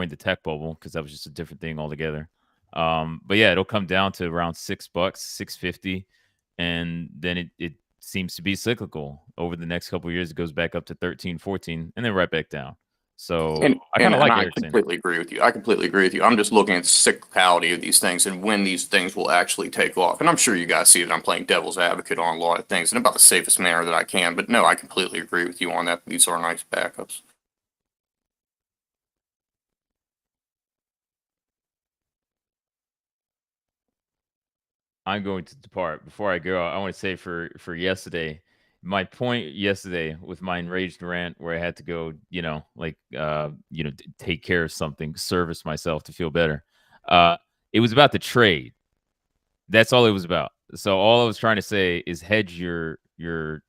the tech bubble because that was just a different thing altogether. But yeah, it'll come down to around $6, $6.50, and then it seems to be cyclical. Over the next couple of years, it goes back up to 13, 14, and then right back down. So I kind of like Ericsson. Completely agree with you. I completely agree with you. I'm just looking at the cyclicality of these things and when these things will actually take off. And I'm sure you guys see that I'm playing devil's advocate on a lot of things in about the safest manner that I can. But no, I completely agree with you on that. These are nice backups. I'm going to depart. Before I go, I want to say for yesterday, my point yesterday with my enraged rant where I had to go, take care of something, service myself to feel better. It was about the trade. That's all it was about. So all I was trying to say is hedge the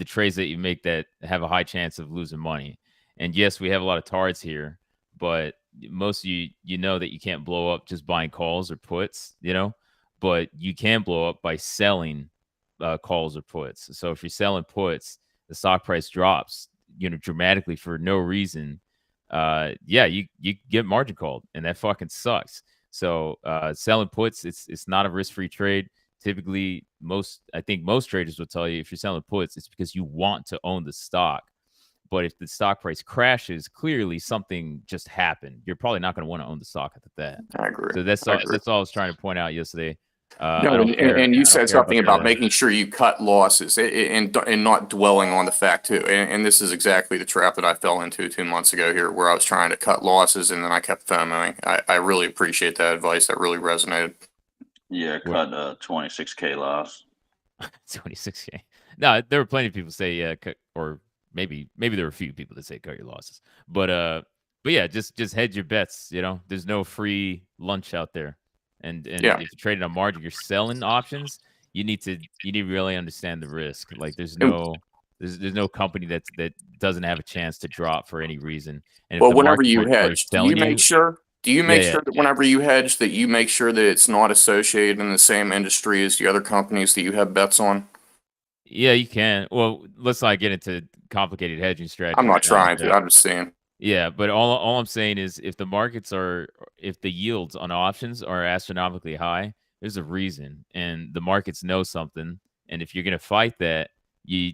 trades that you make that have a high chance of losing money. And yes, we have a lot of tards here, but most of you know that you can't blow up just buying calls or puts, but you can blow up by selling calls or puts. So if you're selling puts, the stock price drops, dramatically for no reason. You get margin called, and that fucking sucks. So selling puts, it's not a risk-free trade. Typically, I think most traders will tell you if you're selling puts, it's because you want to own the stock. But if the stock price crashes, clearly something just happened. You're probably not going to want to own the stock after that. I agree. So that's all I was trying to point out yesterday. And you said something about making sure you cut losses and not dwelling on the fact too. And this is exactly the trap that I fell into 2 months ago here, where I was trying to cut losses and then I kept FOMOing. I really appreciate that advice. That really resonated. Yeah, cut 26K loss. 26K. No, there were plenty of people say cut, or maybe there were a few people that say cut your losses. But yeah, just hedge your bets. There's no free lunch out there. And if you're trading on margin, you're selling options. You need to really understand the risk. Like there's no company that doesn't have a chance to drop for any reason. And well, whenever you hedge, do you make sure that whenever you hedge that you make sure that it's not associated in the same industry as the other companies that you have bets on? Yeah, you can. Well, let's not get into complicated hedging strategies. I'm not trying to. I'm just saying. Yeah, but all I'm saying is if the yields on options are astronomically high, there's a reason, and the markets know something. And if you're going to fight that, you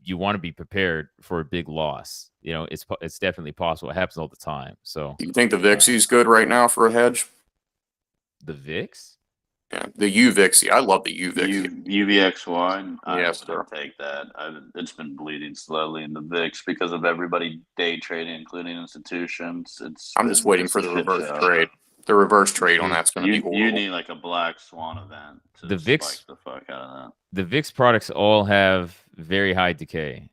want to be prepared for a big loss. It's definitely possible. It happens all the time. So, do you think the VIX is good right now for a hedge? The VIX? Yeah, the UVIXY. I love the UVIXY. UVXY. Yes, sir. Take that. It's been bleeding slowly in the VIX because of everybody day trading, including institutions. I'm just waiting for the reverse trade. The reverse trade on that's going to be horrible. You need like a black swan event to the VIX, spike the fuck out of that. The VIX products all have very high decay.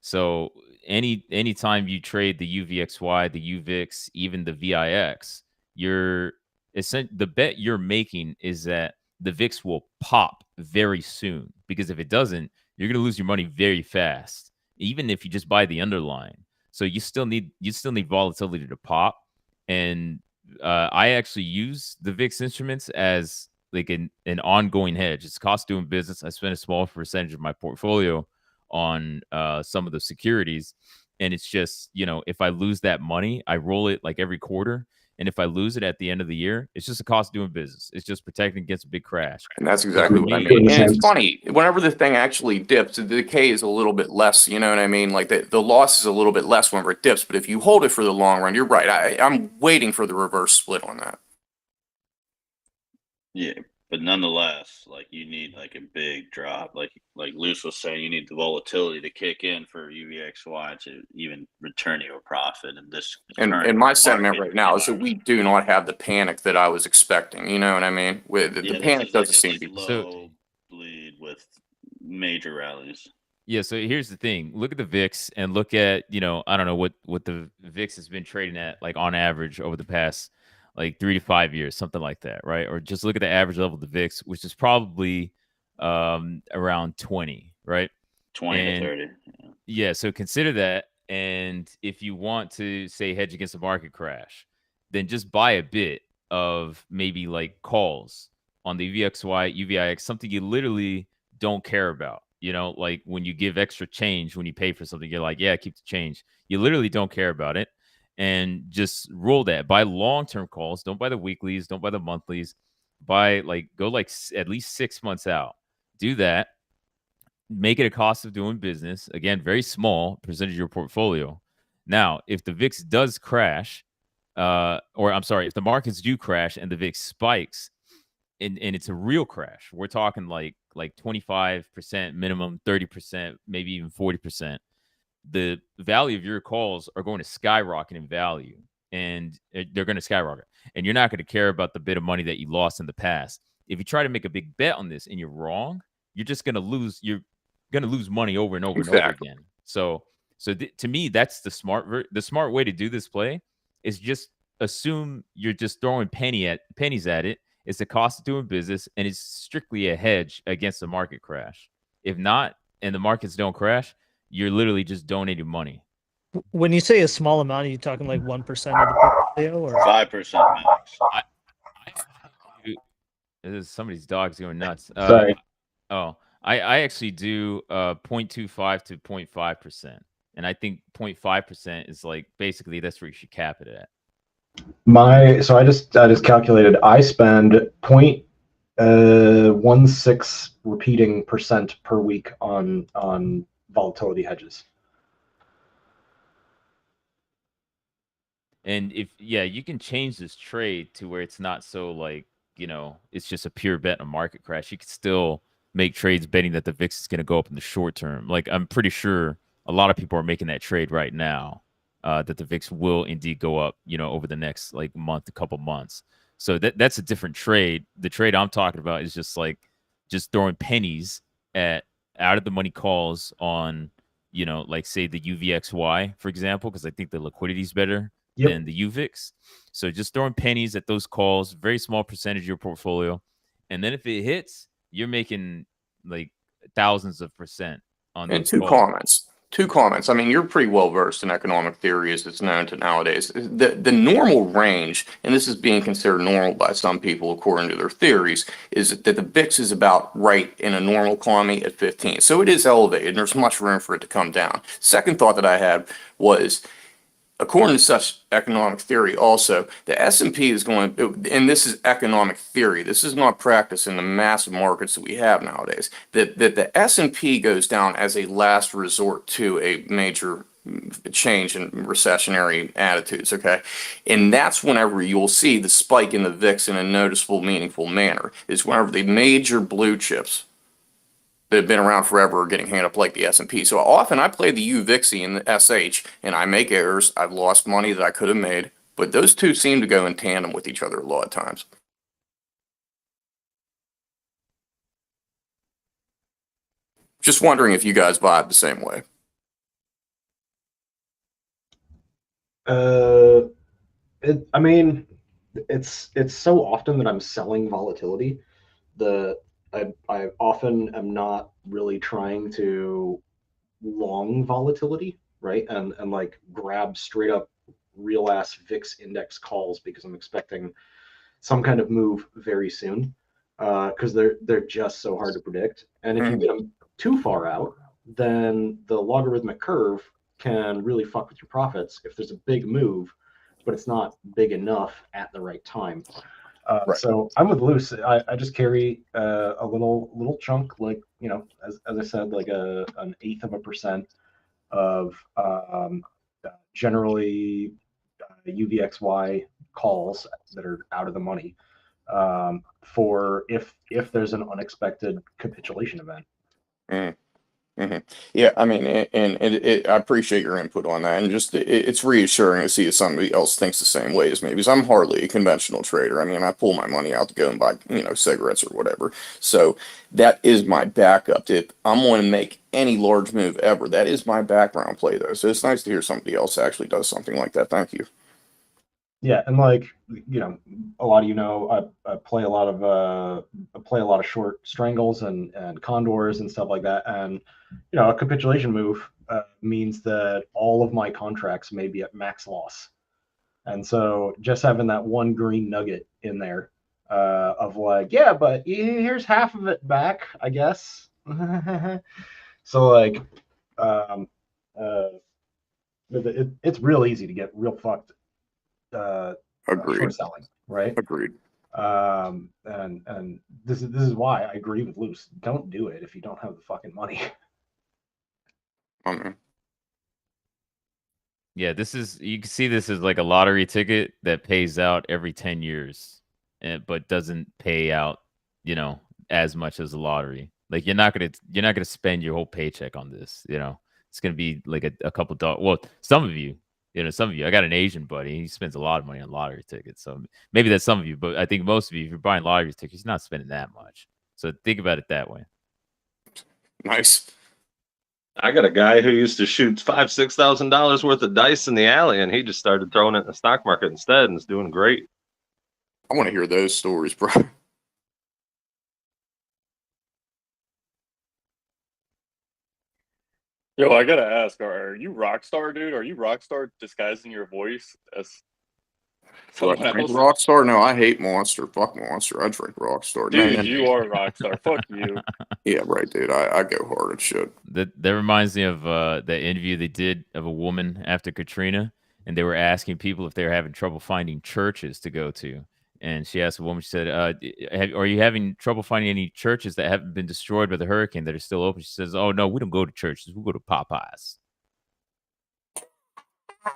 So any time you trade the UVXY, the UVIX, even the VIX, the bet you're making is that the VIX will pop very soon, because if it doesn't, you're going to lose your money very fast, even if you just buy the underlying. So you still need volatility to pop. And I actually use the VIX instruments as like an ongoing hedge. It's cost doing business. I spend a small percentage of my portfolio on some of the securities, and it's just, if I lose that money, I roll it like every quarter. And if I lose it at the end of the year, it's just a cost of doing business. It's just protecting against a big crash. And that's exactly what I mean. And it's funny, whenever the thing actually dips, the decay is a little bit less. You know what I mean? Like the loss is a little bit less whenever it dips. But if you hold it for the long run, you're right. I'm waiting for the reverse split on that. Yeah, but nonetheless, like you need like a big drop. Like Luce was saying, you need the volatility to kick in for UVXY to even return you a profit. And my sentiment right now is that we do not have the panic that I was expecting. You know what I mean? The panic doesn't seem to be slow bleed with major rallies. Yeah, so here's the thing. Look at the VIX and look at, I don't know what the VIX has been trading at, like on average over the past like 3 to 5 years, something like that, right? Or just look at the average level of the VIX, which is probably around 20, right? 20 to 30. Yeah, so consider that. And if you want to say hedge against a market crash, then just buy a bit of maybe like calls on the VXY, UVIX, something you literally don't care about. You know, like when you give extra change when you pay for something, you're like, yeah, keep the change. You literally don't care about it. And just roll that. Buy long-term calls. Don't buy the weeklies. Don't buy the monthlies. Buy go at least 6 months out. Do that, make it a cost of doing business. Again, very small percentage of your portfolio. Now, if the VIX does crash, or I'm sorry, if the markets do crash and the VIX spikes, and it's a real crash, we're talking like 25% minimum, 30%, maybe even 40%. The value of your calls are going to skyrocket in value, and they're going to skyrocket. And you're not going to care about the bit of money that you lost in the past. If you try to make a big bet on this and you're wrong, you're just going to lose. You're going to lose money over and over and over Exactly. again. So to me, that's the smart way to do this play is just assume you're just throwing pennies at it. It's the cost of doing business, and it's strictly a hedge against the market crash. If not, and the markets don't crash, you're literally just donating money. When you say a small amount, are you talking like 1% of the portfolio or 5% max? Somebody's dog's going nuts. Sorry. I actually do 0.25 to 0.5%. And I think 0.5% is like basically that's where you should cap it at. So I just calculated. I spend 0.16 repeating percent per week on volatility hedges. And you can change this trade to where it's not so like, it's just a pure bet on market crash. You could still make trades betting that the VIX is going to go up in the short term. Like I'm pretty sure a lot of people are making that trade right now, that the VIX will indeed go up, over the next like a couple months. So that's a different trade. The trade I'm talking about is just throwing pennies at out of the money calls on, like say the UVXY, for example, because I think the liquidity is better than the UVIX. So just throwing pennies at those calls, very small percentage of your portfolio. And then if it hits, you're making like thousands of percent on And those two calls. comments. I mean, you're pretty well versed in economic theory as it's known to nowadays. The normal range, and this is being considered normal by some people according to their theories, is that the VIX is about right in a normal economy at 15. So it is elevated, and there's much room for it to come down. Second thought that I had was, according to such economic theory also, the S&P is going, and this is economic theory, this is not practice in the massive markets that we have nowadays, that the S&P goes down as a last resort to a major change in recessionary attitudes, okay? And that's whenever you'll see the spike in the VIX in a noticeable, meaningful manner, is whenever the major blue chips that have been around forever are getting handed up like the S&P. So often I play the UVIXY and the SH, and I make errors. I've lost money that I could have made, but those two seem to go in tandem with each other a lot of times. Just wondering if you guys vibe the same way. I mean, it's so often that I'm selling volatility. I often am not really trying to long volatility, right? And like grab straight up real ass VIX index calls because I'm expecting some kind of move very soon, because they're just so hard to predict. And if you get them too far out, then the logarithmic curve can really fuck with your profits if there's a big move, but it's not big enough at the right time. So I'm with Luce. I just carry a little chunk, like, as I said, like an eighth of a percent of generally UVXY calls that are out of the money, for if there's an unexpected capitulation event. Yeah, I mean, I appreciate your input on that, and just it's reassuring to see that somebody else thinks the same way as me, because I'm hardly a conventional trader. I mean, I pull my money out to go and buy, cigarettes or whatever. So that is my backup. If I'm going to make any large move ever, that is my background play, though. So it's nice to hear somebody else actually does something like that. Thank you. Yeah, and like a lot of I play a lot of short strangles and condors and stuff like that, and a capitulation move means that all of my contracts may be at max loss, and so just having that one green nugget in there of like, yeah, but here's half of it back, I guess. So like, um, it's real easy to get real fucked Agreed. short selling, right? Agreed. And this is why I agree with Luce. Don't do it if you don't have the fucking money. Yeah, you can see this is like a lottery ticket that pays out every 10 years, but doesn't pay out, as much as a lottery. Like you're not gonna spend your whole paycheck on this. It's gonna be like a couple dollars. Well, some of you. I got an Asian buddy. He spends a lot of money on lottery tickets. So maybe that's some of you, but I think most of you, if you're buying lottery tickets, you're not spending that much. So think about it that way. Nice. I got a guy who used to shoot $5,000-6,000 worth of dice in the alley, and he just started throwing it in the stock market instead, and is doing great. I want to hear those stories, bro. Yo, I gotta ask, are you Rockstar, dude? Are you Rockstar disguising your voice as Do I someone drink else? Rockstar? No, I hate Monster. Fuck Monster. I drink Rockstar. Dude, you are Rockstar. Fuck you. Yeah, right, dude. I go hard at shit. That reminds me of that interview they did of a woman after Katrina, and they were asking people if they were having trouble finding churches to go to. And she asked a woman, she said, are you having trouble finding any churches that haven't been destroyed by the hurricane that are still open? She says, oh, no, we don't go to churches. We go to Popeyes.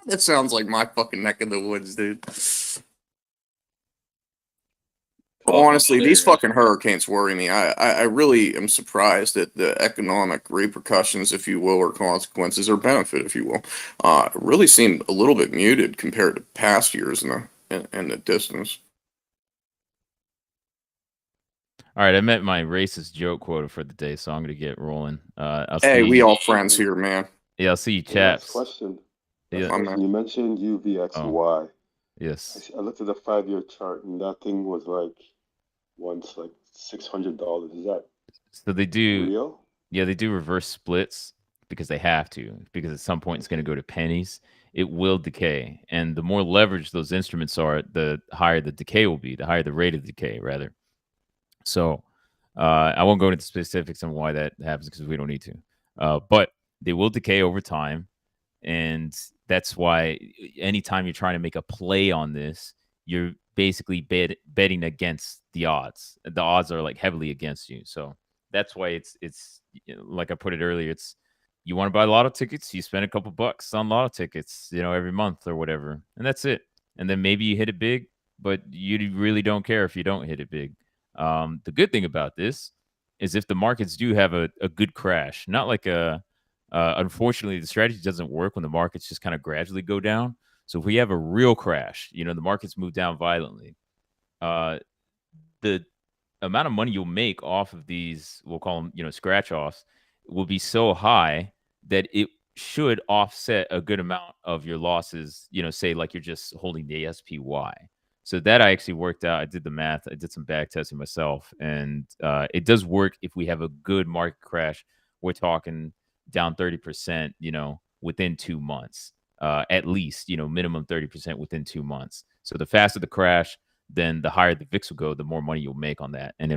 That sounds like my fucking neck of the woods, dude. Honestly, these fucking hurricanes worry me. I really am surprised at the economic repercussions, if you will, or consequences or benefit, if you will. Really seem a little bit muted compared to past years in the distance. All right, I met my racist joke quota for the day, so I'm gonna get rolling. Hey, we all friends here, man. Yeah, I'll see you, Last chaps. question. Yeah. You mentioned UVXY. Yes. I looked at the 5-year chart, and that thing was like once like $600. Is that So they do real? Yeah, they do reverse splits because they have to, because at some point it's going to go to pennies. It will decay. And the more leveraged those instruments are, the higher the decay will be, the higher the rate of decay, rather. So I won't go into specifics on why that happens because we don't need to. But they will decay over time. And that's why anytime you're trying to make a play on this, you're basically betting against the odds. The odds are like heavily against you. So that's why it's like I put it earlier. It's you want to buy lotto tickets, you spend a couple bucks on lotto tickets, every month or whatever, and that's it. And then maybe you hit it big, but you really don't care if you don't hit it big. The good thing about this is if the markets do have a good crash, not like unfortunately, the strategy doesn't work when the markets just kind of gradually go down. So if we have a real crash, the markets move down violently, the amount of money you'll make off of these, we'll call them, scratch offs, will be so high that it should offset a good amount of your losses, say like you're just holding the SPY. So that I actually worked out. I did the math. I did some back testing myself, and it does work if we have a good market crash. We're talking down 30%, within 2 months, at least, minimum 30% within 2 months. So the faster the crash, then the higher the VIX will go, the more money you'll make on that. And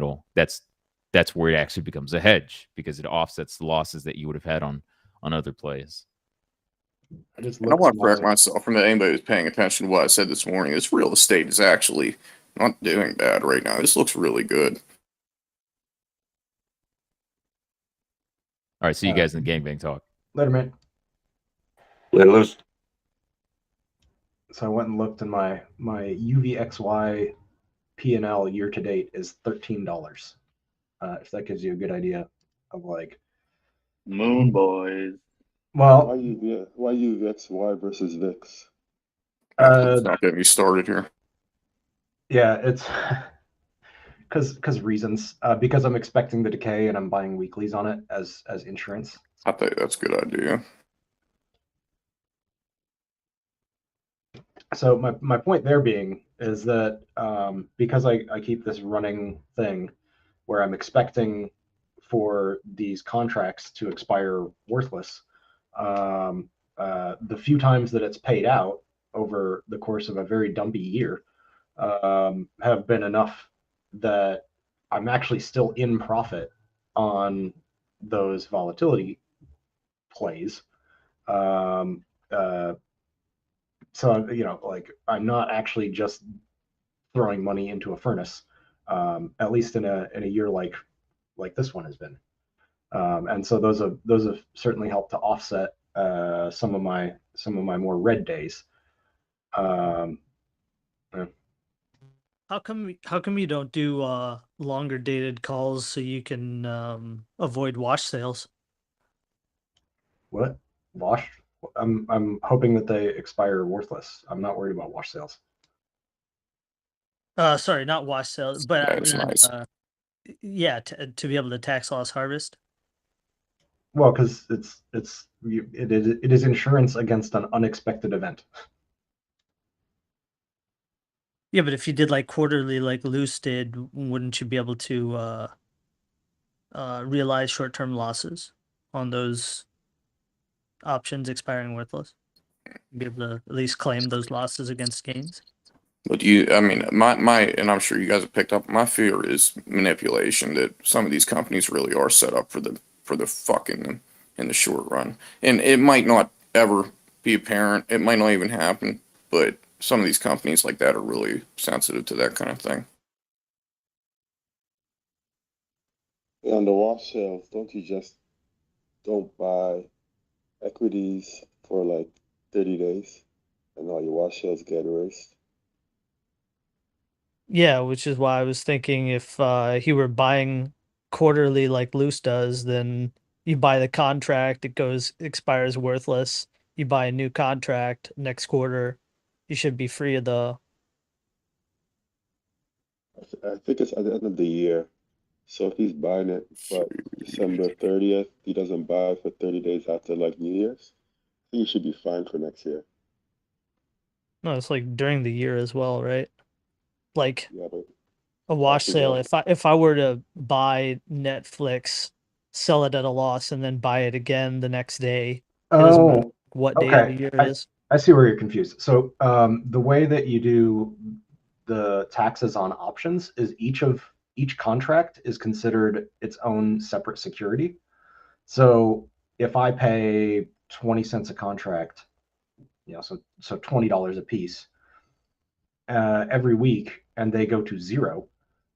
that's where it actually becomes a hedge because it offsets the losses that you would have had on other plays. I want to correct myself from anybody who's paying attention to what I said this morning. This real estate is actually not doing bad right now. This looks really good. All right, see you guys in the gangbang talk. Later, man. Later, Lewis. So I went and looked, and my UVXY P&L year to date is $13. If that gives you a good idea of like Moon Boys. Well, why UVXY versus VIX? Let's not get me started here. Yeah, it's because reasons. Because I'm expecting the decay and I'm buying weeklies on it as insurance. I think that's a good idea. So my point there being is that because I keep this running thing where I'm expecting for these contracts to expire worthless, the few times that it's paid out over the course of a very dumpy year have been enough that I'm actually still in profit on those volatility plays. Um, uh, so like I'm not actually just throwing money into a furnace, at least in a year like this one has been. And so those have certainly helped to offset some of my more red days. Um, yeah. How come you don't do longer dated calls so you can avoid wash sales? What wash? I'm hoping that they expire worthless. I'm not worried about wash sales. Sorry, not wash sales, but I That's mean, nice. yeah, to be able to tax loss harvest. Well, because it is insurance against an unexpected event. Yeah, but if you did like quarterly, like Loose did, wouldn't you be able to realize short-term losses on those options expiring worthless? Be able to at least claim those losses against gains. But I mean, and I'm sure you guys have picked up, my fear is manipulation, that some of these companies really are set up for the fucking in the short run. And it might not ever be apparent. It might not even happen, but some of these companies like that are really sensitive to that kind of thing. On the wash sales, don't you just don't buy equities for like 30 days and all your wash sales get erased? Yeah, which is why I was thinking if he were buying quarterly like Loose does, then you buy the contract, it expires worthless. You buy a new contract next quarter, you should be free of the. I think it's at the end of the year. So if he's buying it for December 30th, he doesn't buy for 30 days after like New Year's, he should be fine for next year. No, it's like during the year as well, right? Like Yeah, but a wash taxes sale. are. If I were to buy Netflix, sell it at a loss, and then buy it again the next day, it doesn't matter Oh, what day of okay. the year it is. I see where you're confused. So the way that you do the taxes on options is each contract is considered its own separate security. So if I pay 20 cents a contract, so $20 a piece every week, and they go to zero,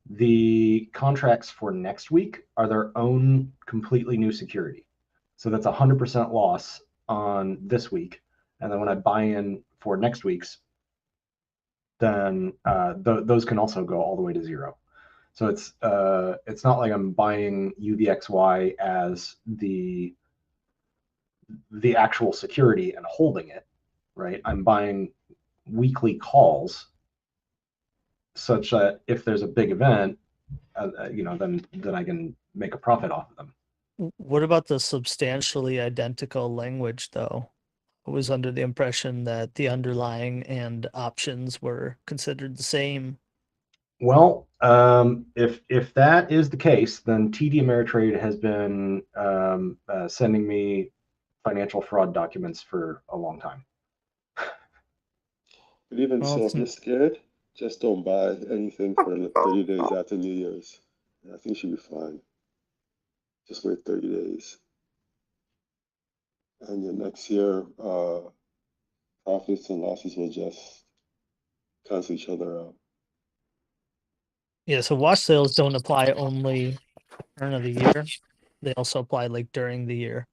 the contracts for next week are their own completely new security. So that's 100% loss on this week. And then when I buy in for next week's, then those can also go all the way to zero. So it's not like I'm buying UVXY as the actual security and holding it, right? I'm buying weekly calls such that if there's a big event, then I can make a profit off of them. What about the substantially identical language, though? I was under the impression that the underlying and options were considered the same. Well, if that is the case, then TD Ameritrade has been sending me financial fraud documents for a long time. But even Well, so, if you're scared, just don't buy anything for 30 days after New Year's. I think you should be fine. Just wait 30 days. And your next year, profits and losses will just cancel each other out. yeah, so wash sales don't apply only turn of the year. They also apply like during the year,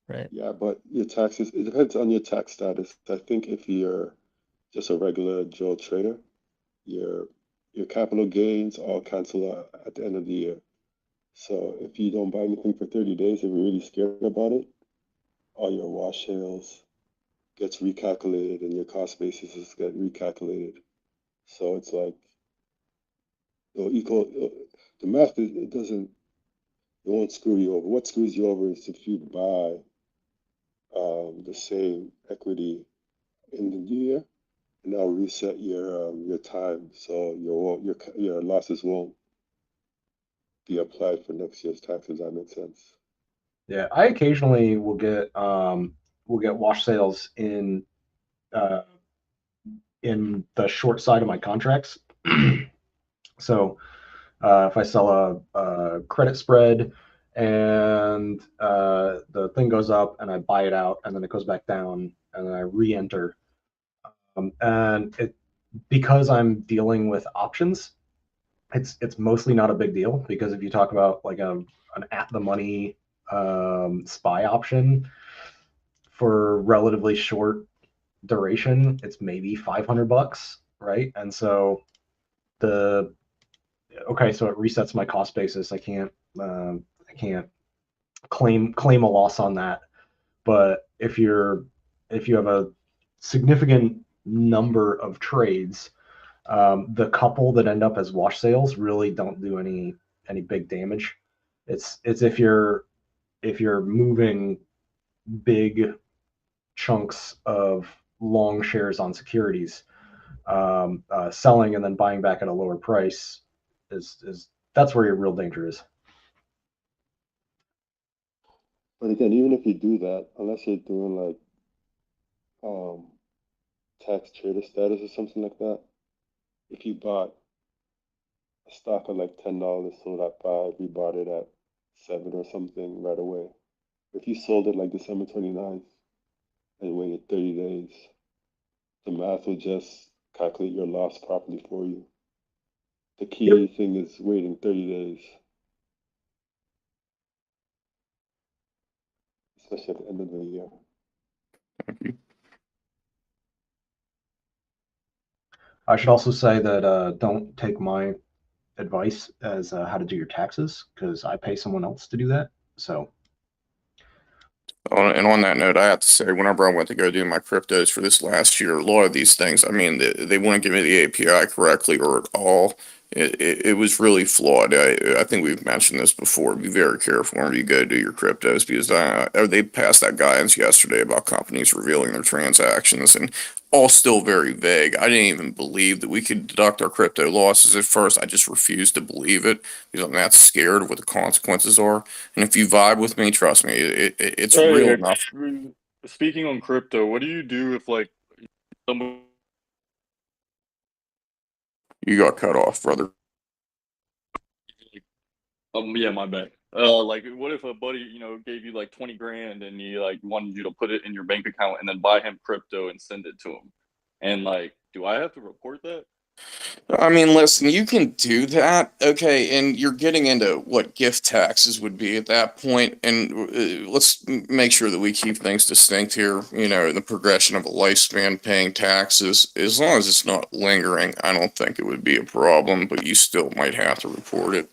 right? Yeah, but your taxes, it depends on your tax status. I think if you're just a regular Joe trader, your your capital gains all cancel out at the end of the year. So if you don't buy anything for 30 days, if you're really scared about it, all your wash sales gets recalculated and your cost basis get recalculated. So it's like it'll equal the math. It doesn't. It won't screw you over. What screws you over is if you buy the same equity in the new year and that'll reset your time, so your losses won't be applied for next year's taxes. That makes sense. Yeah, I occasionally will get wash sales in the short side of my contracts. So if I sell a credit spread and the thing goes up and I buy it out and then it goes back down and then I re-enter, and because I'm dealing with options, it's mostly not a big deal, because if you talk about like an at the money SPY option for relatively short duration, it's maybe $500, right? And so so it resets my cost basis. I can't claim a loss on that. But if you have a significant number of trades, the couple that end up as wash sales really don't do any big damage. It's if you're moving big chunks of long shares on securities, selling and then buying back at a lower price is that's where your real danger is. But again, even if you do that, unless you're doing like tax trader status or something like that, if you bought a stock at like $10, sold at 5, you bought it at 7 or something right away. If you sold it like December 29th and waited 30 days, the math will just calculate your loss properly for you. The key thing is waiting 30 days, especially at the end of the year. I should also say that don't take my advice as how to do your taxes, because I pay someone else to do that. So And on that note, I have to say, whenever I went to go do my cryptos for this last year, a lot of these things, I mean, they wouldn't give me the API correctly or at all. It was really flawed. I think we've mentioned this before. Be very careful whenever you go do your cryptos, because they passed that guidance yesterday about companies revealing their transactions, and all still very vague. I didn't even believe that we could deduct our crypto losses at first. I just refused to believe it because I'm that scared of what the consequences are. And if you vibe with me, trust me, it's real Hey, enough. speaking on crypto, what do you do if like someone? You got cut off, brother. Yeah, my bad. Like, what if a buddy, gave you like 20 grand and he like wanted you to put it in your bank account and then buy him crypto and send it to him? And like, do I have to report that? I mean, listen, you can do that, okay, and you're getting into what gift taxes would be at that point, and let's make sure that we keep things distinct here, the progression of a lifespan paying taxes. As long as it's not lingering, I don't think it would be a problem, but you still might have to report it.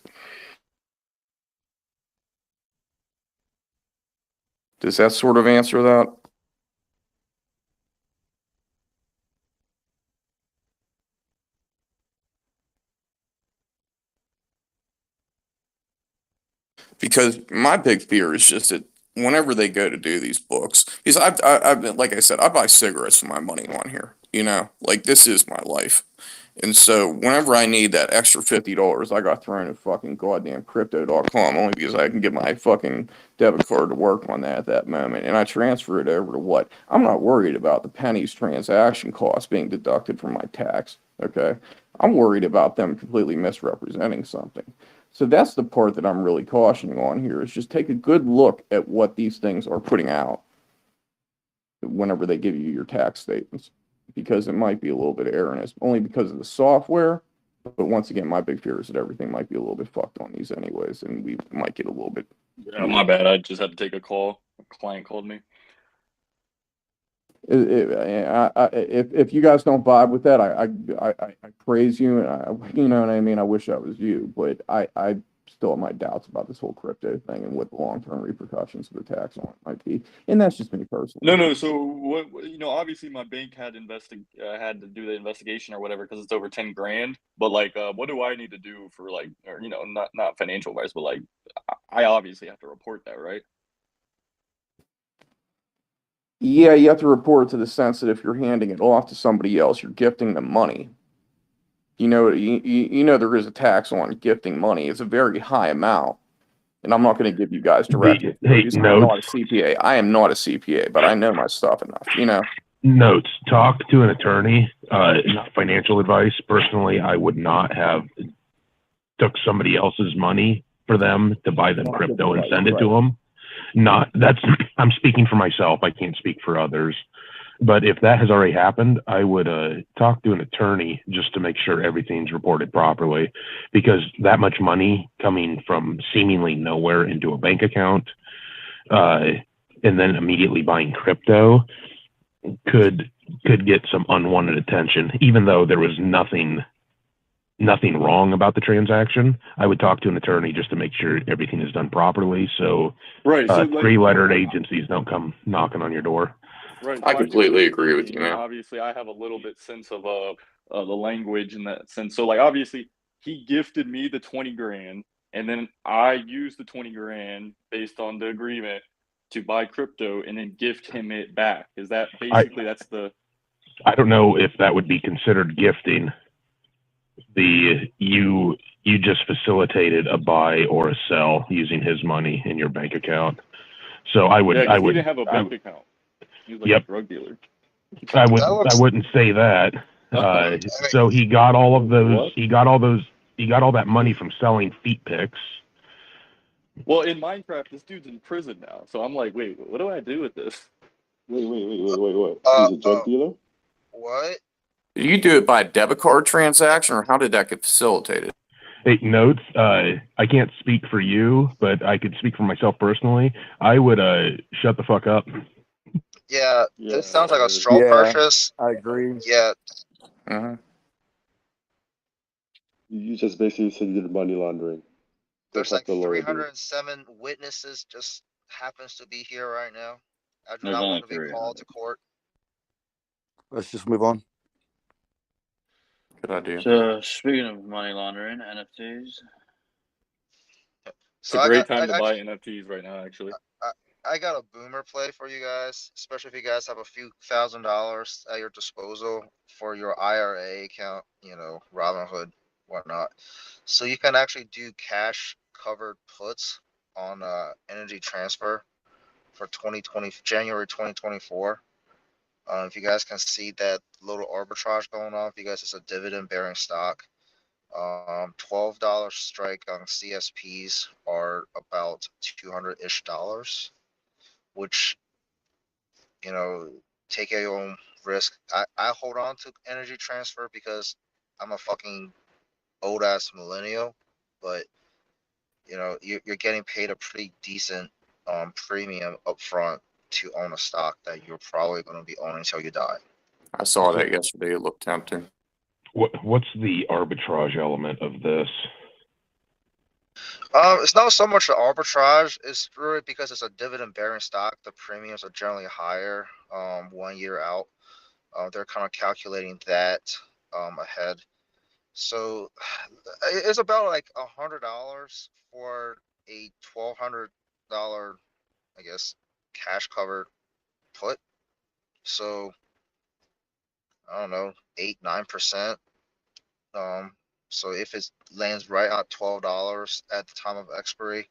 Does that sort of answer that? Because my big fear is just that whenever they go to do these books, because I've been, like I said, I buy cigarettes with my money on here, like this is my life. And so whenever I need that extra $50, I got thrown at fucking goddamn crypto.com only because I can get my fucking debit card to work on that at that moment. And I transfer it over to what? I'm not worried about the pennies transaction cost being deducted from my tax. Okay. I'm worried about them completely misrepresenting something. So that's the part that I'm really cautioning on here, is just take a good look at what these things are putting out whenever they give you your tax statements, because it might be a little bit erroneous, only because of the software. But once again, my big fear is that everything might be a little bit fucked on these anyways, and we might get a little bit. Yeah, my bad. I just had to take a call. A client called me. If you guys don't vibe with that, I praise you, and you know what I mean. I wish I was you, but I still have my doubts about this whole crypto thing and what the long-term repercussions of the tax on it might be. And that's just me personally. No. So what? Obviously, my bank had had to do the investigation or whatever because it's over 10 grand. But like, what do I need to do for like, or not financial advice, but like, I obviously have to report that, right? Yeah, you have to report it to the sense that if you're handing it off to somebody else, you're gifting them money. You know there is a tax on gifting money. It's a very high amount. And I'm not going to give you guys directly. Hey, I'm not notes. a CPA. I am not a CPA, but I know my stuff enough. Notes. Talk to an attorney. Not financial advice. Personally, I would not have took somebody else's money for them to buy them crypto and send it to them. I'm speaking for myself. I can't speak for others. But if that has already happened, I would talk to an attorney just to make sure everything's reported properly, because that much money coming from seemingly nowhere into a bank account, and then immediately buying crypto could get some unwanted attention, even though there was nothing wrong about the transaction. I would talk to an attorney just to make sure everything is done properly, so Right. So three-lettered agencies don't come knocking on your door. Right. I So completely agree with you, man. obviously, I have a little bit sense of the language in that sense. So like obviously, he gifted me the 20 grand, and then I used the 20 grand based on the agreement to buy crypto and then gift him it back. Is that basically that's the? I don't know if that would be considered gifting. You just facilitated a buy or a sell using his money in your bank account. So I would. Yeah, 'cause he didn't have a bank account. He was like a drug dealer. I wouldn't say that. So he got all of those. What? He got all that money from selling feet pics. Well, in Minecraft, this dude's in prison now. So I'm like, wait, what do I do with this? Wait. He's a drug dealer? What? Did you do it by a debit card transaction, or how did that get facilitated? Hey, notes. I can't speak for you, but I could speak for myself personally. I would shut the fuck up. Yeah, this sounds like a straw purchase. I agree. Yeah. You just basically said you did money laundering. There's That's like the law, dude. 307 witnesses just happens to be here right now. I do There's not only want to be 300. called to court. Let's just move on. Good idea. So speaking of money laundering, NFTs. It's a great time to buy NFTs right now, actually. I got a boomer play for you guys, especially if you guys have a few $1,000s at your disposal for your IRA account, Robinhood, whatnot. So you can actually do cash covered puts on Energy Transfer for January 2024. If you guys can see that little arbitrage going on, if you guys, it's a dividend bearing stock. $12 strike on CSPs are about $200-ish, which, take at your own risk. I hold on to Energy Transfer because I'm a fucking old ass millennial, but you're getting paid a pretty decent premium up front to own a stock that you're probably going to be owning until you die. I saw that yesterday. It looked tempting. What's the arbitrage element of this? It's not so much the arbitrage. It's really because it's a dividend-bearing stock. The premiums are generally higher 1 year out. They're kind of calculating that ahead. So it's about like $100 for a $1,200, I guess, cash covered put. So I don't know, 8-9%. So if it lands right at $12 at the time of expiry,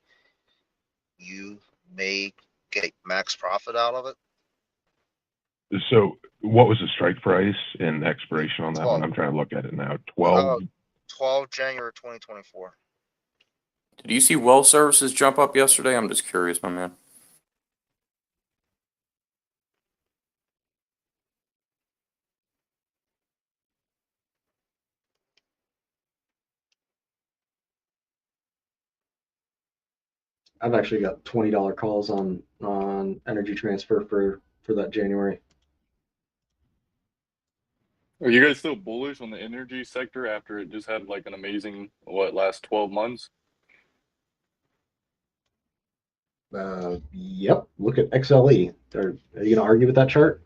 you may get max profit out of it. So what was the strike price and expiration on that one? I'm trying to look at it now. 12 January 2024. Did you see well services jump up yesterday? I'm just curious, my man. I've actually got $20 calls on Energy Transfer for that January. Are you guys still bullish on the energy sector after it just had like an amazing last 12 months? Yep. Look at XLE. Are you gonna argue with that chart?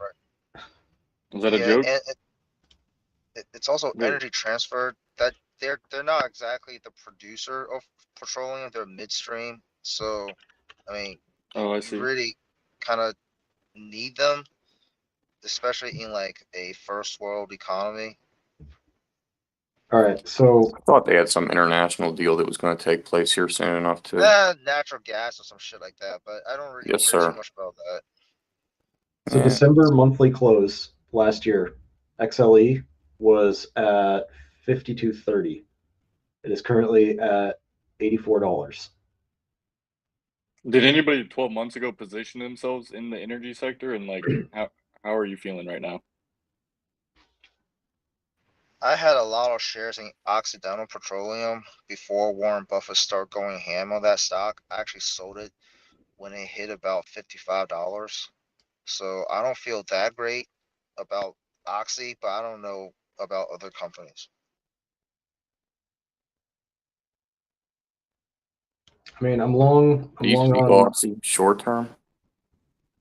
Was that a joke? And it's also Energy Transfer that they're not exactly the producer of petroleum. They're midstream. So, I mean, I see. you really kind of need them, especially in like a first world economy. All right, so I thought they had some international deal that was going to take place here soon enough too. Natural gas or some shit like that, but I don't really Yes, care sir. too much about that. So Yeah. December monthly close last year, XLE was at $52.30. It is currently at $84. Did anybody 12 months ago position themselves in the energy sector, and like how are you feeling right now? I had a lot of shares in Occidental Petroleum before Warren Buffett started going ham on that stock. I actually sold it when it hit about $55. So I don't feel that great about Oxy, but I don't know about other companies. I mean, I'm long It used to be on Oxy short term.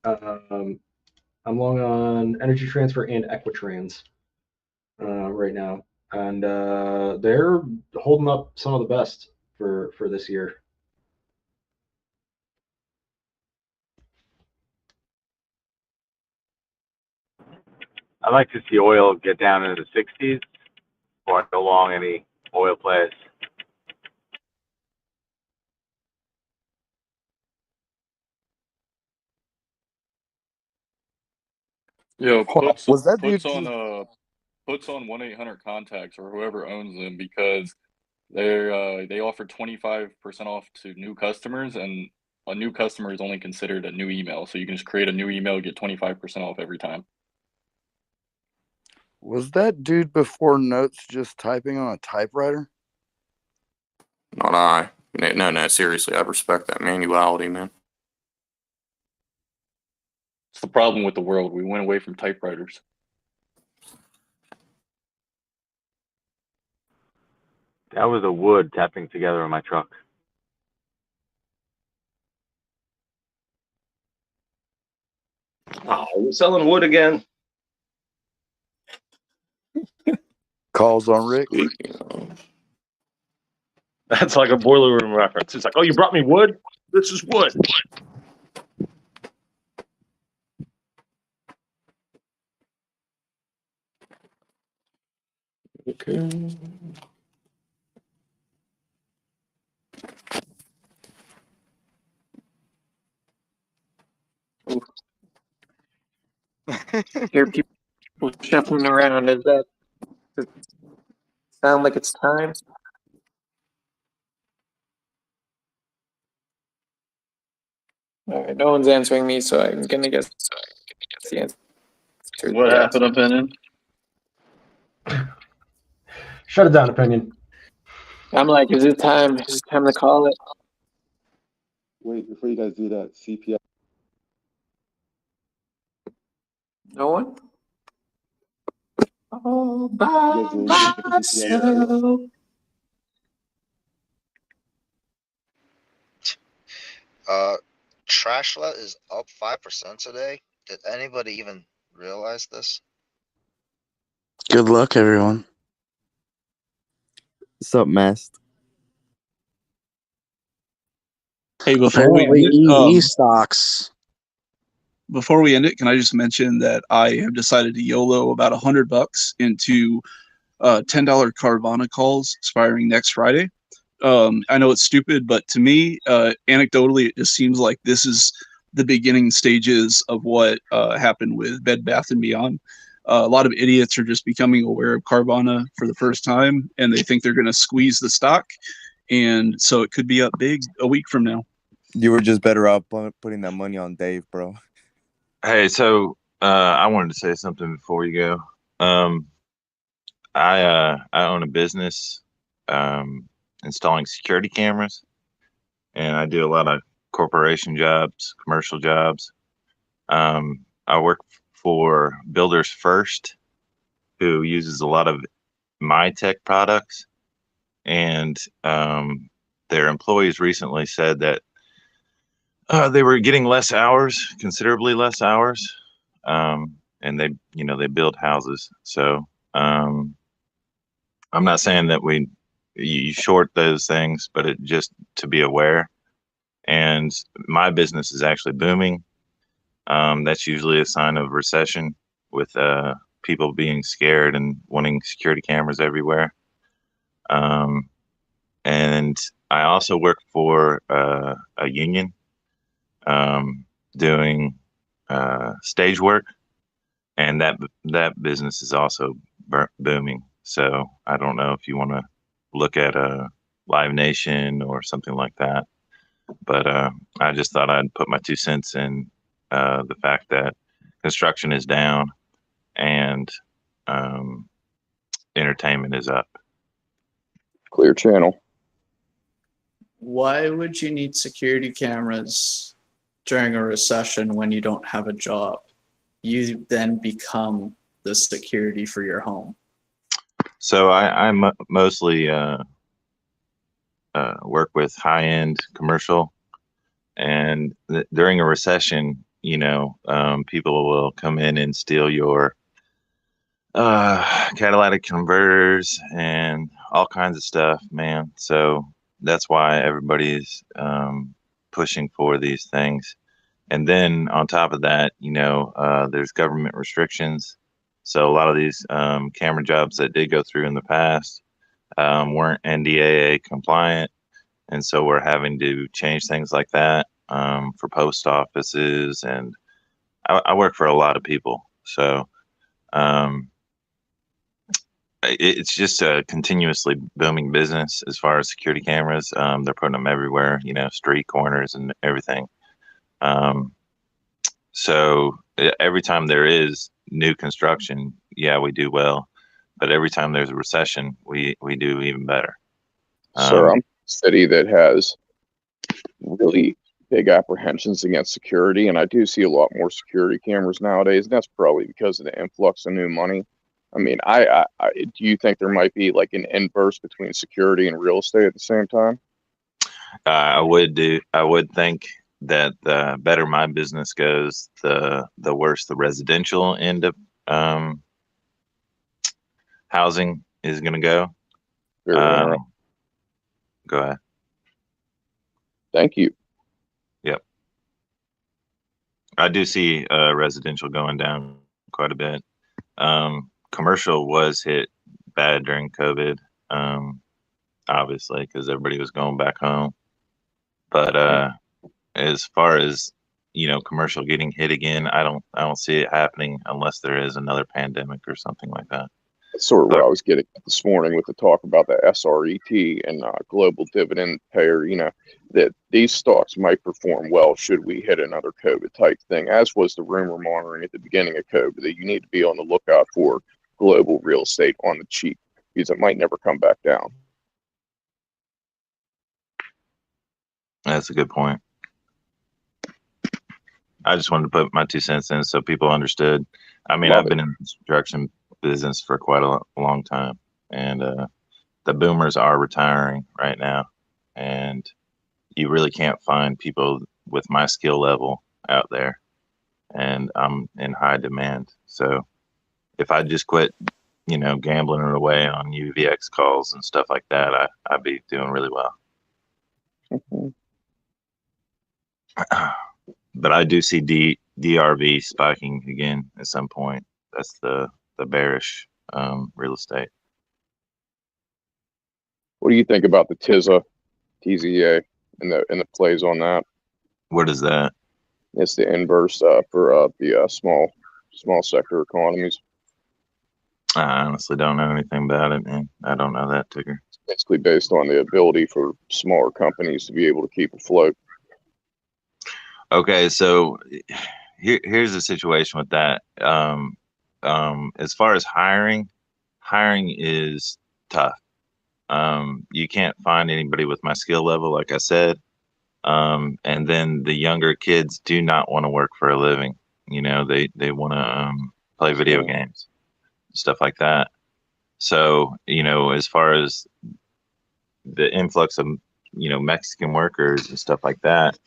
I'm long on Energy Transfer and Equitrans right now, and they're holding up some of the best for this year. I'd like to see oil get down into the 60s before I go long any oil plays. Yo, Hold on. Was that dude puts on 1-800 contacts or whoever owns them, because they offer 25% off to new customers, and a new customer is only considered a new email. So you can just create a new email, get 25% off every time. Was that dude before notes just typing on a typewriter? Not I. No, seriously, I respect that manuality, man. It's the problem with the world. We went away from typewriters. That was the wood tapping together in my truck. Oh, we're selling wood again. Calls on Rick. That's like a boiler room reference. It's like, oh, you brought me wood? This is wood. Okay. Hear people shuffling around. Does it sound like it's time? All right, no one's answering me, so I'm gonna guess the answer. What happened, Opinion? Shut it down, Opinion. I'm like, is it time? Is it time to call it? Wait, before you guys do that, CPI. No one? All by You guys know the CPI? myself. Trashlet is up 5% today. Did anybody even realize this? Good luck, everyone. What's up, Mast? Hey, before we end Apparently, EE it, stocks. before we end it, can I just mention that I have decided to YOLO about $100 into $10 Carvana calls expiring next Friday. I know it's stupid, but to me, anecdotally, it just seems like this is the beginning stages of what happened with Bed Bath & Beyond. A lot of idiots are just becoming aware of Carvana for the first time, and they think they're going to squeeze the stock, and so it could be up big a week from now. You were just better off putting that money on Dave, bro. Hey, so I wanted to say something before you go. I own a business installing security cameras, and I do a lot of corporation jobs, commercial jobs. I work for Builders First, who uses a lot of my tech products, and their employees recently said that they were getting less hours, considerably less hours, and they build houses. So I'm not saying that you short those things, but it just to be aware. And my business is actually booming. That's usually a sign of recession with people being scared and wanting security cameras everywhere. And I also work for a union doing stage work, and that business is also booming. So I don't know if you want to look at a Live Nation or something like that, but I just thought I'd put my 2 cents in the fact that construction is down and um, entertainment is up. Clear channel. Why would you need security cameras during a recession when you don't have a job? You then become the security for your home. So I mostly work with high-end commercial, and during a recession, people will come in and steal your catalytic converters and all kinds of stuff, man. So that's why everybody's pushing for these things. And then on top of that, there's government restrictions. So a lot of these camera jobs that did go through in the past weren't NDAA compliant. And so we're having to change things like that for post offices. And I work for a lot of people. So it's just a continuously booming business as far as security cameras. They're putting them everywhere, street corners and everything. So every time there is new construction, yeah, we do well. But every time there's a recession, we do even better. Sir, I'm a city that has really big apprehensions against security, and I do see a lot more security cameras nowadays, and that's probably because of the influx of new money. I mean, I do you think there might be like an inverse between security and real estate at the same time? I would think that the better my business goes, the worse the residential end of housing is going to go. Go ahead. Thank you. Yep. I do see residential going down quite a bit. Commercial was hit bad during COVID, obviously, because everybody was going back home. But as far as commercial getting hit again, I don't see it happening unless there is another pandemic or something like that. That's sort of what I was getting at this morning with the talk about the SRET and global dividend payer, that these stocks might perform well should we hit another COVID type thing, as was the rumor mongering at the beginning of COVID, that you need to be on the lookout for global real estate on the cheap because it might never come back down. That's a good point. I just wanted to put my 2 cents in so people understood. I mean, I've been in the construction business for quite a long time, and the boomers are retiring right now, and you really can't find people with my skill level out there, and I'm in high demand. So if I just quit, gambling it away on UVX calls and stuff like that, I'd be doing really well. But I do see DRV spiking again at some point. That's the bearish real estate. What do you think about the TZA and the plays on that? What is that? It's the inverse for the small sector economies. I honestly don't know anything about it, man. I don't know that ticker. It's basically based on the ability for smaller companies to be able to keep afloat. Okay, so here's the situation with that. As far as hiring is tough. You can't find anybody with my skill level, like I said. And then the younger kids do not want to work for a living. They want to play video games, stuff like that. So, as far as the influx of, Mexican workers and stuff like that,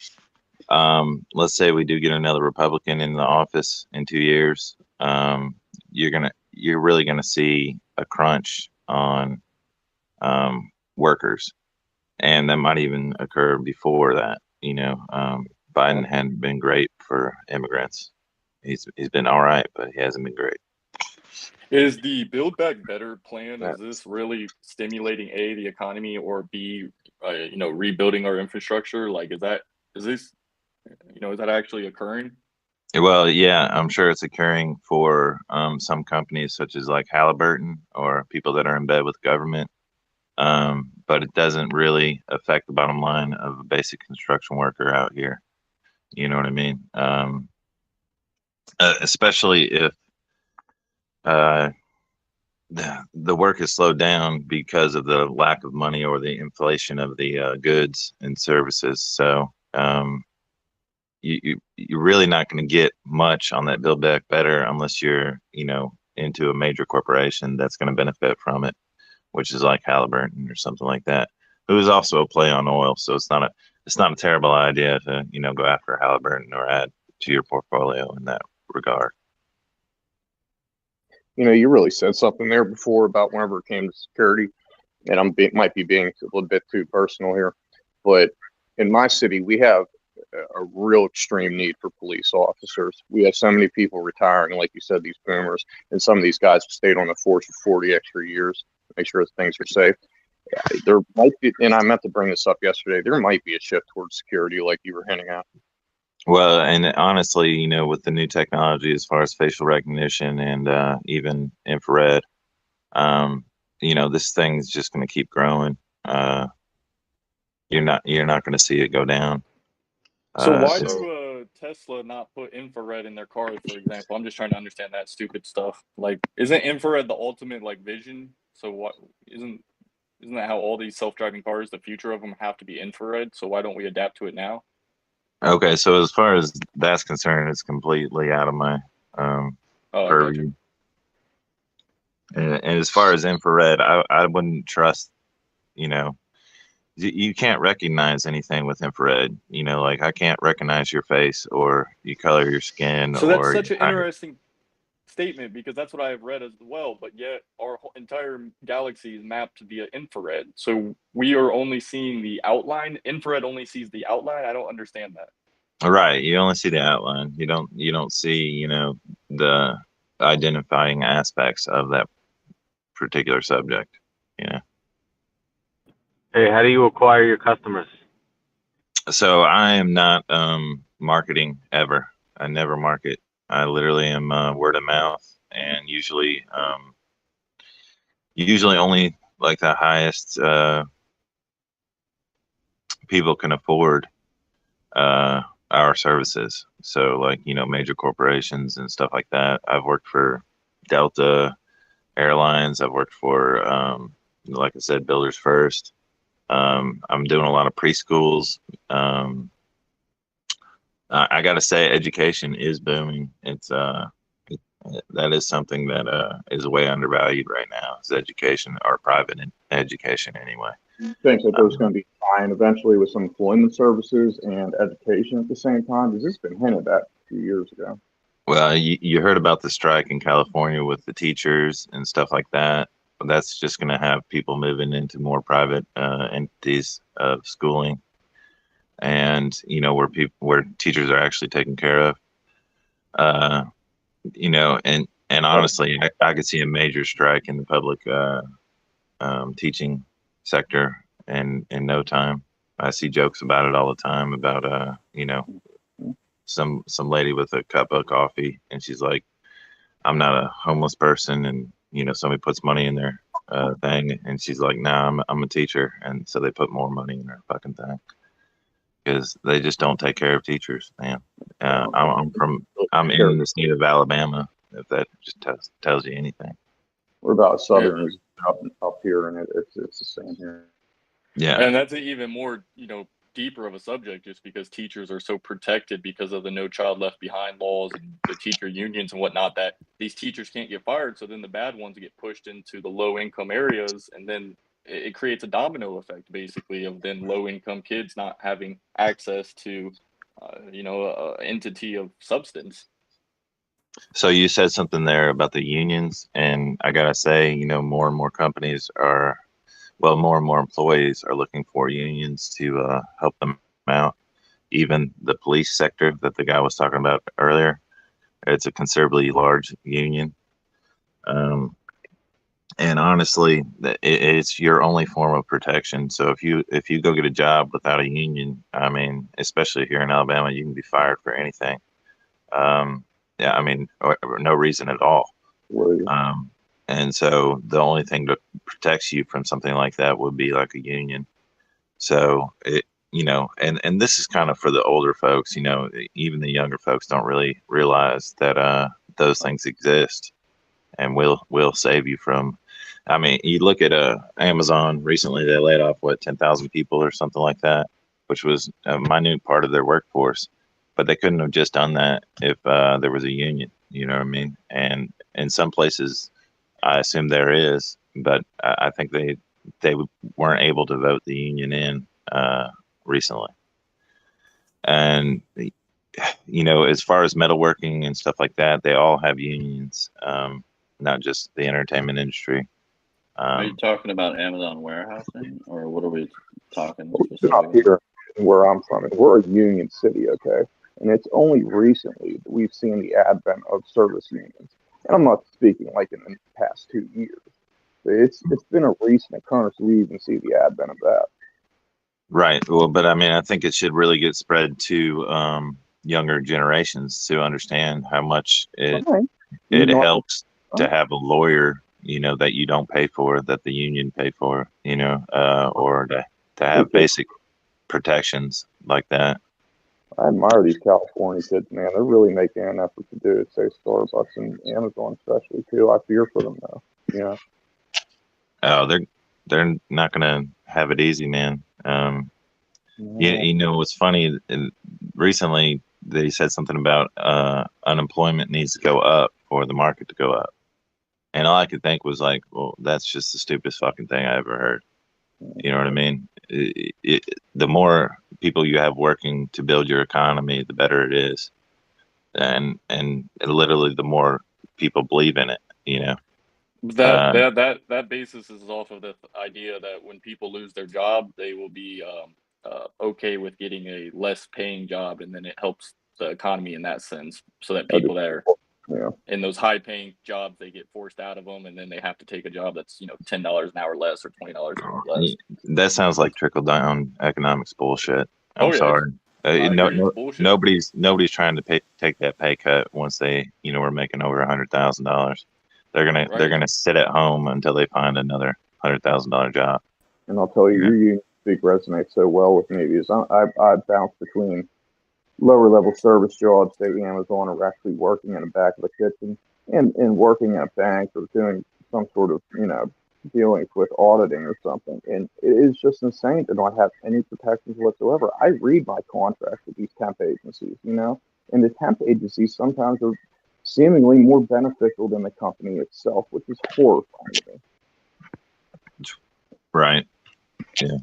let's say we do get another Republican in the office in 2 years, you're really gonna see a crunch on workers, and that might even occur before that. Biden hadn't been great for immigrants. He's been all right, but he hasn't been great. Is the Build Back Better plan, is this really stimulating A, the economy, or B, rebuilding our infrastructure? Like, is this, is that actually occurring? Well, yeah, I'm sure it's occurring for some companies such as like Halliburton or people that are in bed with government. But it doesn't really affect the bottom line of a basic construction worker out here. You know what I mean? Especially if the work is slowed down because of the lack of money or the inflation of the goods and services. So you're really not going to get much on that Build Back Better unless you're into a major corporation that's going to benefit from it, which is like Halliburton or something like that, who is also a play on oil. So it's not a terrible idea to go after Halliburton or add to your portfolio in that regard. You really said something there before about whenever it came to security, and might be being a little bit too personal here, but in my city we have a real extreme need for police officers. We have so many people retiring, like you said, these boomers, and some of these guys have stayed on the force for 40 extra years to make sure that things are safe. There might be, and I meant to bring this up yesterday, there might be a shift towards security like you were hinting at. Well, and honestly, with the new technology as far as facial recognition and even infrared, this thing's just going to keep growing. You're not going to see it go down. So why do Tesla not put infrared in their cars, for example? I'm just trying to understand that stupid stuff. Like, isn't infrared the ultimate vision? So what isn't that how all these self-driving cars, the future of them, have to be infrared? So why don't we adapt to it now? Okay, so as far as that's concerned, it's completely out of my purview. And as far as infrared, I wouldn't trust. You can't recognize anything with infrared. Like I can't recognize your face or you color your skin. So that's such an interesting statement because that's what I have read as well. But yet our entire galaxy is mapped via infrared. So we are only seeing the outline. Infrared only sees the outline. I don't understand that. Right. You only see the outline. You don't see, the identifying aspects of that particular subject. Yeah. Hey, how do you acquire your customers? So I am not marketing ever. I never market. I literally am word of mouth and usually only like the highest people can afford our services. So like, major corporations and stuff like that. I've worked for Delta Airlines. I've worked for, like I said, Builders First. I'm doing a lot of preschools. I got to say education is booming. It's, that is something that is way undervalued right now is education or private education anyway. I think that there's going to be fine eventually with some employment services and education at the same time? Because it's been hinted at a few years ago. Well, you heard about the strike in California with the teachers and stuff like that. That's just going to have people moving into more private entities of schooling, and where teachers are actually taken care of. And honestly, I could see a major strike in the public teaching sector in no time. I see jokes about it all the time about some lady with a cup of coffee and she's like, I'm not a homeless person, and somebody puts money in their thing and she's like, nah, I'm a teacher, and so they put more money in their fucking thing because they just don't take care of teachers, man. I'm in the state of Alabama, if that just tells you anything. What about Southerners up here, and it's the same here. Yeah, and that's even more deeper of a subject, just because teachers are so protected because of the No Child Left Behind laws and the teacher unions and whatnot, that these teachers can't get fired. So then the bad ones get pushed into the low income areas, and then it creates a domino effect, basically, of then low income kids not having access to, an entity of substance. So you said something there about the unions, and I gotta say, more and more companies are. Well, more and more employees are looking for unions to help them out. even the police sector that the guy was talking about earlier, it's a considerably large union. And honestly, it's your only form of protection. So if you go get a job without a union, I mean, especially here in Alabama, you can be fired for anything. Yeah, I mean, or no reason at all. And so the only thing that protects you from something like that would be like a union. So and this is kind of for the older folks. Even the younger folks don't really realize that those things exist and will save you from. I mean, you look at Amazon recently; they laid off 10,000 people or something like that, which was a minute part of their workforce. But they couldn't have just done that if there was a union. You know what I mean? And in some places, I assume there is, but I think they weren't able to vote the union in recently. And as far as metalworking and stuff like that, they all have unions, not just the entertainment industry. Are you talking about Amazon warehousing, or what are we talking Up specifically? here where I'm from, and we're a union city, okay? And it's only recently that we've seen the advent of service unions. And I'm not speaking like in the past 2 years. It's been a recent occurrence we even see the advent of that. Right. Well, but I mean, I think it should really get spread to younger generations to understand how much it helps to have a lawyer, that you don't pay for, that the union pay for, or to have basic protections like that. I admire these California kids, man. They're really making an effort to do it. Say Starbucks and Amazon, especially too. I fear for them though. Oh, they're not gonna have it easy, man. What's funny? Recently, they said something about unemployment needs to go up for the market to go up, and all I could think was like, well, that's just the stupidest fucking thing I ever heard. You know what I mean? The more people you have working to build your economy, the better it is, and literally the more people believe in it. That basis is off of the idea that when people lose their job, they will be okay with getting a less paying job, and then it helps the economy in that sense. So that people that are in those high paying jobs, they get forced out of them, and then they have to take a job that's $10 an hour less or $20 an hour less. That sounds like trickle down economics bullshit. I'm sorry. Nobody's trying to take that pay cut once they were making over $100,000. They're gonna sit at home until they find another $100,000 job. And I'll tell you, your union speak resonates so well with me because I bounce between lower level service jobs, say Amazon, or actually working in the back of a kitchen, and working in a bank or doing some sort of dealings with auditing or something. And it is just insane to not have any protections whatsoever. I read my contracts with these temp agencies, and the temp agencies sometimes are seemingly more beneficial than the company itself, which is horrifying to me. Right. Yeah.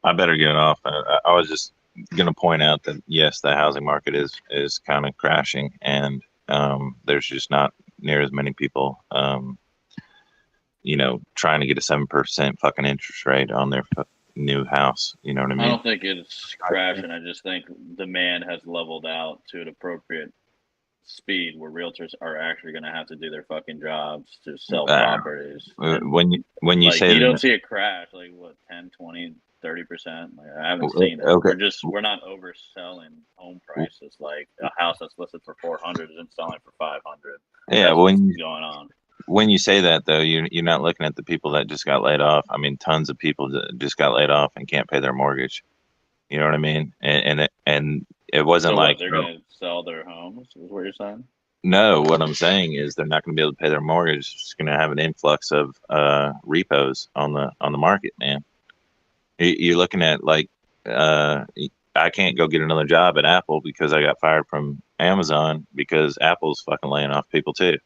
I better get off. I was just going to point out that yes, the housing market is kind of crashing, and there's just not near as many people, trying to get a 7% fucking interest rate on their new house. You know what I mean? I don't think it's crashing. I just think demand has leveled out to an appropriate speed where realtors are actually going to have to do their fucking jobs to sell properties. When you say you that, don't see a crash, like what, 10, 20, 30%? I haven't seen it. Okay. We're not overselling home prices. Like a house that's listed for 400 isn't selling for 500. Yeah. That's what's going on. When you say that though, you're not looking at the people that just got laid off. I mean, tons of people that just got laid off and can't pay their mortgage. You know what I mean? And it wasn't like they're going to sell their homes. Is what you're saying? No, what I'm saying is they're not going to be able to pay their mortgage. It's going to have an influx of repos on the market, man. You're looking at like I can't go get another job at Apple because I got fired from Amazon because Apple's fucking laying off people too.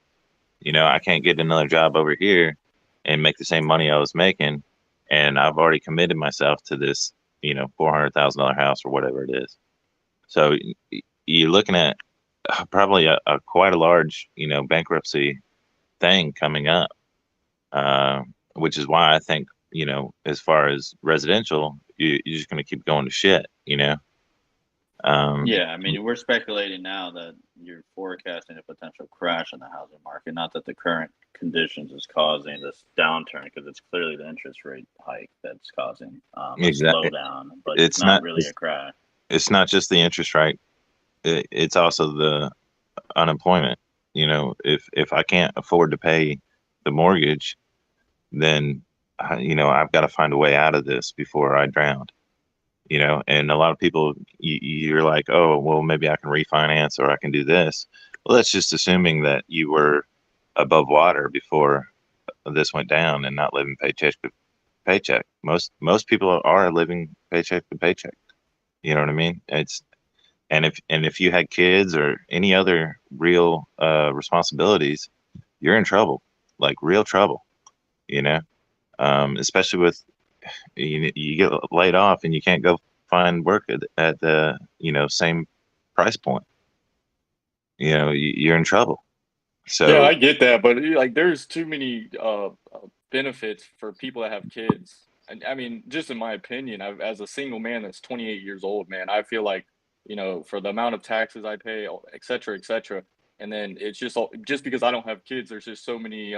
I can't get another job over here and make the same money I was making, and I've already committed myself to this, $400,000 house or whatever it is. So you're looking at probably a quite a large, bankruptcy thing coming up, which is why I think, as far as residential, you're just going to keep going to shit, Yeah, I mean, we're speculating now that you're forecasting a potential crash in the housing market, not that the current conditions is causing this downturn, because it's clearly the interest rate hike that's causing a Exactly. slowdown, but It's not really a crash. It's not just the interest rate. It's also the unemployment. If I can't afford to pay the mortgage, then I've got to find a way out of this before I drown. And a lot of people, you're like, oh, well, maybe I can refinance or I can do this. Well, that's just assuming that you were above water before this went down and not living paycheck to paycheck. Most people are living paycheck to paycheck. You know what I mean? And if you had kids or any other real responsibilities, you're in trouble, like real trouble. Especially with you get laid off and you can't go find work at the same price point. You're in trouble. So Yeah, I get that, but like, there's too many benefits for people that have kids. And I mean, just in my opinion, as a single man that's 28 years old, man, I feel like, for the amount of taxes I pay, et cetera, and then it's just because I don't have kids, there's just so many,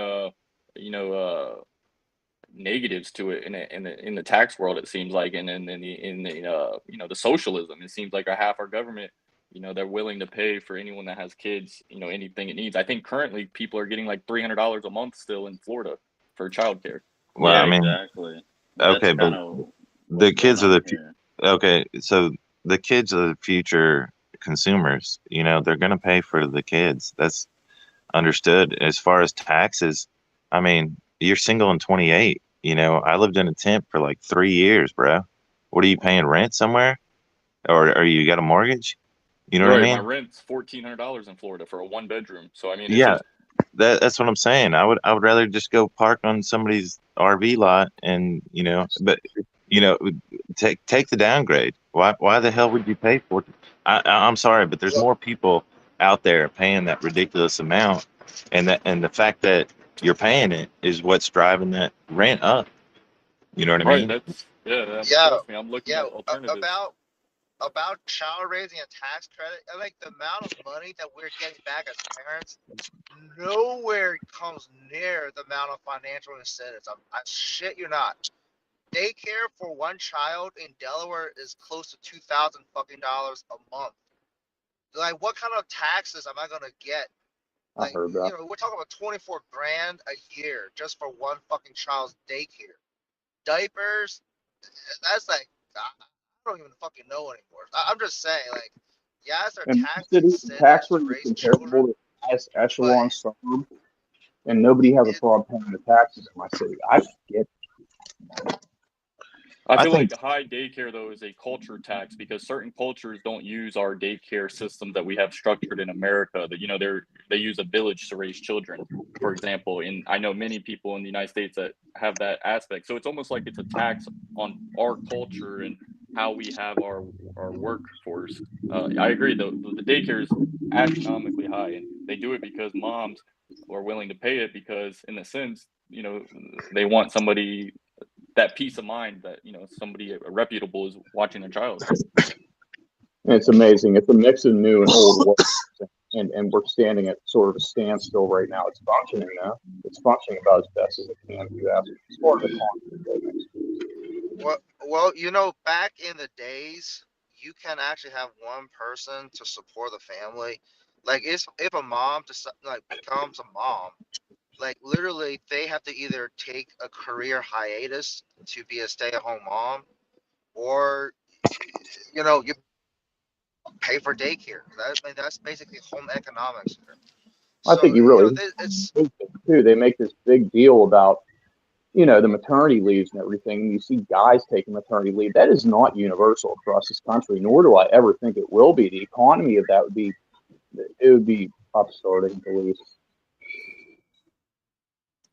negatives to it in the tax world. It seems like, and in the the socialism, it seems like half our government, they're willing to pay for anyone that has kids, anything it needs. I think currently people are getting like $300 a month still in Florida for childcare. well, Yeah, I mean, exactly. okay, That's but kind of the what's going kids are on here. okay. So the kids are the future consumers. They're going to pay for the kids. That's understood. As far as taxes, I mean, you're single and 28. I lived in a tent for like 3 years, bro. What are you paying, rent somewhere, or you got a mortgage? You know what I Right, my mean? rent's $1,400 in Florida for a 1 bedroom. So I mean, it's Yeah, just that's what I'm saying. I would rather just go park on somebody's RV lot and but you know, take the downgrade. Why the hell would you pay for it? I'm sorry, but there's more people out there paying that ridiculous amount, and the fact that you're paying it is what's driving that rent up. You know what I right. mean? That's yeah. Yeah, Trust me, I'm looking yeah. at alternatives. About child raising and tax credit, I like the amount of money that we're getting back as parents. Nowhere comes near the amount of financial incentives. I shit you not. Daycare for one child in Delaware is close to $2,000 a month. Like, what kind of taxes am I gonna get? I Like, heard that. we're talking about 24 grand a year just for one fucking child's daycare. Diapers, that's like, I don't even fucking know anymore. I'm just saying, like, yes, there are And tax my city, the tax incentives to rate is raise children, comparable to highest echelon suburb, and nobody has a problem paying the taxes in my city. I get I I feel like think high daycare though is a culture tax because certain cultures don't use our daycare system that we have structured in America. That they use a village to raise children, for example. And I know many people in the United States that have that aspect. So it's almost like it's a tax on our culture and how we have our workforce. I agree though. The daycare is astronomically high, and they do it because moms are willing to pay it because, in a sense, they want somebody that peace of mind that somebody reputable is watching their child. And it's amazing. It's a mix of new and old ways, and we're standing at sort of a standstill right now. It's functioning now. It's functioning about as best as it can. If you ask me, as far as the well, back in the days, you can actually have one person to support the family. Like, if a mom becomes a mom, like, literally they have to either take a career hiatus to be a stay-at-home mom, or you pay for daycare. That's basically home economics here. I So think you really it's too. They make this big deal about the maternity leaves and everything. And you see guys taking maternity leave. That is not universal across this country, nor do I ever think it will be. The economy of that would be upstarting at the least.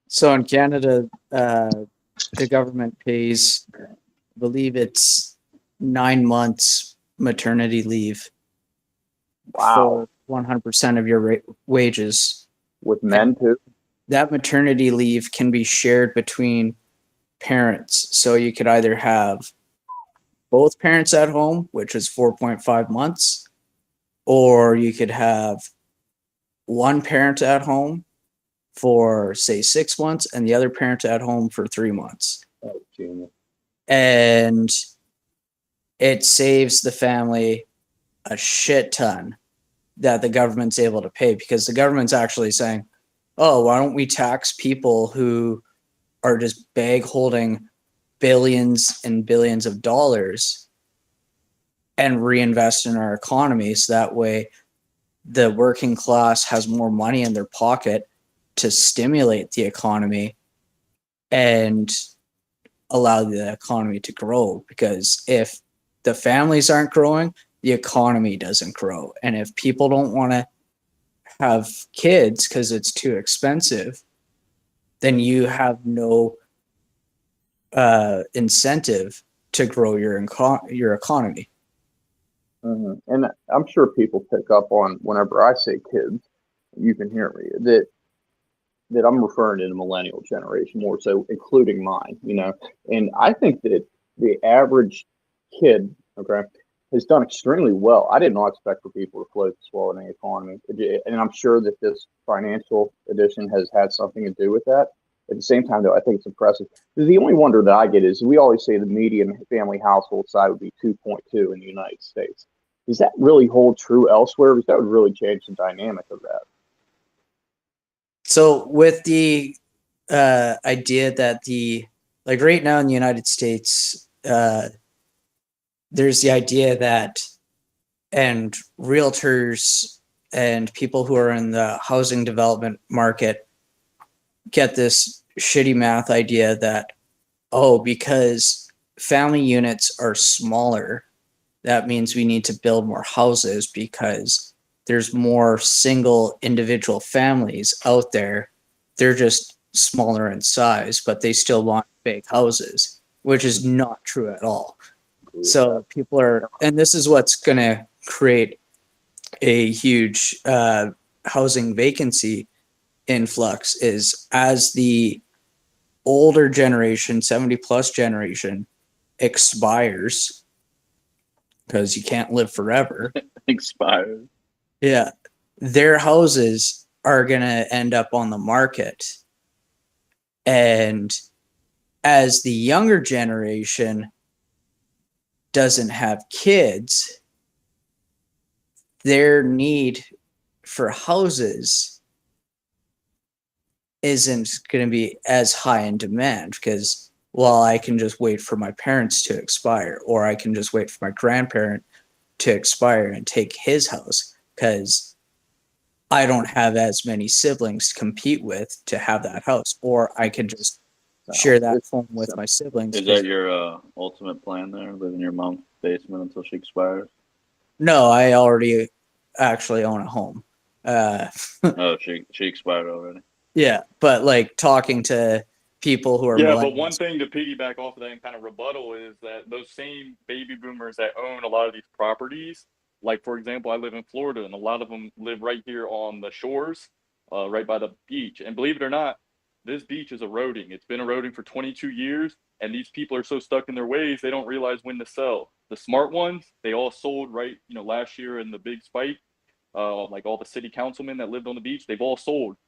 So in Canada, the government pays, I believe it's 9 months maternity leave for 100% of your wages. With men too? That maternity leave can be shared between parents. So you could either have both parents at home, which is 4.5 months, or you could have one parent at home for say 6 months and the other parent at home for 3 months. Oh, genius. And it saves the family a shit ton that the government's able to pay, because the government's actually saying, oh, why don't we tax people who are just bag holding billions and billions of dollars and reinvest in our economy, so that way the working class has more money in their pocket to stimulate the economy and allow the economy to grow. Because if the families aren't growing, the economy doesn't grow. And if people don't want to have kids because it's too expensive, then you have no incentive to grow your economy. And I'm sure people pick up on whenever I say kids, you can hear me, that I'm referring to the millennial generation more so, including mine, and I think that the average kid, okay, has done extremely well. I did not expect for people to float this well in the economy. And I'm sure that this financial edition has had something to do with that. At the same time, though, I think it's impressive. The only wonder that I get is we always say the median family household size would be 2.2 in the United States. Does that really hold true elsewhere? Because that would really change the dynamic of that. So with the idea that like right now in the United States, there's the idea that, and realtors and people who are in the housing development market get this shitty math idea that, oh, because family units are smaller, that means we need to build more houses because there's more single individual families out there. They're just smaller in size, but they still want big houses, which is not true at all. So people are, and this is what's going to create a huge housing vacancy influx, is as the older generation, 70 plus generation, expires, because you can't live forever. Expired. Yeah. Their houses are going to end up on the market. And as the younger generation doesn't have kids, their need for houses isn't going to be as high in demand, because, well, I can just wait for my parents to expire, or I can just wait for my grandparent to expire and take his house, because I don't have as many siblings to compete with to have that house, or I can just share that home with my siblings. Is that your ultimate plan there? Live in your mom's basement until she expires? No, I already actually own a home. Oh, she expired already. Yeah, but like talking to people who are Yeah, but millennials. one thing to piggyback off of that and kind of rebuttal is that those same baby boomers that own a lot of these properties, like for example, I live in Florida, and a lot of them live right here on the shores, right by the beach. And believe it or not, this beach is eroding. It's been eroding for 22 years, and these people are so stuck in their ways they don't realize when to sell. The smart ones, they all sold right, last year in the big spike. Like all the city councilmen that lived on the beach, they've all sold.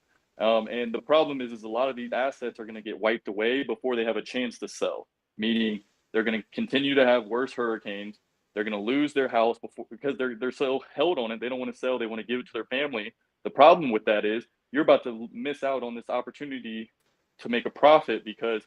And the problem is a lot of these assets are going to get wiped away before they have a chance to sell, meaning they're going to continue to have worse hurricanes. They're going to lose their house because they're so held on it. They don't want to sell. They want to give it to their family. The problem with that is you're about to miss out on this opportunity to make a profit, because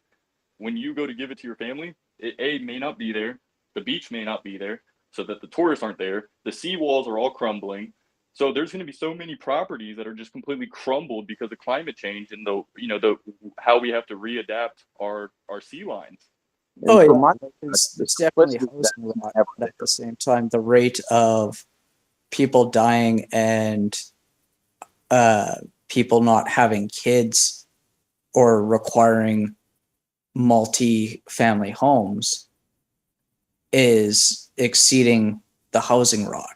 when you go to give it to your family, it may not be there. The beach may not be there, so that the tourists aren't there. The seawalls are all crumbling. So there's going to be so many properties that are just completely crumbled because of climate change and the how we have to readapt our sea lines. Oh yeah, it's definitely housing lot, but at the same time, the rate of people dying and people not having kids or requiring multi-family homes is exceeding the housing rot.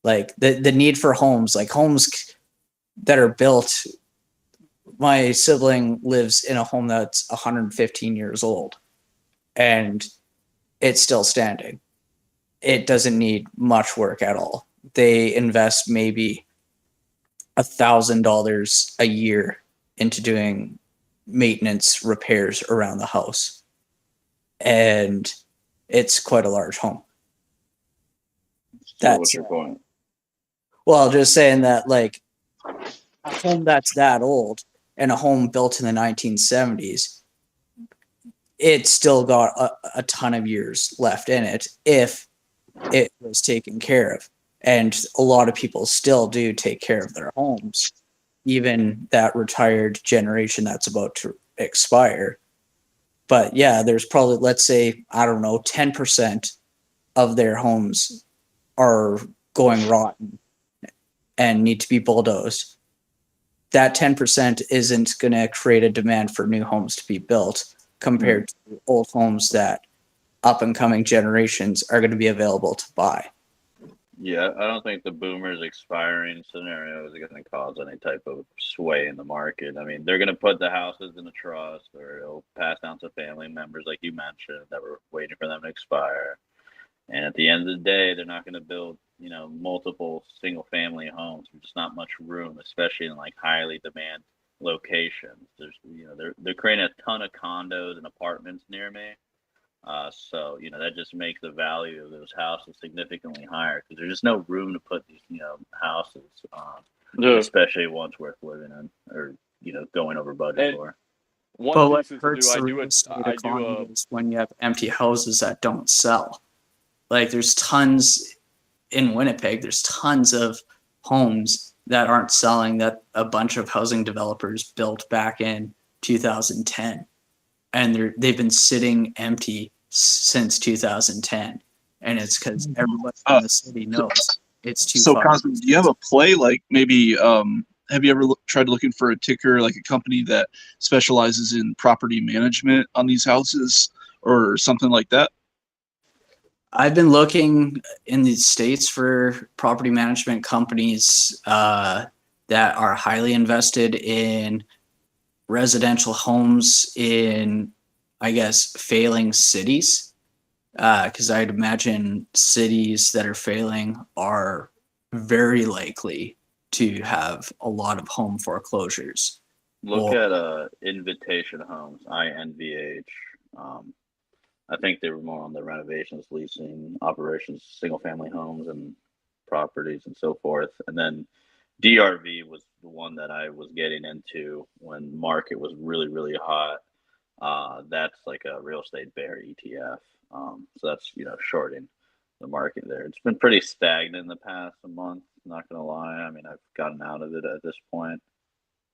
Like the need for homes, like homes that are built. My sibling lives in a home that's 115 years old, and it's still standing. It doesn't need much work at all. They invest maybe $1,000 a year into doing maintenance repairs around the house. And it's quite a large home. So what's your point? Well, just saying that, like, a home that's that old and a home built in the 1970s, it's still got a ton of years left in it if it was taken care of. And a lot of people still do take care of their homes, even that retired generation that's about to expire. But yeah, there's probably, let's say, I don't know, 10% of their homes are going rotten and need to be bulldozed. That 10% isn't going to create a demand for new homes to be built compared to old homes that up and coming generations are going to be available to buy. Yeah, I don't think the boomers expiring scenario is going to cause any type of sway in the market. I mean, they're going to put the houses in a trust, or it'll pass down to family members, like you mentioned, that were waiting for them to expire. And at the end of the day, they're not going to build, multiple single family homes. There's just not much room, especially in like highly demand locations. They're creating a ton of condos and apartments near me. So that just makes the value of those houses significantly higher because there's just no room to put these, houses, especially ones worth living in or, going over budget for. But what hurts the real estate economy is when you have empty houses that don't sell. Like there's tons in Winnipeg, there's tons of homes that aren't selling that a bunch of housing developers built back in 2010. And they've been sitting empty since 2010. And it's because everybody in the city knows it's too So, far. Cosmo, do you have a play like maybe? Have you ever tried looking for a ticker, like a company that specializes in property management on these houses or something like that? I've been looking in the States for property management companies that are highly invested in residential homes in, I guess, failing cities. Because I'd imagine cities that are failing are very likely to have a lot of home foreclosures. Look at Invitation Homes, INVH. I think they were more on the renovations, leasing, operations, single family homes and properties and so forth. And then DRV was the one that I was getting into when market was really, really hot. That's like a real estate bear ETF. So that's, shorting the market there. It's been pretty stagnant in the past month, not going to lie. I mean, I've gotten out of it at this point.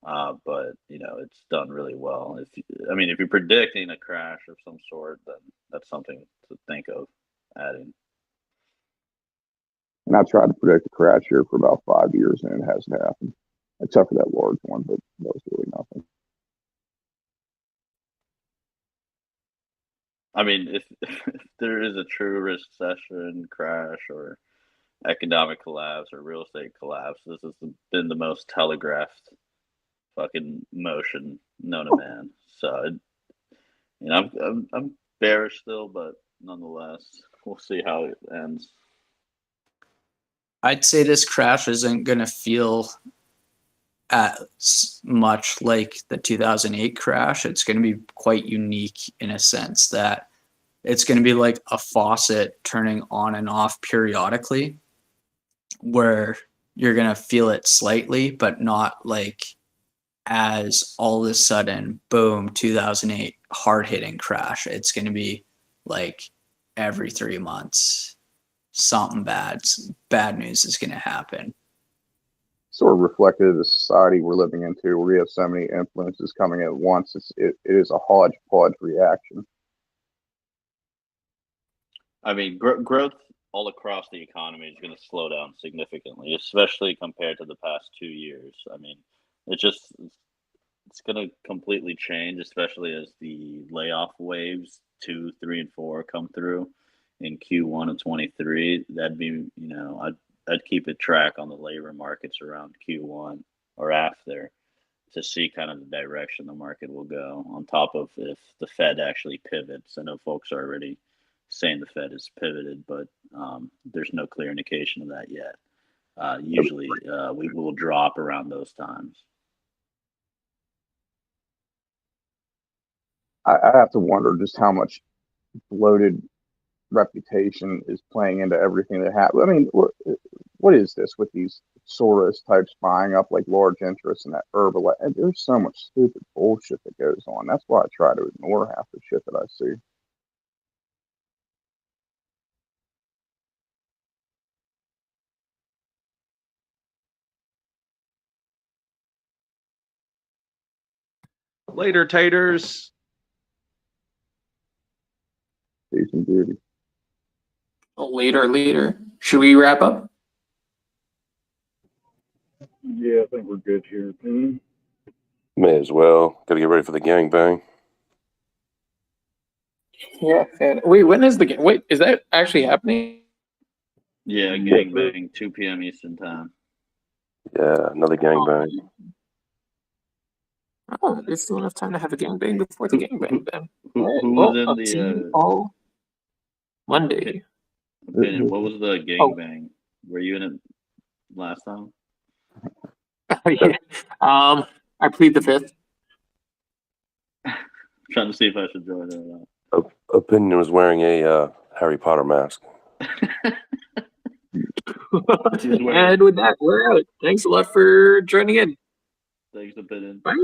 But it's done really well. If you're predicting a crash of some sort, then that's something to think of adding. And I tried to predict a crash here for about 5 years, and it hasn't happened, except for that large one, but that was really nothing. I mean, if there is a true recession, crash, or economic collapse, or real estate collapse, this has been the most telegraphed fucking motion known to man. So, I'm bearish still, but nonetheless, we'll see how it ends. I'd say this crash isn't going to feel as much like the 2008 crash. It's going to be quite unique in a sense that it's going to be like a faucet turning on and off periodically, where you're going to feel it slightly, but not like as all of a sudden, boom, 2008 hard hitting crash. It's going to be like every 3 months, something bad news is going to happen. Sort of reflective of the society we're living into, where we have so many influences coming at once. It is a hodgepodge reaction. I mean, growth all across the economy is going to slow down significantly, especially compared to the past 2 years. I mean, it's going to completely change, especially as the layoff waves 2, 3, and 4 come through in Q1 of 23. That'd be, I'd keep a track on the labor markets around Q1 or after to see kind of the direction the market will go. On top of if the Fed actually pivots, I know folks are already saying the Fed has pivoted, but there's no clear indication of that yet. Usually, we will drop around those times. I have to wonder just how much bloated reputation is playing into everything that happens. I mean, what is this with these Soros types buying up like large interests in that Herbalife? And there's so much stupid bullshit that goes on. That's why I try to ignore half the shit that I see. Later, taters. Peace and beauty. Later. Should we wrap up? Yeah, I think we're good here. May as well. Got to get ready for the gangbang. Yeah. And wait, when is the game? Wait, is that actually happening? Yeah, gangbang, 2 p.m. Eastern time. Yeah, another gangbang. Oh, there's still enough time to have a gangbang before the gangbang then. Who was in the see you all Monday. opinion? What was the gangbang? Were you in it last time? Yeah. I plead the fifth. Trying to see if I should join it or not. Opinion was wearing a Harry Potter mask. And with that, we're out. Thanks a lot for joining in. Thanks, Opinion. Bye.